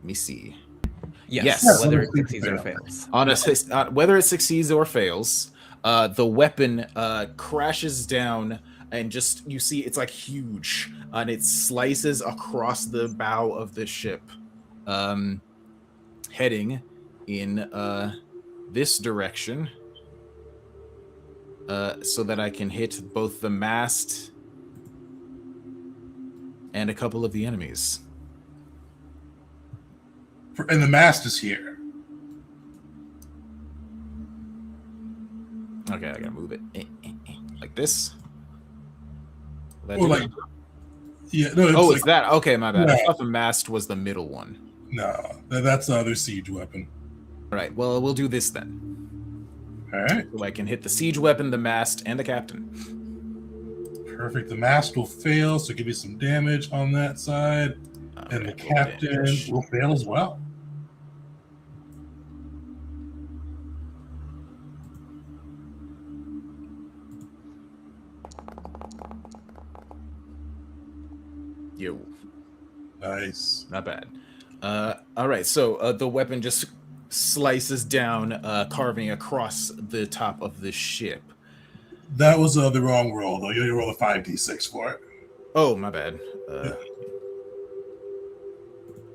me see. Yes. Whether it succeeds or fails. Whether it succeeds or fails, the weapon crashes down, and just you see it's like huge, and it slices across the bow of the ship, heading in this direction, so that I can hit both the mast and a couple of the enemies. And the mast is here. Okay, I gotta move it like this. Or like, yeah, no. It's like, that. Okay, my bad. Yeah. I thought the mast was the middle one. No, that's the other siege weapon. All right. Well, we'll do this then. All right. So I can hit the siege weapon, the mast, and the captain. Perfect. The mast will fail, so give you some damage on that side, and the captain will fail as well. Yo. Nice. Not bad. All right. So the weapon just slices down, carving across the top of the ship. That was the wrong roll, though. You roll a 5d6 for it. Oh, my bad.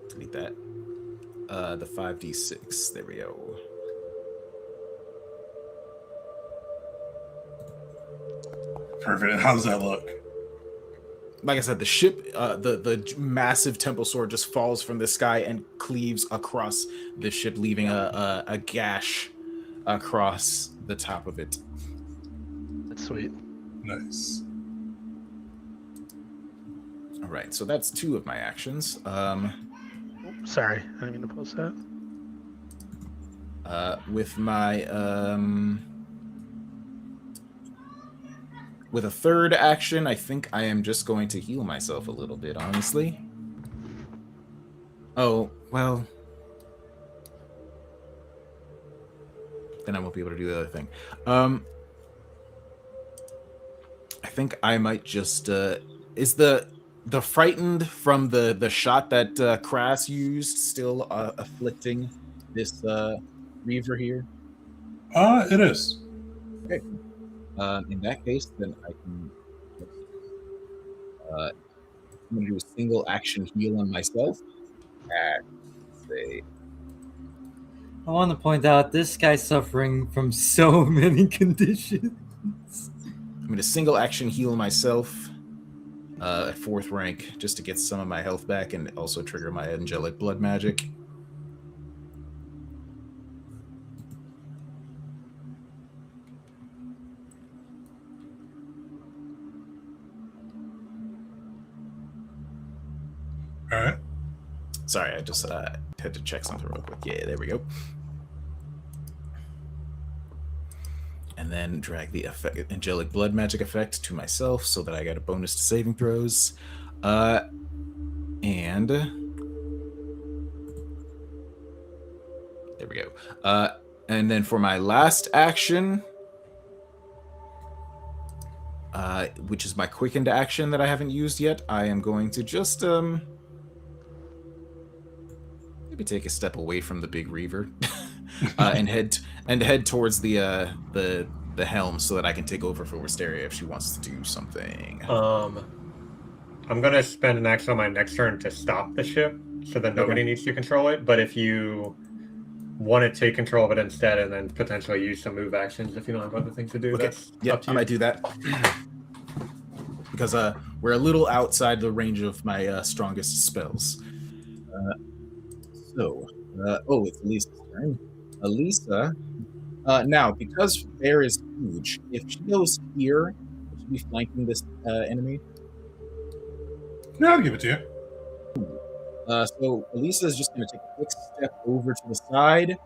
Delete that. The 5d6. There we go. Perfect. And how does that look? Like I said, the ship, the massive temple sword just falls from the sky and cleaves across the ship, leaving a gash across the top of it. That's sweet. Nice. All right, so that's 2 of my actions. Sorry, I didn't mean to post that. With my with a third action, I think I am just going to heal myself a little bit, honestly. Oh, well. Then I won't be able to do the other thing. I think I might just... is the frightened from the shot that Kras used still afflicting this Reaver here? It is. Okay. In that case, then I can. I'm going to do a single action heal on myself. Say, I want to point out this guy's suffering from so many conditions. I'm going to single action heal myself at 4th rank just to get some of my health back and also trigger my angelic blood magic. Sorry, I just had to check something real quick. Yeah, there we go. And then drag the effect, angelic blood magic effect to myself so that I get a bonus to saving throws. And there we go. And then for my last action, which is my quickened action that I haven't used yet, I am going to just maybe take a step away from the big Reaver and head towards the helm so that I can take over for Wisteria if she wants to do something. I'm gonna spend an action on my next turn to stop the ship so that nobody needs to control it. But if you want to take control of it instead and then potentially use some move actions if you don't have other things to do, that's up to you. I might do that. Because we're a little outside the range of my strongest spells. It's Elisa's turn. Elisa, now, because Bear is huge, if she goes here, will she be flanking this enemy? No, I'll give it to you. So Elisa is just going to take a quick step over to the side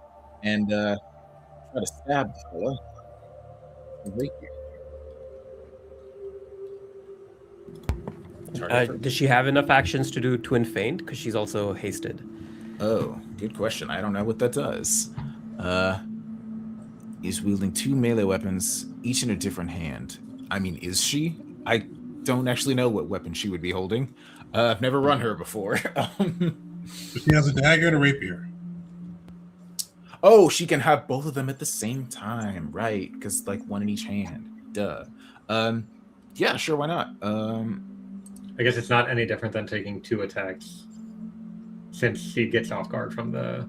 and try to stab the fella. Right here. Does she have enough actions to do Twin Feint? Because she's also hasted. Oh, good question. I don't know what that does. Is wielding 2 melee weapons, each in a different hand. I mean, is she? I don't actually know what weapon she would be holding. I've never run her before. She has a dagger and a rapier. Oh, she can have both of them at the same time, right? Because like one in each hand. Duh. Yeah, sure, why not? I guess it's not any different than taking 2 attacks, since she gets off guard from the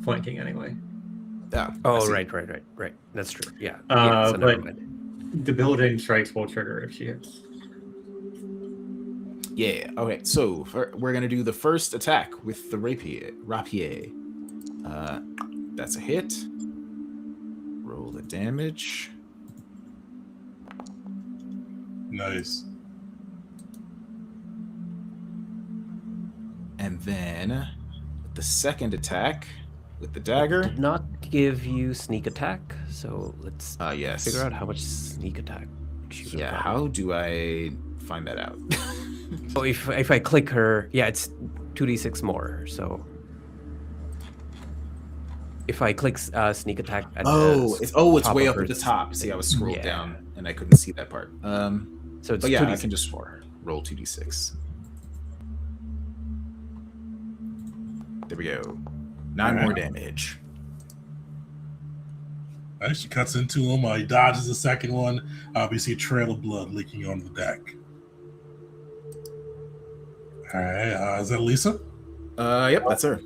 flanking anyway. Yeah. Oh, right. That's true. Yeah. But debilitating strikes will trigger if she hits. Yeah. Okay. So we're gonna do the first attack with the rapier. That's a hit. Roll the damage. Nice. And then the second attack with the dagger. Did not give you sneak attack, so let's yes. figure out how much sneak attack she would have gotten. How do I find that out? So if I click her, it's 2d6 more. So if I click sneak attack, at it's way up at the top. See, I was scrolled down and I couldn't see that part. So it's 2d6. 2d6 I can just roll 2d6. There we go. 9 more damage. She cuts into him. He dodges the second one. We see a trail of blood leaking on the deck. All right. Is that Lisa? Yep, that's her.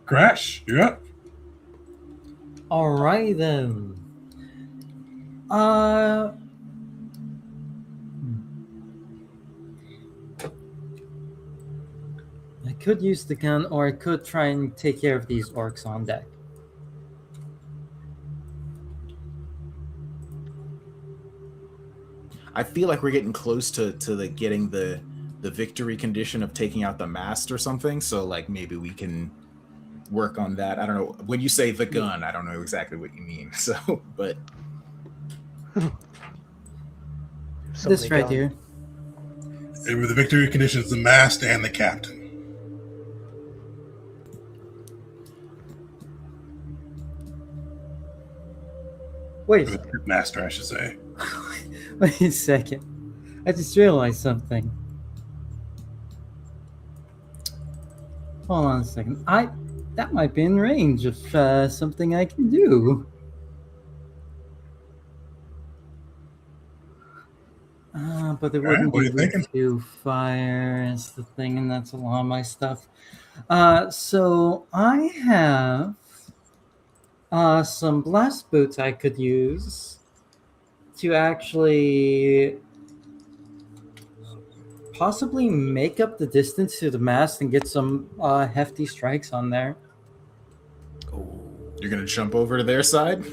Crash, you're up. All right then. I could use the gun, or I could try and take care of these orcs on deck. I feel like we're getting close to getting the victory condition of taking out the mast or something. So like maybe we can work on that. I don't know. When you say the gun, I don't know exactly what you mean. So, but this right here. And with the victory conditions, the mast and the captain. Wait. Or the master, I should say. Wait a second. I just realized something. Hold on a second. That might be in range of something I can do. But it wouldn't be weak to fire is the thing, and that's a lot of my stuff. So I have some blast boots I could use to actually possibly make up the distance to the mast and get some hefty strikes on there. Oh, you're gonna jump over to their side?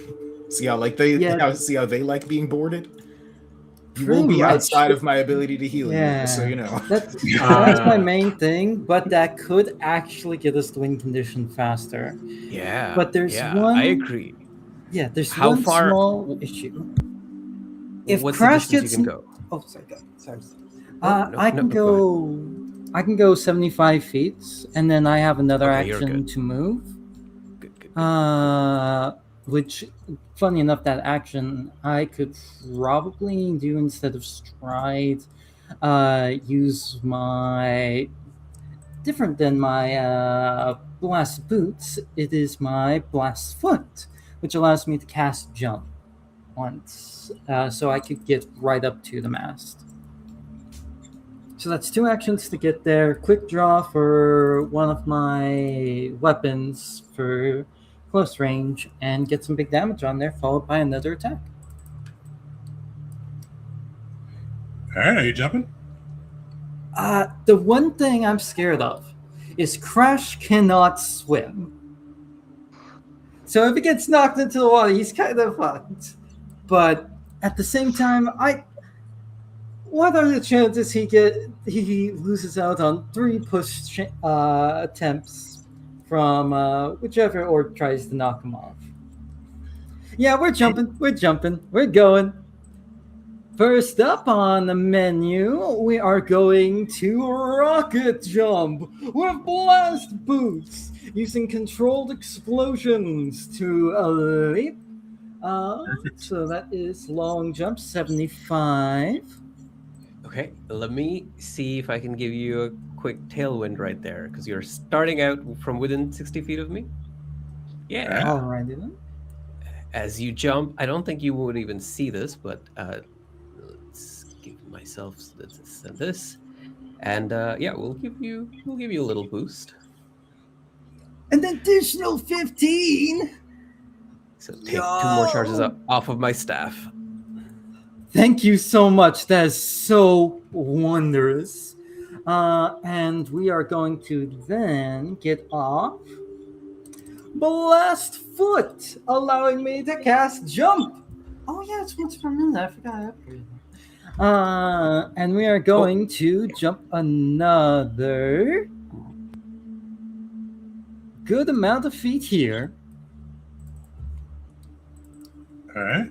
See how like they see how they like being boarded? You will Pretty be much. outside of my ability to heal you, just so Yeah. you know. That's my main thing, but that could actually get us to win condition faster. Yeah. But there's yeah, one. I agree. Yeah, there's How one far- small issue. If What's the Crash distance gets, you can go? oh sorry, sorry. Oh, no, I no, can no, go ahead. go. I can go 75 feet, and then I have another Okay, you're action good. to move. Good. Which, funny enough, that action I could probably do instead of stride. Use my different than my blast boots. It is my blast foot, which allows me to cast jump once, so I could get right up to the mast. So that's 2 actions to get there. Quick draw for one of my weapons for close range and get some big damage on there, followed by another attack. All right, are you jumping? The one thing I'm scared of is Crash cannot swim. So if he gets knocked into the water, he's kind of fucked. But at the same time, what are the chances he loses out on 3 push attempts from whichever orc tries to knock him off? Yeah, we're jumping, we're going. First up on the menu, we are going to rocket jump with blast boots, using controlled explosions to leap. So that is long jump, 75. Okay, let me see if I can give you a quick tailwind right there, because you're starting out from within 60 feet of me. Yeah. Alrighty then. As you jump, I don't think you would even see this, but let's give myself this and this, and yeah, we'll give you a little boost. An additional 15. So take 2 more charges off of my staff. Thank you so much. That is so wondrous. And we are going to then get off Blast Foot, allowing me to cast Jump. Oh yeah, it's once per minute. I forgot I upgraded. And we are going to jump another good amount of feet here. All right.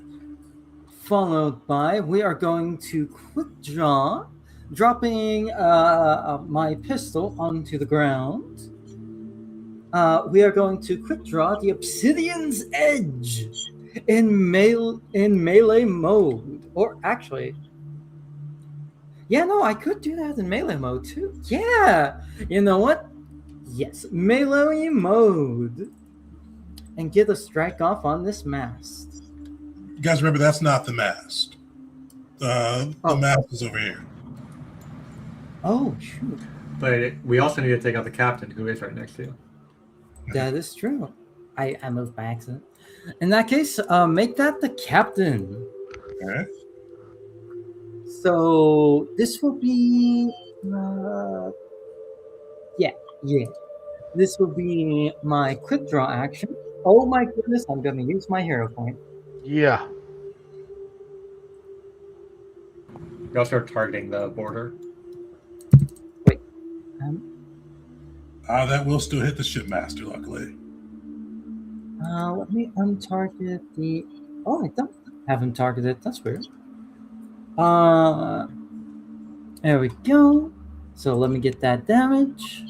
Followed by, we are going to quick draw, dropping my pistol onto the ground. We are going to quick draw the Obsidian's Edge in melee mode. Or actually, yeah, no, I could do that in melee mode too. Yeah, you know what? Yes, melee mode. And get a strike off on this mast. You guys remember that's not the mast. The mast is over here. Oh, shoot. But we also need to take out the captain, who is right next to you. That is true. I moved by accident. In that case, make that the captain. All right. So this will be... yeah. This will be my quick draw action. Oh my goodness, I'm going to use my hero point. Yeah. You also are targeting the border. Wait. That will still hit the shipmaster, luckily. Let me untarget the... Oh, I don't have him targeted. That's weird. There we go. So let me get that damage.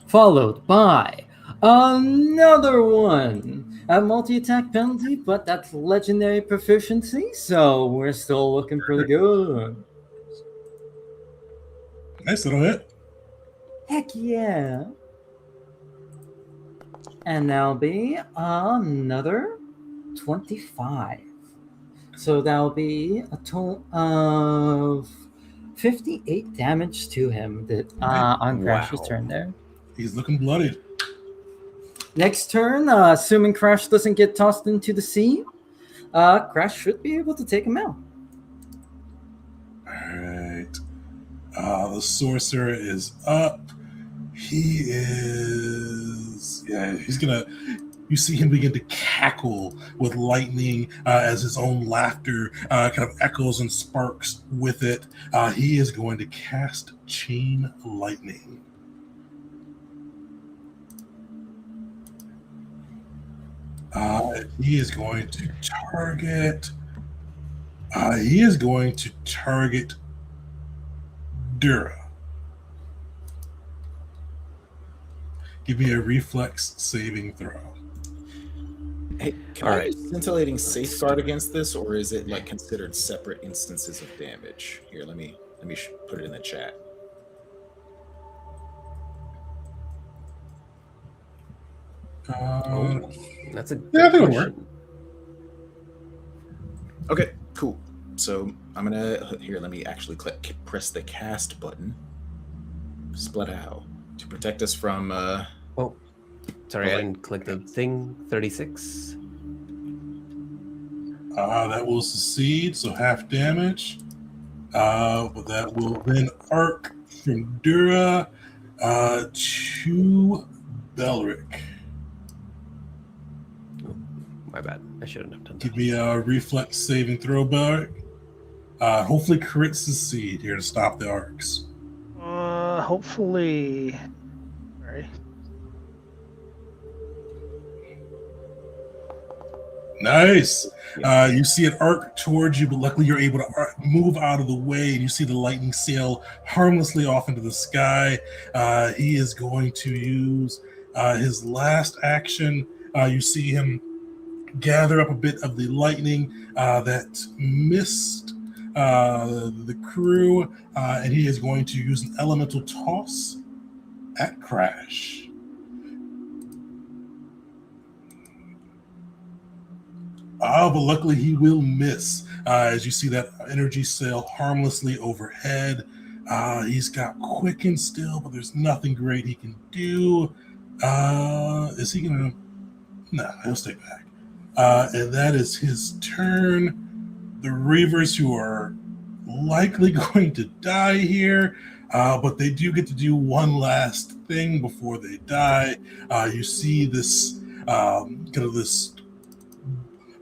Followed by another one. A multi-attack penalty, but that's legendary proficiency, so we're still looking pretty good. Nice little hit. Heck yeah. And that'll be another 25. So that'll be a total of 58 damage to him on Crash's turn there. He's looking bloodied. Next turn, assuming Crash doesn't get tossed into the sea, Crash should be able to take him out. All right. The sorcerer is up. He is... Yeah, he's going to... You see him begin to cackle with lightning as his own laughter kind of echoes and sparks with it. He is going to cast Chain Lightning. He is going to target. He is going to target Dura. Give me a reflex saving throw. Hey, can I use scintillating safeguard against this, or is it like considered separate instances of damage? Here, let me put it in the chat. That's a yeah, good that'll question. work. Okay, cool. So I'm gonna here. Let me actually press the cast button. Split out to protect us from. Oh, sorry, I didn't click the thing. 36. That will succeed, so half damage. But that will then arc from Dura to Belric. Oh, my bad. I shouldn't have done that. Give me a reflex saving throw, Belric. Hopefully crit succeed here to stop the arcs. Hopefully. Sorry. Nice. You see it arc towards you, but luckily you're able to move out of the way, and you see the lightning sail harmlessly off into the sky. He is going to use his last action. You see him gather up a bit of the lightning that missed the crew, and he is going to use an elemental toss at Crash. But luckily he will miss as you see that energy sail harmlessly overhead. He's got quicken still, but there's nothing great he can do. Is he going to... Nah, he'll stay back. And that is his turn. The Reavers, who are likely going to die here, but they do get to do one last thing before they die. You see this kind of this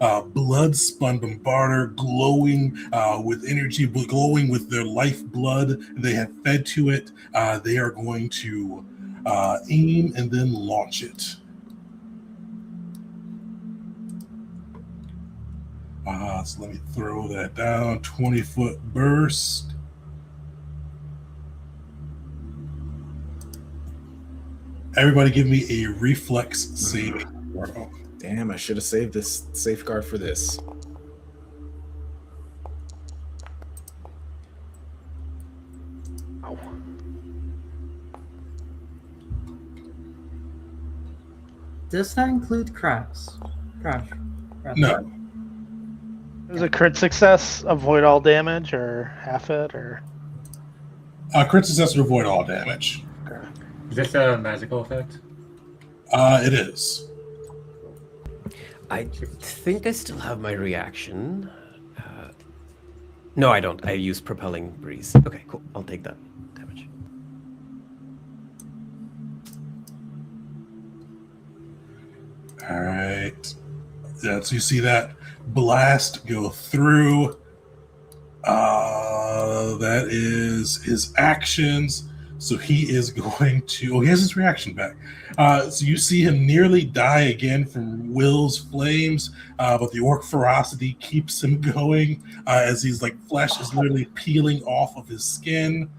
blood-spun bombarder glowing with energy, glowing with their lifeblood they have fed to it. They are going to aim and then launch it. So let me throw that down. 20-foot burst. Everybody give me a reflex saving throw. Damn, I should have saved this safeguard for this. Ow. Does that include Crash? No. Is a crit success avoid all damage, or half it, or? Crit success to avoid all damage. Okay. Is this a magical effect? It is. I think I still have my reaction. No, I don't. I use Propelling Breeze. Okay, cool. I'll take that damage. All right. Yeah, so you see that blast go through. That is his actions. So he is going to... Oh, he has his reaction back. So you see him nearly die again from Will's flames, but the orc ferocity keeps him going as he's like flesh is literally peeling off of his skin.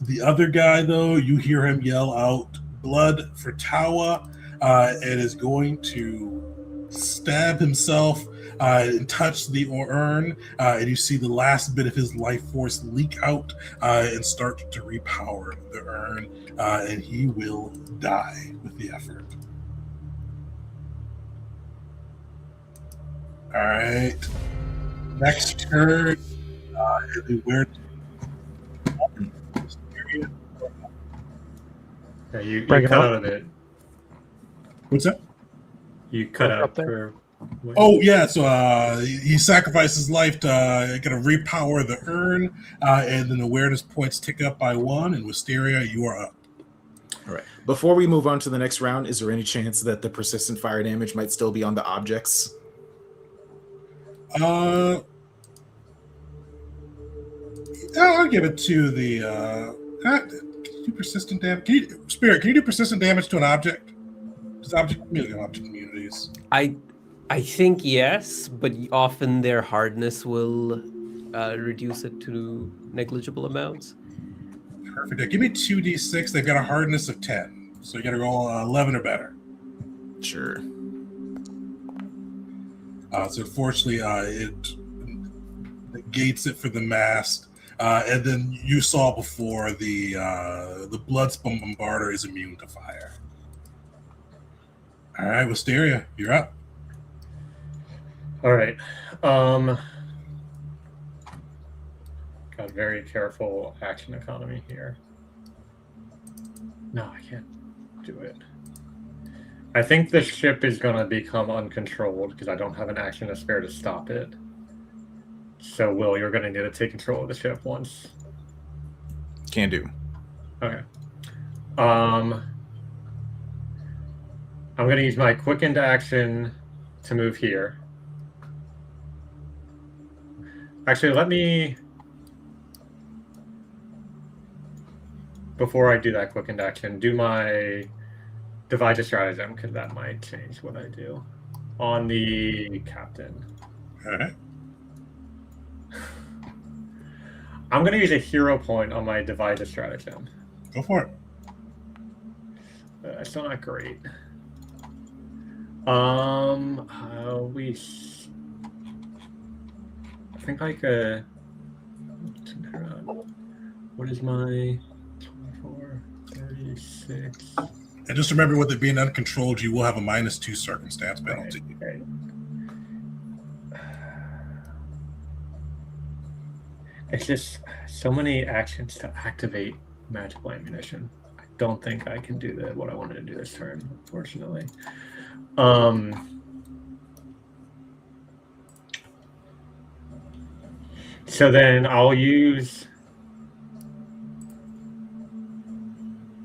The other guy, though, you hear him yell out blood for Tawa and is going to stab himself and touch the urn, and you see the last bit of his life force leak out and start to repower the urn, and he will die with the effort. All right. Next turn, where? Yeah, you Bring it cut up. out of it. What's that? You cut Up out there. for. Oh yeah, so he sacrificed his life to kind of repower the urn, and then awareness points tick up by 1. And Wisteria, you are up. All right. Before we move on to the next round, is there any chance that the persistent fire damage might still be on the objects? I'll give it to the. Can you do persistent damage? Spirit, can you do persistent damage to an object? Does object immunities? I think yes, but often their hardness will reduce it to negligible amounts. Perfect. Give me 2d6. They've got a hardness of 10, so you got to roll 11 or better. Sure. So fortunately, it negates it for the mast. And then you saw before the Bloodspun Bombarder is immune to fire. All right, Wisteria, you're up. All right. Got very careful action economy here. No, I can't do it. I think the ship is going to become uncontrolled because I don't have an action to spare to stop it. So, Will, you're going to need to take control of the ship once. Can do. Okay. I'm going to use my quickened action to move here. Actually, let me... Before I do that quickened action, do my divide a stratagem, because that might change what I do on the captain. All right. I'm going to use a hero point on my divide a stratagem. Go for it. Still not great. We... I think like a... What is my... 24, 36... And just remember, with it being uncontrolled, you will have a -2 circumstance penalty. Right. It's just so many actions to activate magical ammunition. I don't think I can do what I wanted to do this turn, unfortunately. So then I'll use...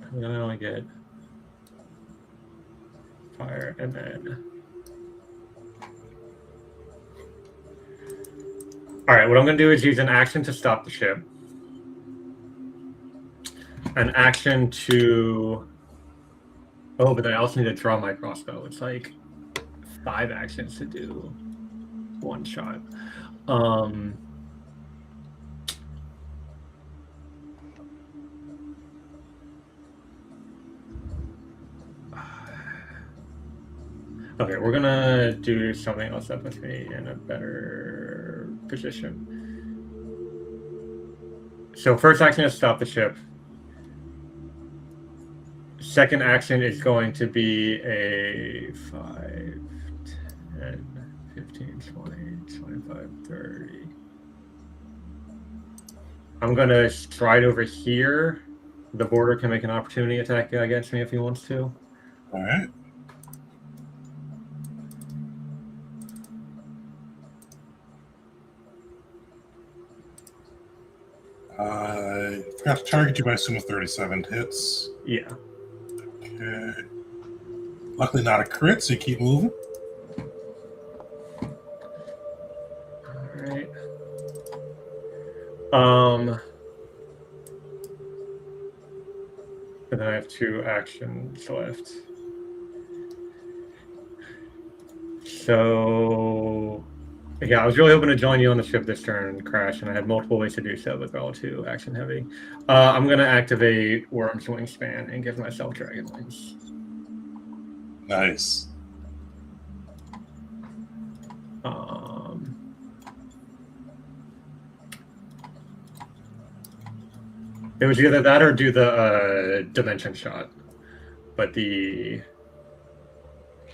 I'm going to only get fire, and then... All right, what I'm going to do is use an action to stop the ship. An action to... Oh, but then I also need to draw my crossbow. It's like 5 actions to do 1 shot. Okay, we're gonna do something else that puts me in a better position. So first action is stop the ship. Second action is going to be a 5, 10, 15, 20, 25, 30. I'm gonna stride over here. The border can make an opportunity attack against me if he wants to. All right. I forgot to target you by assume 37 hits. Yeah. Okay. Luckily not a crit, so you keep moving. Alright. And then I have 2 actions left. So yeah, I was really hoping to join you on the ship this turn, Crash, and I had multiple ways to do so, but they're all too action heavy. I'm going to activate Worm's Wingspan and give myself Dragon Wings. Nice. It was either that or do the Dimension Shot, but the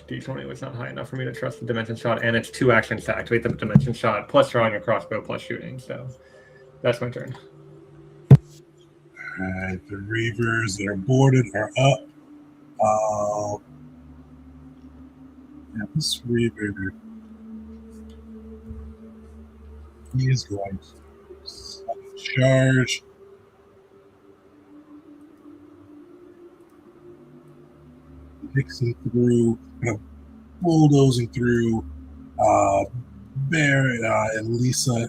D20 was not high enough for me to trust the Dimension Shot, and it's 2 actions to activate the Dimension Shot, plus drawing a crossbow, plus shooting, so that's my turn. Alright, the Reavers that are boarded are up. Yeah, this Reaver, he is going to charge. mixing through, bulldozing through. Bear and Lisa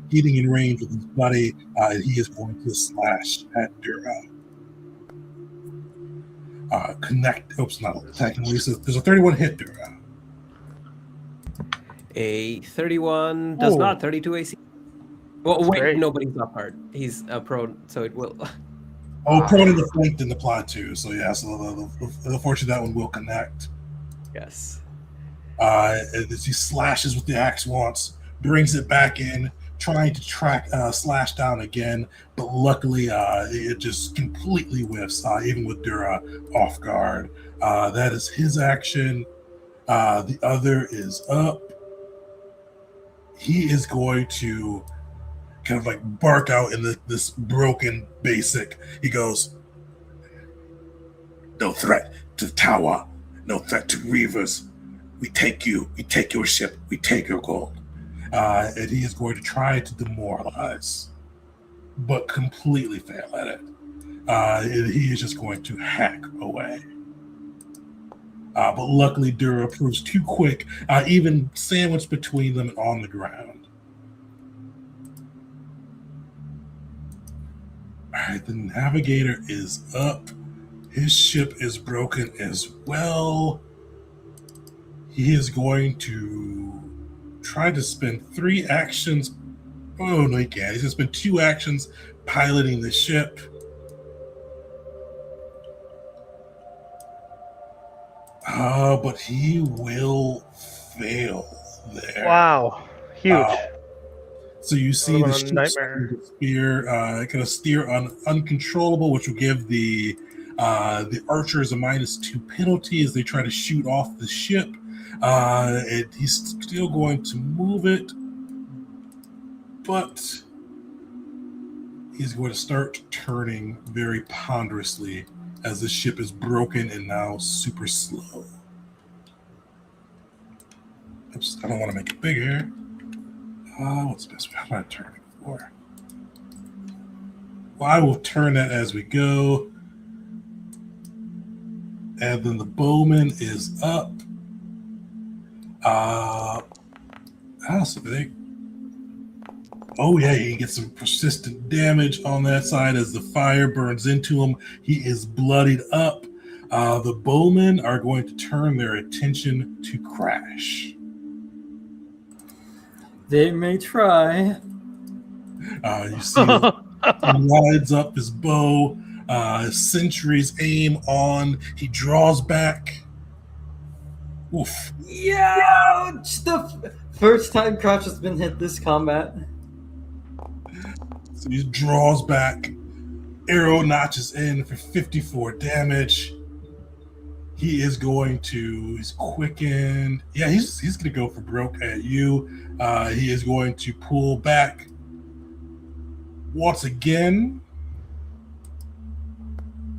getting in range with his buddy, and he is going to slash at Dura. Connect. Oops, not attacking Lisa. There's a 31 hit, Dura. A 31 does Ooh. not. 32 AC. Well, wait, great. nobody's up hard. He's prone, so it will. Prone in the flank didn't apply too. So yeah, so unfortunately that one will connect. Yes. As he slashes with the axe once, brings it back in, trying to slash down again, but luckily it just completely whiffs, even with Dura off guard. That is his action. The other is up. He is going to kind of like bark out in this broken basic. He goes, "No threat to the tower, no threat to Reavers. We take you, we take your ship, we take your gold." And he is going to try to demoralize, but completely fail at it. And he is just going to hack away. But luckily, Dura proves too quick, even sandwiched between them on the ground. All right, the Navigator is up. His ship is broken as well. He is going to try to spend 3 actions. Oh, no, he can't. He's going to spend 2 actions piloting the ship. But he will fail there. Wow, huge. So you see the ship nightmare. kind of steer on uncontrollable, which will give the archers a -2 penalty as they try to shoot off the ship. He's still going to move it, but he's going to start turning very ponderously as the ship is broken and now super slow. Oops, I don't want to make it bigger. What's the best way? How do I turn it for? Well, I will turn that as we go. And then the bowman is up. Oh yeah, he gets some persistent damage on that side as the fire burns into him. He is bloodied up. The bowmen are going to turn their attention to Crash. They may try. You see he lines up his bow. Sentries aim on. He draws back. Oof. Ouch! The first time Crouch has been hit this combat. So he draws back. Arrow notches in for 54 damage. He is going to, he's quickened. Yeah, he's going to go for broke at you. He is going to pull back once again.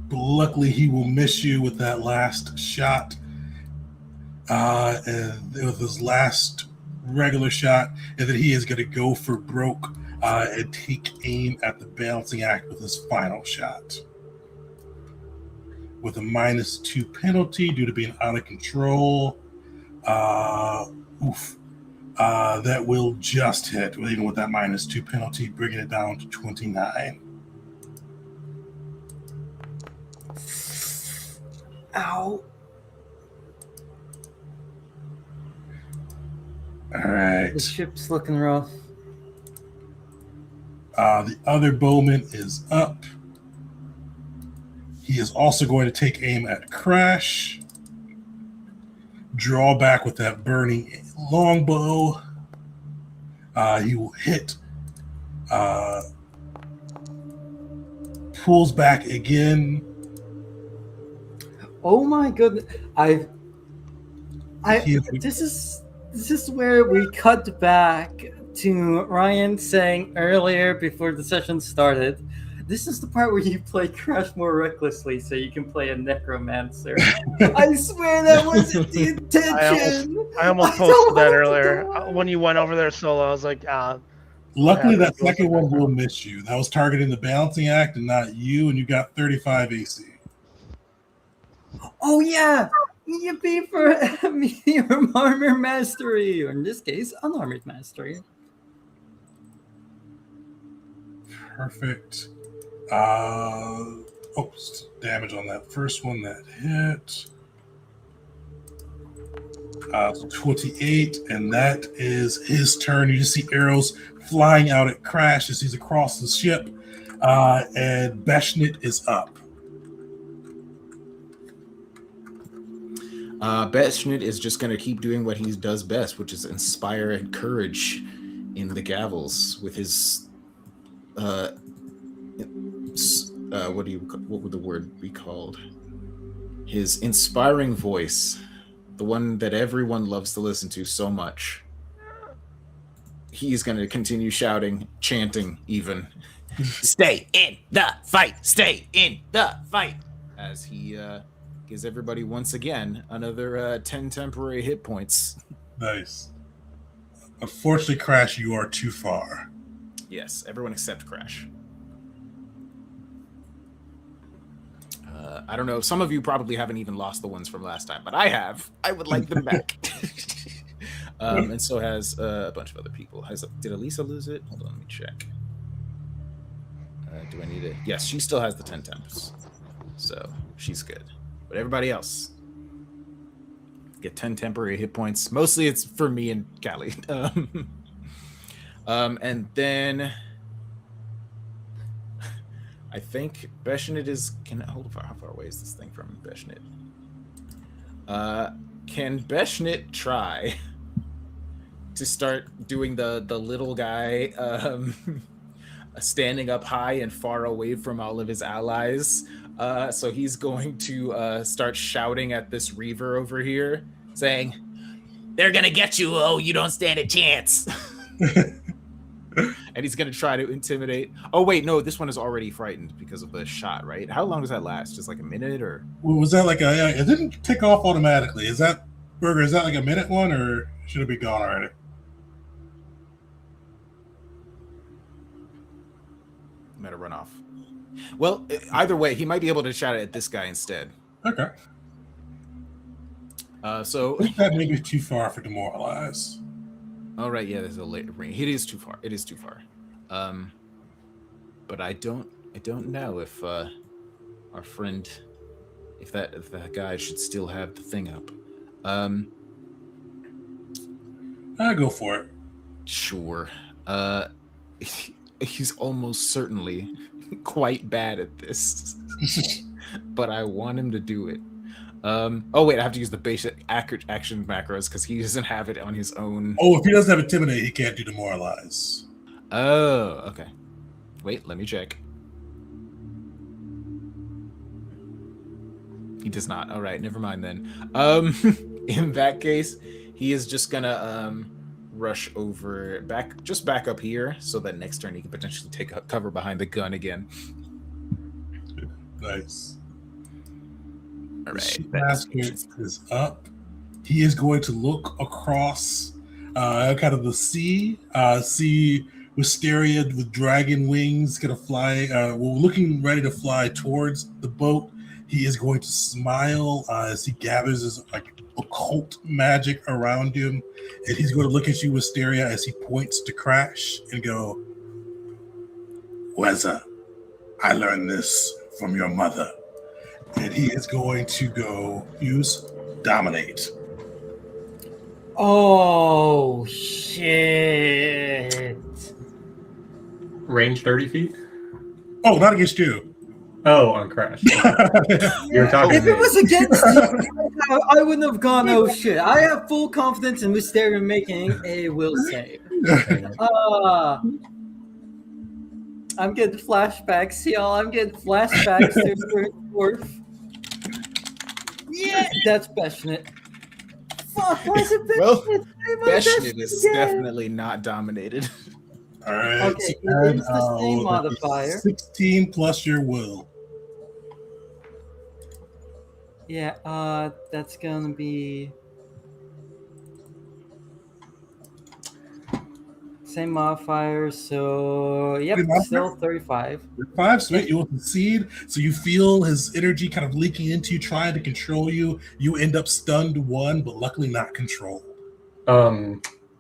But luckily, he will miss you with that last shot. And with his last regular shot, and then he is going to go for broke and take aim at the balancing act with his final shot. With a -2 penalty due to being out of control. That will just hit, even with that -2 penalty, bringing it down to 29. Ow. All right. The ship's looking rough. The other bowman is up. He is also going to take aim at Crash. Draw back with that burning longbow. He will hit. Pulls back again. Oh my goodness! This is where we cut back to Ryan saying earlier before the session started. This is the part where you play Crash more recklessly so you can play a necromancer. I swear that wasn't the intention. I almost posted that earlier. When you went over there solo, I was like, Luckily, that second one will miss you. That was targeting the balancing act and not you, and you got 35 AC. Oh yeah! Yippee for medium armor mastery, or in this case, unarmored mastery. Perfect. Damage on that first one that hit. 28, and that is his turn. You just see arrows flying out at Crash as he's across the ship, and Beshnit is up. Beshnit is just going to keep doing what he does best, which is inspire and courage in the Gavels with his what would the word be called? His inspiring voice, the one that everyone loves to listen to so much. He's going to continue shouting, chanting even, stay in the fight, stay in the fight, as he gives everybody once again another 10 temporary hit points. Nice. Unfortunately, Crash, you are too far. Yes, everyone except Crash. I don't know. Some of you probably haven't even lost the ones from last time, but I have. I would like them back. And so has a bunch of other people. Did Elisa lose it? Hold on, let me check. Do I need it? Yes, she still has the 10 temps. So she's good. But everybody else get 10 temporary hit points. Mostly it's for me and Callie. And then I think Beshnit is... how far away is this thing from Beshnit? Can Beshnit try to start doing the little guy standing up high and far away from all of his allies? So he's going to start shouting at this Reaver over here, saying, "They're gonna get you, oh, you don't stand a chance." And he's going to try to intimidate. Oh, wait, no, this one is already frightened because of the shot, right? How long does that last? Just like a minute, or? Was that like it didn't tick off automatically. Is that, Burger, is that like a minute one, or should it be gone already? I'm going to run off. Well, either way, he might be able to shout at this guy instead. Okay. So I think that may be too far for demoralize. All right, yeah, there's a late ring. It is too far. It is too far. But I don't know if our friend, if that guy should still have the thing up. I go for it. Sure. He's almost certainly quite bad at this, but I want him to do it. Oh wait, I have to use the basic action macros because he doesn't have it on his own. Oh, if he doesn't have intimidate, he can't do demoralize. Oh, okay. Wait, let me check. He does not. All right, never mind then. In that case, he is just gonna rush over back up here so that next turn he can potentially take cover behind the gun again. Nice. All right, Master is up. He is going to look across kind of the sea, see Wisteria with dragon wings gonna fly, looking ready to fly towards the boat. He is going to smile as he gathers his like occult magic around him, and he's going to look at you, Wisteria, as he points to Crash and go, "Weza, I learned this from your mother." And he is going to go use Dominate. Oh, shit. Range 30 feet? Oh, not against you. Oh, on Crash. You're talking If to it me. was against you, I wouldn't have gone, oh shit. I have full confidence in Wisteria making a will save. I'm getting flashbacks, y'all. I'm getting flashbacks to Worth. Yeah, that's Beshnit. Fuck, why is it Beshnit? Well, My Beshnit is again. definitely not dominated. All right. Okay, it is the same modifier. 16 plus your will. Yeah, that's gonna be same modifier. So yep, Same modifier? still 35. 5, sweet. You will succeed. So you feel his energy kind of leaking into you, trying to control you. You end up stunned 1, but luckily not controlled.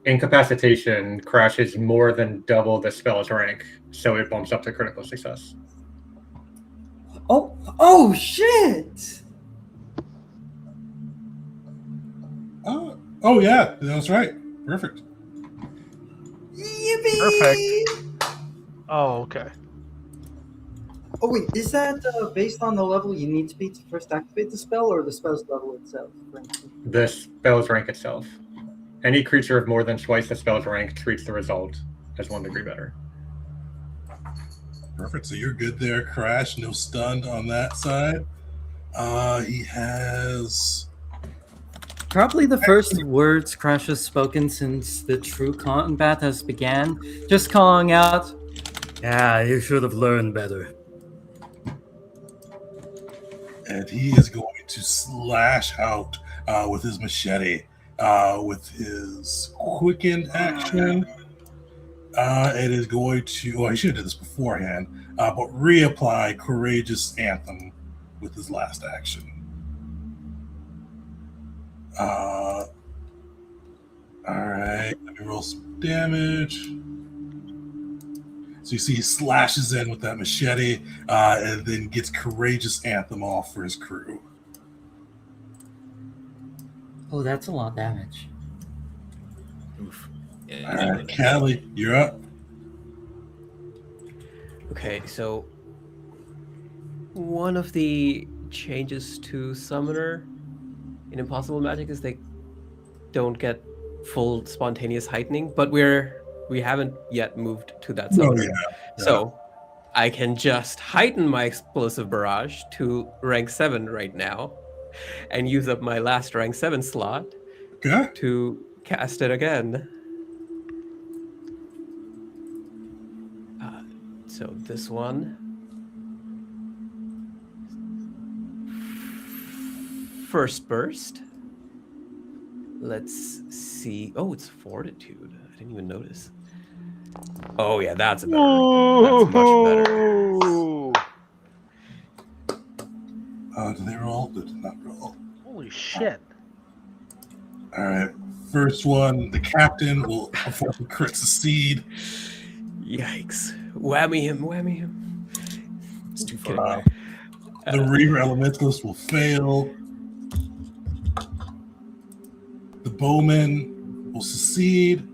Incapacitation crashes more than double the spell's rank, so it bumps up to critical success. Oh shit! Oh yeah, that's right. Perfect. Yippee! Perfect. Oh, okay. Oh wait, is that based on the level you need to be to first activate the spell, or the spell's level itself? The spell's rank itself. Any creature of more than twice the spell's rank treats the result as 1 degree better. Perfect. So you're good there, Crash. No stunned on that side. He has Probably the first words Crash has spoken since the true combat has began. Just calling out, "Yeah, you should have learned better." and he is going to slash out with his machete, with his quickened action. It is going to, I should have did this beforehand, but reapply Courageous Anthem with his last action. All right, let me roll some damage. So you see he slashes in with that machete and then gets Courageous Anthem off for his crew. Oh, that's a lot of damage. Oof. All right, Callie, you're up. Okay, so one of the changes to Summoner in Impossible Magic is they don't get full spontaneous heightening, but we haven't yet moved to that Summoner. So I can just heighten my Explosive Barrage to rank 7 right now and use up my last rank 7 slot to cast it again. So this one. First burst. Let's see. Oh, it's Fortitude. I didn't even notice. Oh yeah, that's better. That's much better. Did they roll? They did not roll. Holy shit. All right. First one, the captain will unfortunately crit succeed. Yikes. Whammy him. It's too far away. The Reaver Elementalist will fail. The Bowman will succeed.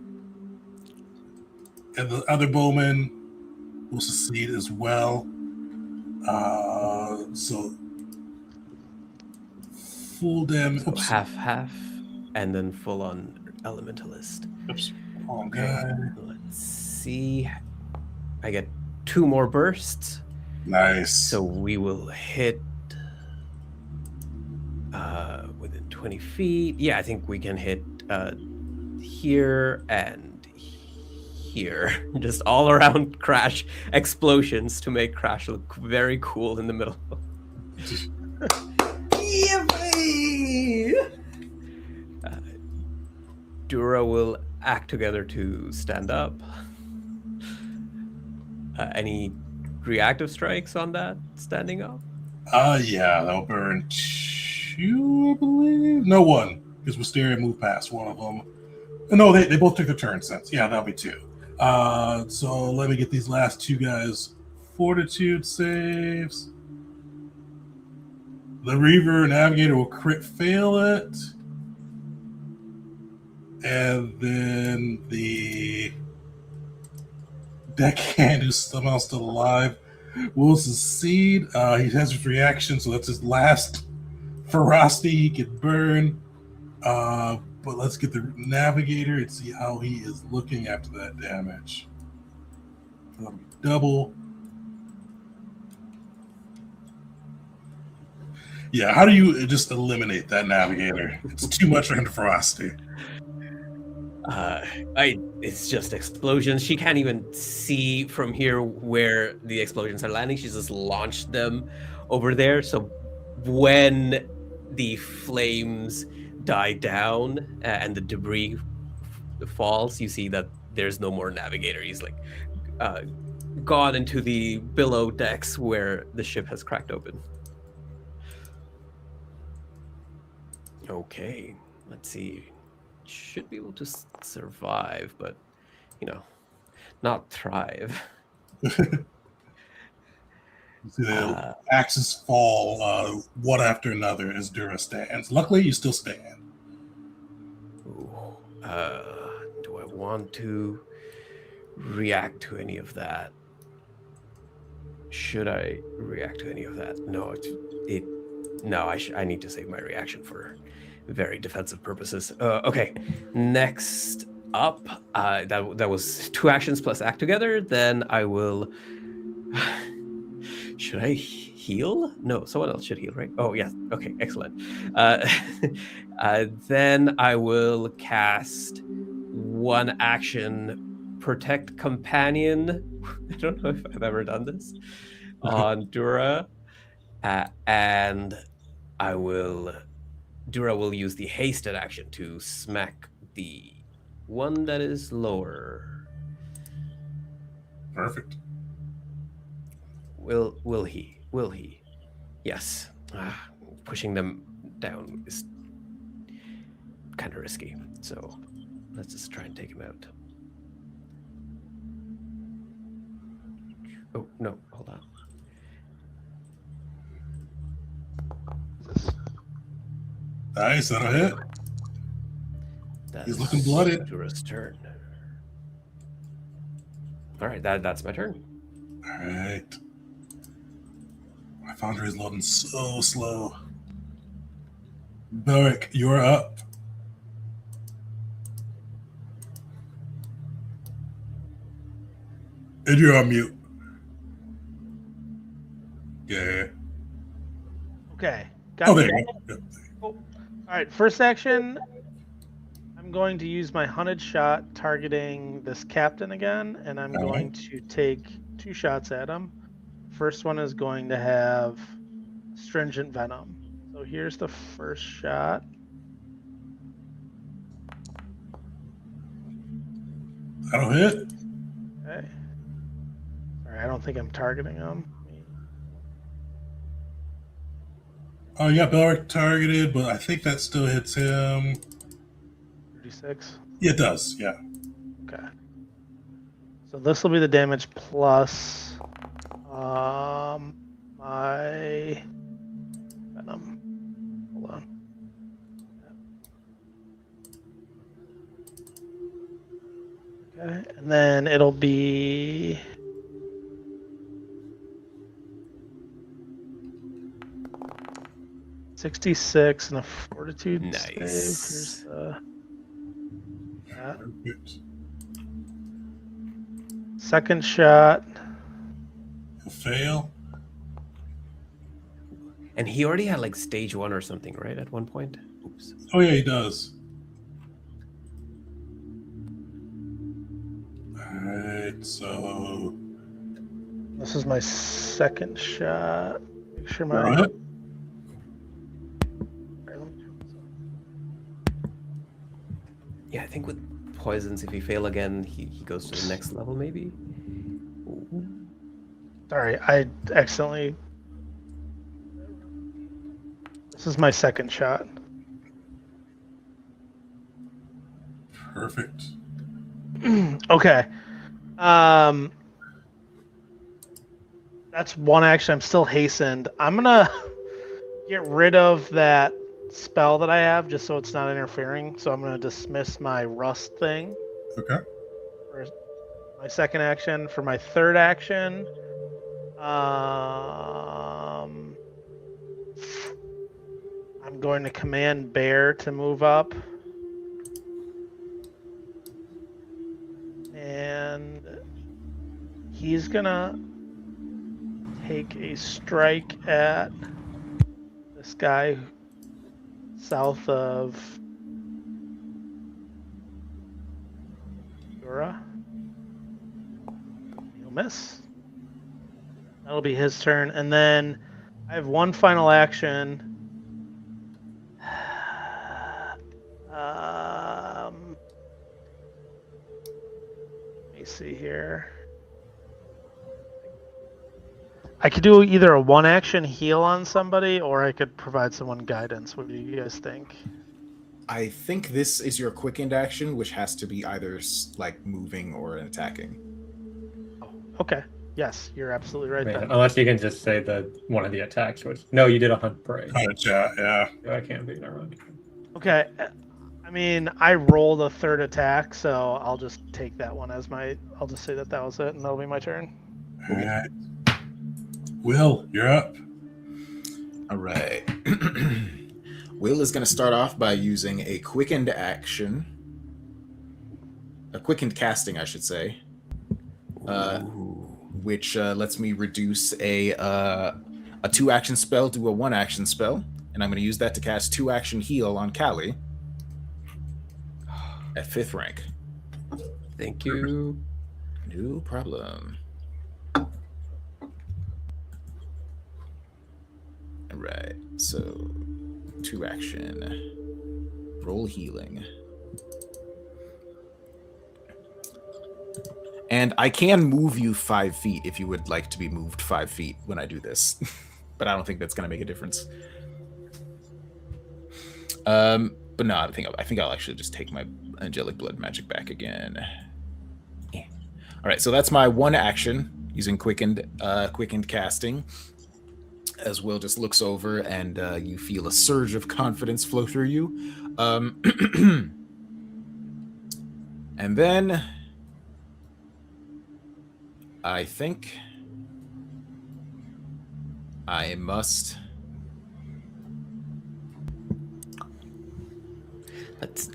And the other Bowman will succeed as well. So full damage. So half, and then full on Elementalist. Oops. Okay. Let's see. I get 2 more bursts. Nice. So we will hit within 20 feet. Yeah, I think we can hit here and here. Just all around Crash explosions to make Crash look very cool in the middle. Dura will act together to stand up. Any reactive strikes on that standing up? Yeah, that'll burn 2, I believe. No, 1, because Wisteria moved past one of them. No, they both took their turn since. Yeah, that'll be 2. So let me get these last 2 guys Fortitude saves. The Reaver Navigator will crit fail it. And then the Deckhand, who's somehow still alive, will succeed. He has his reaction, so that's his last ferocity he can burn. But let's get the Navigator and see how he is looking after that damage. That'll be double. Yeah, how do you just eliminate that Navigator? It's too much for him to ferocity. It's just explosions. She can't even see from here where the explosions are landing. She's just launched them over there. So when the flames die down and the debris falls, you see that there's no more navigator. He's like gone into the below decks where the ship has cracked open. Okay, let's see. Should be able to survive, but not thrive. You see the axes fall one after another as Dura stands. Luckily, you still stand. Ooh, do I want to react to any of that? Should I react to any of that? No, I need to save my reaction for very defensive purposes. Okay, next up, that was 2 actions plus act together. Then I will. Should I heal? No, someone else should heal, right? Oh, yes. Okay, excellent. Then I will cast 1 action, Protect Companion. I don't know if I've ever done this on Dura. And Dura will use the hasted action to smack the one that is lower. Perfect. Will he? Yes. Pushing them down is kind of risky. So let's just try and take him out. Oh, no, hold on. Nice, that'll hit. He's looking blooded. Dura's turn. All right, that's my turn. All right. My Foundry is loading so slow. Beric, you're up. And you're on mute. Yeah. Okay. Oh, there you go. All right, first action. I'm going to use my hunted shot targeting this captain again, and I'm going to take 2 shots at him. First one is going to have stringent venom. So here's the first shot. That'll hit. Okay. Sorry, I don't think I'm targeting him. Oh, yeah, Beric targeted, but I think that still hits him. 36. Yeah, it does, yeah. Okay. So this will be the damage plus my venom. Hold on. Okay, and then it'll be 66 and a fortitude save. Here's the second shot. He'll fail. And he already had like stage 1 or something, right? At one point. Oops. Oh yeah, he does. Alright, so This is my second shot. Make sure my Alright. Yeah, I think with poisons, if he fail again, he goes to the next level, maybe. Ooh. Sorry, I accidentally. This is my second shot. Perfect. Okay. That's 1 action. I'm still hastened. I'm gonna get rid of that spell that I have just so it's not interfering. So I'm gonna dismiss my rust thing. Okay. For my second action. For my third action, I'm going to command Bear to move up. And he's gonna take a strike at this guy south of Dura. He'll miss. That'll be his turn. And then I have 1 final action. me see here. I could do either a 1-action heal on somebody, or I could provide someone guidance. What do you guys think? I think this is your quickened action, which has to be either like moving or attacking. Oh, okay. Yes, you're absolutely right. Man, Then. unless you can just say that one of the attacks was no, you did a hunt prey. Yeah. I can't be never mind. Okay. I mean, I rolled a third attack, so I'll just take that one as my. I'll just say that was it, and that'll be my turn. All right. Will, you're up. All right. Will is going to start off by using a quickened action. A quickened casting, I should say. Which lets me reduce a 2-action spell to a 1-action spell. And I'm going to use that to cast 2-action heal on Callie at 5th rank. Thank you. No problem. All right, so 2-action. Roll healing. And I can move you 5 feet if you would like to be moved 5 feet when I do this. But I don't think that's going to make a difference. But no, I think I'll actually just take my angelic blood magic back again. Yeah. All right, so that's my 1 action using quickened casting. As Will just looks over and you feel a surge of confidence flow through you. And then I think I must.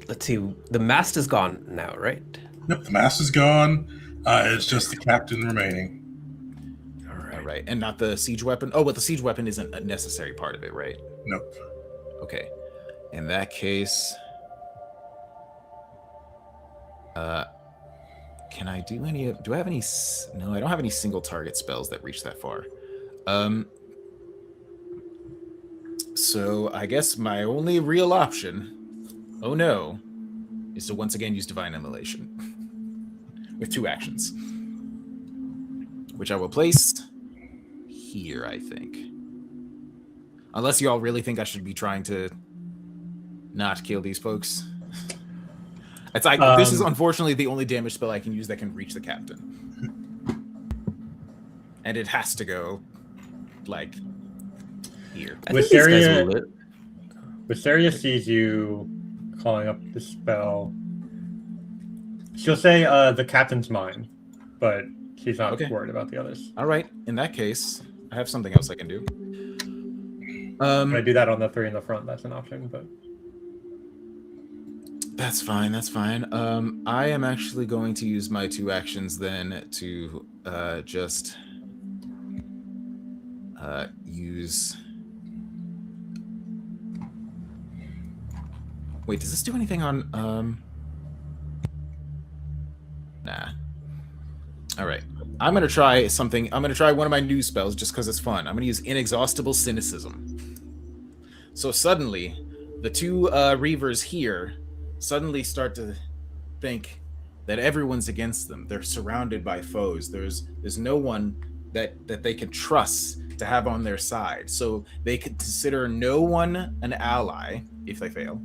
Let's see. The mast is gone now, right? Yep, the mast is gone. It's just the captain remaining. All right, and not the siege weapon. Oh, but the siege weapon isn't a necessary part of it, right? Nope. Okay. In that case, can I do any? Do I have any? No, I don't have any single target spells that reach that far. So I guess my only real option, oh no, is to once again use Divine Immolation with 2 actions, which I will place here, I think. Unless you all really think I should be trying to not kill these folks. It's like this is unfortunately the only damage spell I can use that can reach the captain. And it has to go like here. Wisteria sees you calling up the spell. She'll say the captain's mine, but she's not worried about the others. All right. In that case, I have something else I can do. I do that on the 3 in the front. That's an option, but that's fine. That's fine. I am actually going to use my 2 actions then to just use. Wait, does this do anything on? Nah. All right. I'm going to try something. I'm going to try one of my new spells just because it's fun. I'm going to use Inexhaustible Cynicism. So suddenly, the 2 Reavers here suddenly start to think that everyone's against them. They're surrounded by foes. There's no one that they can trust to have on their side. So they could consider no one an ally if they fail.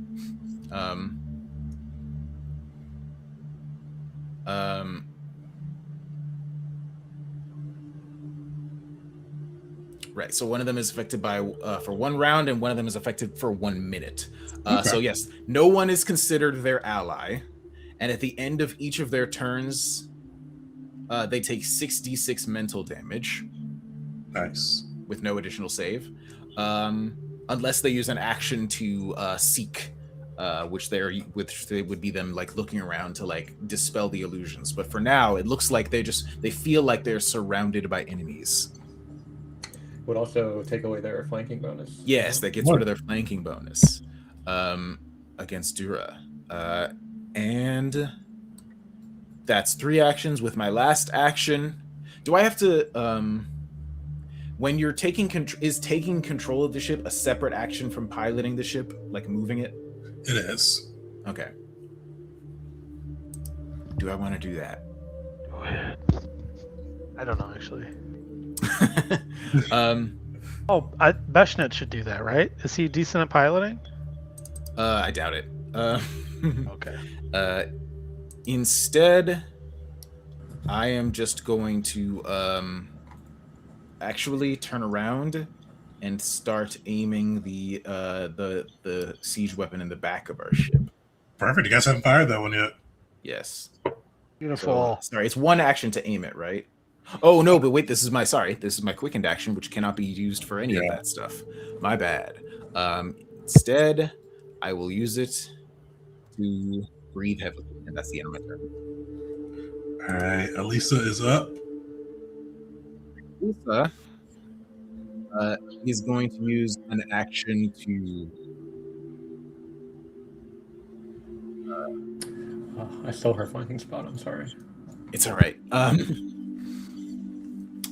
Right, so one of them is affected by for 1 round, and one of them is affected for 1 minute. So yes, no one is considered their ally, and at the end of each of their turns, they take 6d6 mental damage. Nice. With no additional save, unless they use an action to seek, which they would be them like looking around to like dispel the illusions. But for now, it looks like they feel like they're surrounded by enemies. Would also take away their flanking bonus. Yes, that gets rid of their flanking bonus against Dura. And that's 3 actions. With my last action, do I have to... when you're taking control of the ship a separate action from piloting the ship, like moving it? It is. Okay. Do I want to do that? I don't know actually. um, Beshnet should do that, right? Is he decent at piloting? I doubt it. Okay. Instead, I am just going to actually turn around and start aiming the siege weapon in the back of our ship. Perfect. You guys haven't fired that one yet. Yes. Beautiful. So, sorry, it's one action to aim it, right? Oh no, but wait, this is my quickened action, which cannot be used for any of that stuff. My bad. Instead, I will use it to breathe heavily, and that's the end of my turn. All right, Elisa is up. Lisa is going to use an action to. I stole her flanking spot. I'm sorry. It's all right.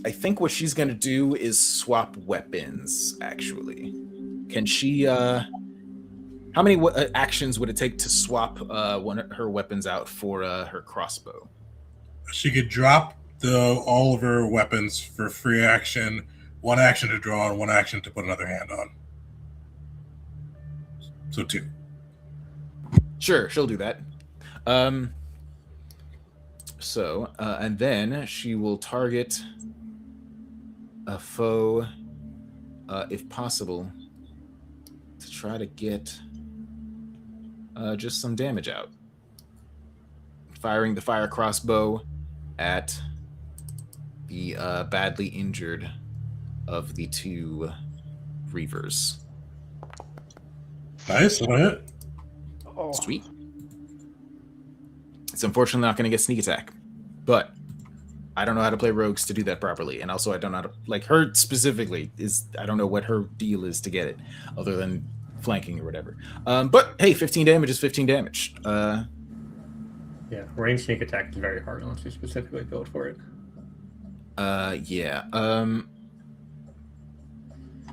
I think what she's going to do is swap weapons. Actually, can she? How many actions would it take to swap one of her weapons out for her crossbow? She could drop all of her weapons for free action, one action to draw, and one action to put another hand on. So 2. Sure, she'll do that. And then she will target a foe, if possible, to try to get just some damage out. Firing the fire crossbow at the badly injured of the 2 Reavers. Nice, that'll hit. Oh. Sweet. It's unfortunately not going to get sneak attack, but I don't know how to play rogues to do that properly, and also I don't know how to, like, her specifically I don't know what her deal is to get it, other than flanking or whatever. But hey, 15 damage is 15 damage. Yeah, range sneak attack is very hard unless you specifically build for it. Yeah.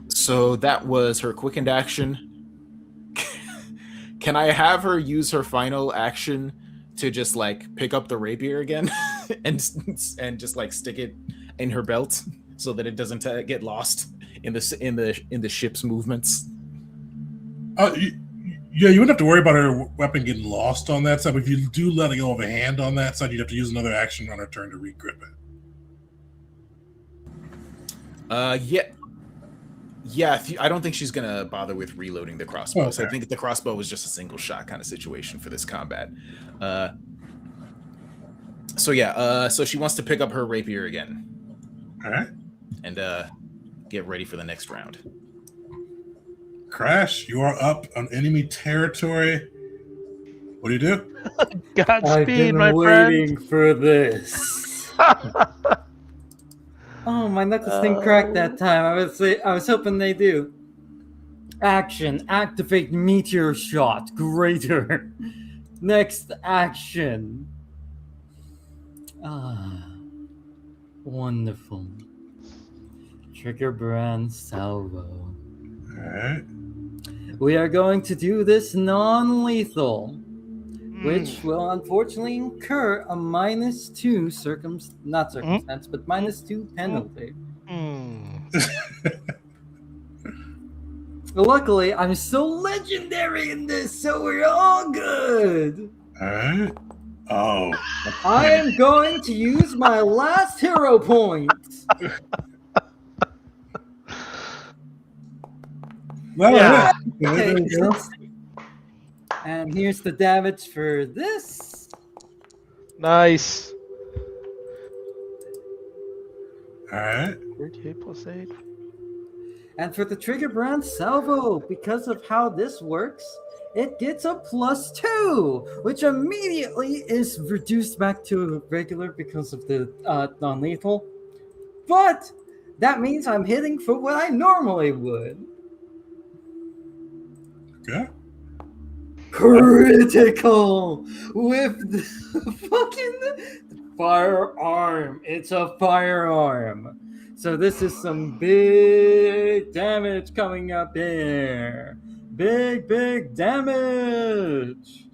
So that was her quickened action. Can I have her use her final action to just like pick up the rapier again and just like stick it in her belt so that it doesn't get lost in the ship's movements? Yeah, you wouldn't have to worry about her weapon getting lost on that side. But if you do let go of a hand on that side, you'd have to use another action on her turn to regrip it. Yeah. I don't think she's gonna bother with reloading the crossbow. Okay. So I think the crossbow was just a single shot kind of situation for this combat. So she wants to pick up her rapier again. All right. And get ready for the next round. Crash, you are up on enemy territory. What do you do? Godspeed, my waiting friend. for this. Oh, my knuckles didn't crack that time. I was hoping they do. Action. Activate meteor shot. Greater. Next action. Wonderful. Trigger brand salvo. All right. We are going to do this non-lethal, which will unfortunately incur a -2 but -2 penalty. Luckily, I'm still legendary in this, so we're all good. All right. Oh. I am going to use my last hero point. Well, Yeah. yeah. There you go. And here's the damage for this. Nice. All right. 38 plus 8. And for the trigger brand salvo, because of how this works, it gets a +2, which immediately is reduced back to regular because of the non-lethal. But that means I'm hitting for what I normally would. Okay. Critical with the fucking firearm. It's a firearm. So this is some big damage coming up here. Big damage.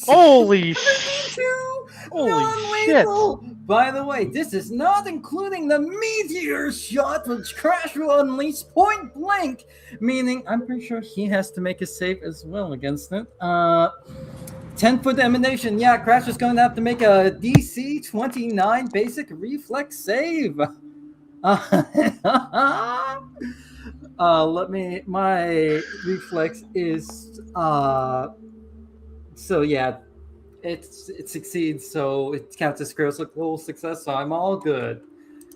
Holy shit. 62 Holy non-lethal By the way, this is not including the meteor shot, which Crash will unleash point blank, meaning I'm pretty sure he has to make a save as well against it. 10-foot emanation. Yeah, Crash is going to have to make a DC 29 basic reflex save. My reflex is so yeah, it succeeds, so it counts as critical success, so I'm all good.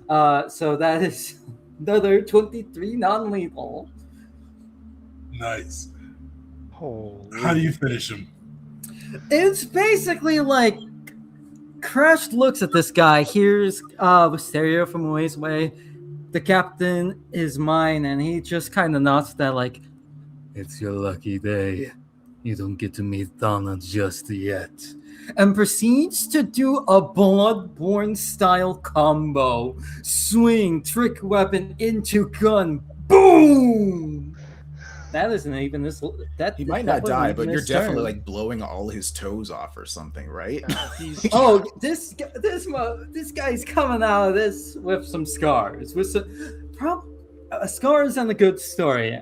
So that is another 23 non-lethal. Nice. Holy. How do you finish him? It's basically like Crash looks at this guy, hears Wisteria from a ways away. The captain is mine, and he just kind of nods that like, it's your lucky day. You don't get to meet Donna just yet. And proceeds to do a Bloodborne style combo. Swing, trick weapon into gun. Boom! That isn't even this. That He might that not wasn't die, even but you're his definitely turn. like blowing all his toes off or something, right? Oh, this guy's coming out of this with some scars, with some scars and a good story.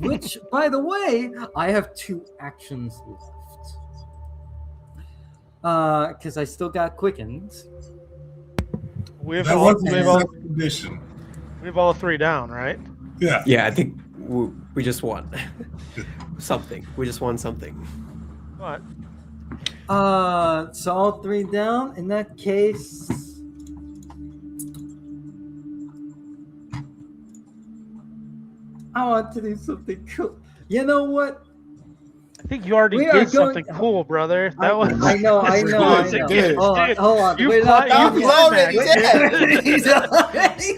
Which, by the way, I have 2 actions left. Because I still got quickens. We've That all, was the we've all, second condition. we've all 3 down, right? Yeah. Yeah, I think we just won something. We just won something. What? So all 3 down. In that case, I want to do something cool. You know what? I think you already We are did something going- cool, brother. That was. I know. Dude, Hold on. You Wait, fought- not- you blown fought it, back. you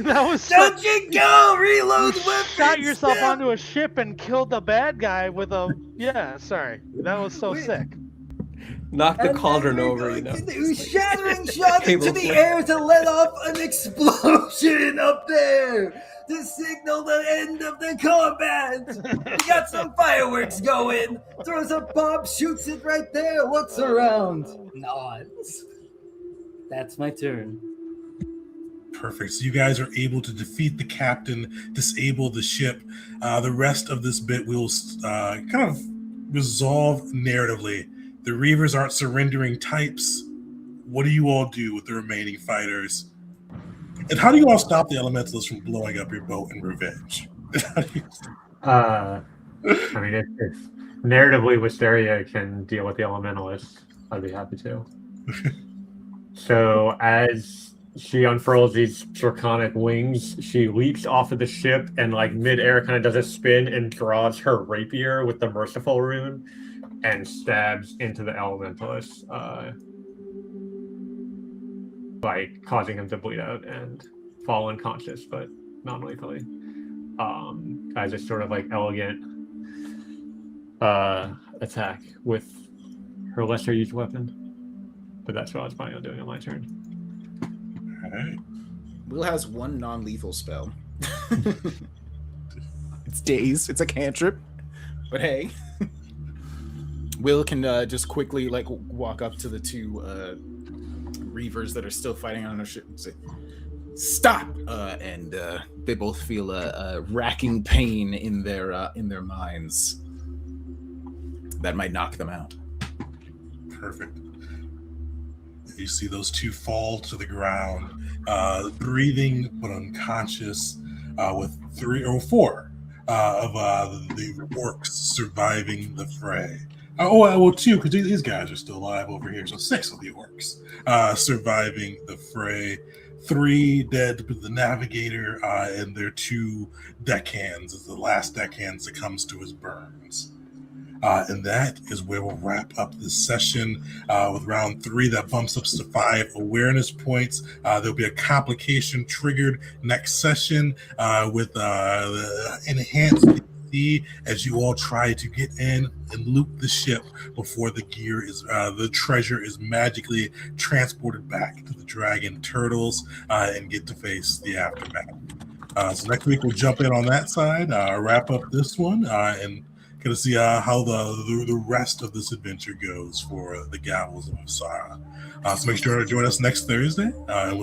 That was so. Don't you go! Reload You weapons! shot yourself now! onto a ship and killed the bad guy with a. Yeah, sorry. That was so Wait. sick. Knock the And then cauldron we're over, you going know. to do shattering shots Table into the flip. air to let off an explosion up there to signal the end of the combat. We got some fireworks going. Throws a bomb, shoots it right there. Looks around, nods. That's my turn. Perfect. So you guys are able to defeat the captain, disable the ship. The rest of this bit will kind of resolve narratively. The Reavers aren't surrendering types. What do you all do with the remaining fighters? And how do you all stop the elementalists from blowing up your boat in revenge? I mean, if narratively Wisteria can deal with the elementalists, I'd be happy to. So as she unfurls these draconic wings, she leaps off of the ship and like midair kind of does a spin and draws her rapier with the merciful rune and stabs into the elementalist, like causing him to bleed out and fall unconscious, but non-lethally. As a sort of like elegant attack with her lesser used weapon. But that's what I was planning on doing on my turn. All right. Will has 1 non-lethal spell. It's daze. It's a cantrip. But hey. Will can just quickly like walk up to the 2 Reavers that are still fighting on their ship and say, "Stop!" And they both feel a racking pain in their minds that might knock them out. Perfect. You see those 2 fall to the ground, breathing but unconscious, with 3 or 4 of the orcs surviving the fray. 2, because these guys are still alive over here. So 6 of the orcs surviving the fray. 3 dead with the navigator, and their 2 deckhands as the last deckhand succumbs to his burns. And that is where we'll wrap up this session with round 3. That bumps us to 5 awareness points. There'll be a complication triggered next session with the enhanced DC as you all try to get in and loot the ship before the treasure is magically transported back to the dragon turtles and get to face the aftermath. So next week we'll jump in on that side, wrap up this one, and Gonna see how the rest of this adventure goes for the Gavels of Usara. So make sure to join us next Thursday, and we'll